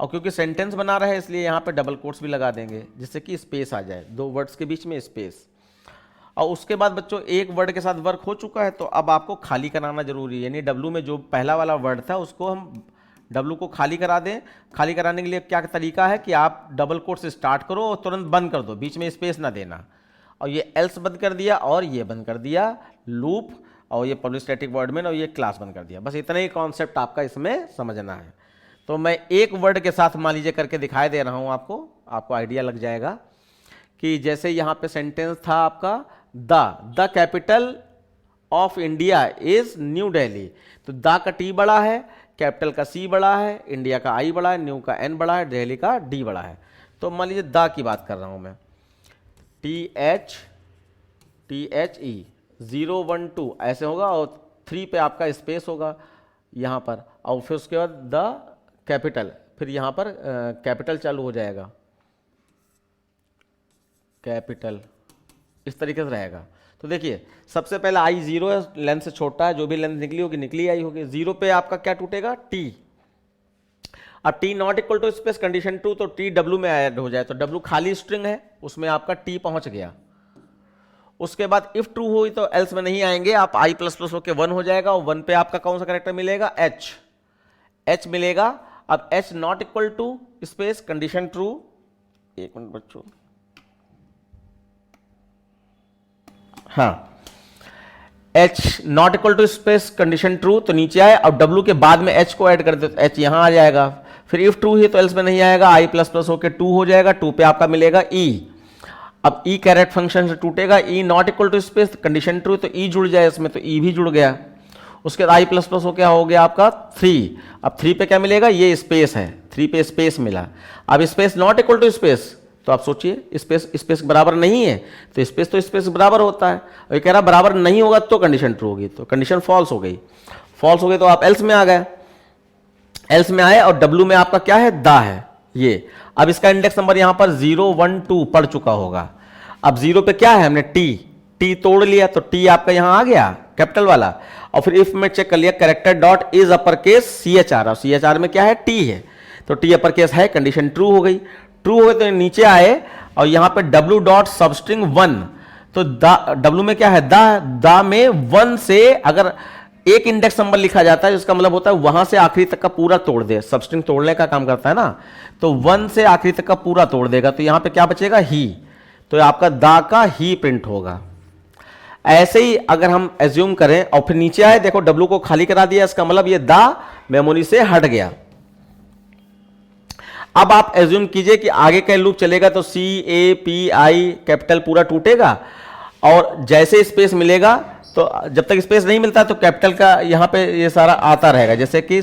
और क्योंकि सेंटेंस बना रहे हैं इसलिए यहां पे डबल कोट्स भी लगा देंगे जिससे कि स्पेस आ जाए, 2 वर्ड्स के बीच में स्पेस। और उसके बाद बच्चों एक वर्ड के साथ वर्क हो चुका है तो अब आपको खाली कराना जरूरी है, यानी W में जो पहला वाला वर्ड था उसको हम W को खाली करा दें। खाली कराने के लिए क्या तरीका है कि आप डबल कोट से स्टार्ट करो और तुरंत बंद कर दो, बीच में स्पेस ना देना। और ये एल्स बंद कर दिया और ये बंद कर दिया लूप और ये पब्लिक स्टैटिक वर्ड में और ये क्लास बंद कर दिया। बस इतना ही कॉन्सेप्ट आपका इसमें समझना है। तो मैं एक वर्ड के साथ मान लीजिए करके दिखाई दे रहा हूं आपको आइडिया लग जाएगा कि जैसे यहां पे सेंटेंस था आपका the capital of India is new Delhi, तो द का T बड़ा है, कैपिटल का C बड़ा है, इंडिया का I बड़ा है, न्यू का N बड़ा है, दिल्ली का D बड़ा है। तो मान लीजिए द की बात कर रहा हूं मैं, THE 0 1 2 ऐसे होगा और 3 पे आपका स्पेस होगा यहां पर और फिर उसके बाद द कैपिटल, फिर यहां पर कैपिटल चालू हो जाएगा, कैपिटल इस तरीके से रहेगा। तो देखिए सबसे पहले I 0 है, लेंथ से छोटा है, जो भी लेंथ निकली होगी निकली आई होगी। 0 पे आपका क्या टूटेगा T। अब T not equal to space condition 2 तो T W में ऐड हो जाए, तो W खाली स्ट्रिंग है उसमें आपका T पहुंच गया। उसके बाद इफ ट्रू हुई तो एल्स में नहीं आएंगे, आप I प्लस होके 1 हो जाएगा और 1 पे आपका कौन सा कैरेक्टर मिलेगा H मिलेगा। अब H not equal to space condition true, एक मिनट बच्चों, हाँ H not equal to space condition true तो नीचे आए और W के बाद में H को ऐड कर दे तो H यहां आ जाएगा। फिर इफ ट्रू ही तो एल्स में नहीं आएगा, I प्लस होके 2 हो जाएगा, 2 पे आपका मिलेगा E। अब E कैरेट फंक्शन से टूटेगा, E not equal to space condition true तो E जुड़ जाए इसमें, तो E भी जुड़ गया। उसके बाद I प्लस हो क्या हो गया आपका 3। अब 3 पे क्या मिलेगा, ये स्पेस है, 3 पे स्पेस मिला। अब space not equal to space तो आप सोचिए स्पेस बराबर नहीं है तो स्पेस बराबर होता है, और ये कह रहा बराबर नहीं होगा तो कंडीशन ट्रू होगी, तो कंडीशन फॉल्स हो गई। तो आप एल्स में आ गए, एल्स में आए और W में आपका क्या है दा है ये। अब इसका इंडेक्स नंबर यहां पर 0 1 2 पड़ चुका होगा। अब 0 पे क्या है, हमने T तोड़ लिया तो T आपका यहां आ गया कैपिटल वाला, और फिर इफ में चेक कर लिया character dot is upper case CHR, और CHR में क्या है T है, तो T अपर केस है, कंडीशन ट्रू हो गई। ट्रू हो गए तो नीचे आए और यहां पे W डॉट सबस्ट्रिंग 1, तो W में क्या है दा में 1 से अगर एक इंडेक्स नंबर लिखा जाता है जिसका मतलब होता है वहां से आखिरी तक का पूरा तोड़ दे, सबस्ट्रिंग तोड़ने का काम करता है ना, तो 1 से आखिरी तक का पूरा तोड़ देगा, तो यहां पे क्या बचेगा ही, तो आपका दा का ही प्रिंट होगा। ऐसे ही अगर हम एज्यूम करें और फिर नीचे आए, देखो W को खाली करा दिया, इसका मतलब ये दा मेमोरी से हट गया। अब आप एज्यूम कीजिए कि आगे का लूप चलेगा तो CAPI कैपिटल पूरा टूटेगा और जैसे स्पेस मिलेगा, तो जब तक स्पेस नहीं मिलता तो कैपिटल का यहां पे ये सारा आता रहेगा, जैसे कि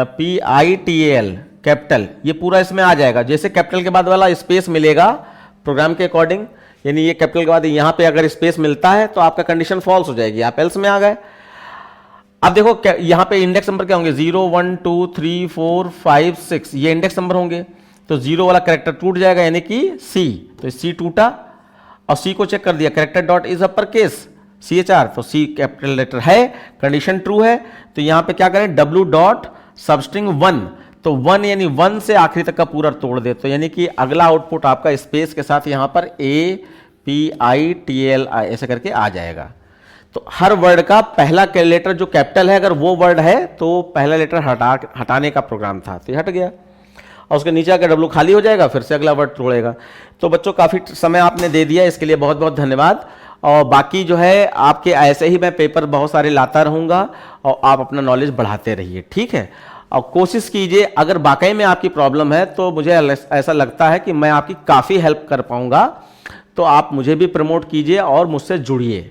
CAPITAL कैपिटल, ये पूरा इसमें आ जाएगा। जैसे कैपिटल के बाद वाला स्पेस मिलेगा प्रोग्राम के अकॉर्डिंग, यानी ये कैपिटल के बाद यहां पे अगर स्पेस मिलता है तो आपका कंडीशन फॉल्स हो जाएगी, आप एल्स में आ गए। अब देखो यहां पे इंडेक्स नंबर क्या होंगे, 0 1 2 3 4 5 6 ये इंडेक्स नंबर होंगे, तो 0 वाला कैरेक्टर टूट जाएगा यानी कि C, तो C टूटा और C को चेक कर दिया, character dot is upper case CHR, तो C कैपिटल लेटर है, कंडीशन ट्रू है, तो यहां पे क्या करें W डॉट सबस्ट्रिंग 1, तो 1 यानी 1 से आखिरी तक का पूरा तोड़ दे, तो यानी कि अगला आउटपुट आपका स्पेस के साथ यहां पर APITAL ऐसे करके आ जाएगा। तो हर वर्ड का पहला लेटर जो कैपिटल है, अगर वो वर्ड है तो पहला लेटर हटाने का प्रोग्राम था, तो ये हट गया। और उसके नीचे अगर W खाली हो जाएगा फिर से अगला वर्ड तोड़ेगा। तो बच्चों काफ़ी समय आपने दे दिया, इसके लिए बहुत बहुत धन्यवाद। और बाकी जो है आपके ऐसे ही मैं पेपर बहुत सारे लाता रहूँगा और आप अपना नॉलेज बढ़ाते रहिए, ठीक है। और कोशिश कीजिए, अगर वाकई में आपकी प्रॉब्लम है तो मुझे ऐसा लगता है कि मैं आपकी काफ़ी हेल्प कर पाऊँगा, तो आप मुझे भी प्रमोट कीजिए और मुझसे जुड़िए।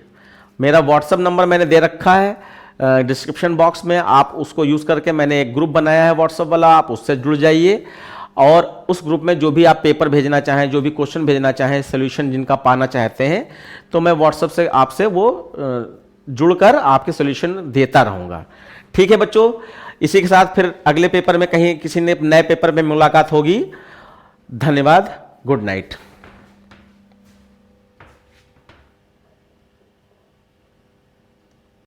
मेरा व्हाट्सअप नंबर मैंने दे रखा है डिस्क्रिप्शन बॉक्स में, आप उसको यूज़ करके मैंने एक ग्रुप बनाया है व्हाट्सअप वाला, आप उससे जुड़ जाइए। और उस ग्रुप में जो भी आप पेपर भेजना चाहें, जो भी क्वेश्चन भेजना चाहें, सोल्यूशन जिनका पाना चाहते हैं, तो मैं व्हाट्सअप से आपसे वो जुड़कर आपके सोल्यूशन देता रहूँगा, ठीक है बच्चों। इसी के साथ फिर अगले पेपर में कहीं किसी ने नए पेपर में मुलाकात होगी। धन्यवाद, गुड नाइट।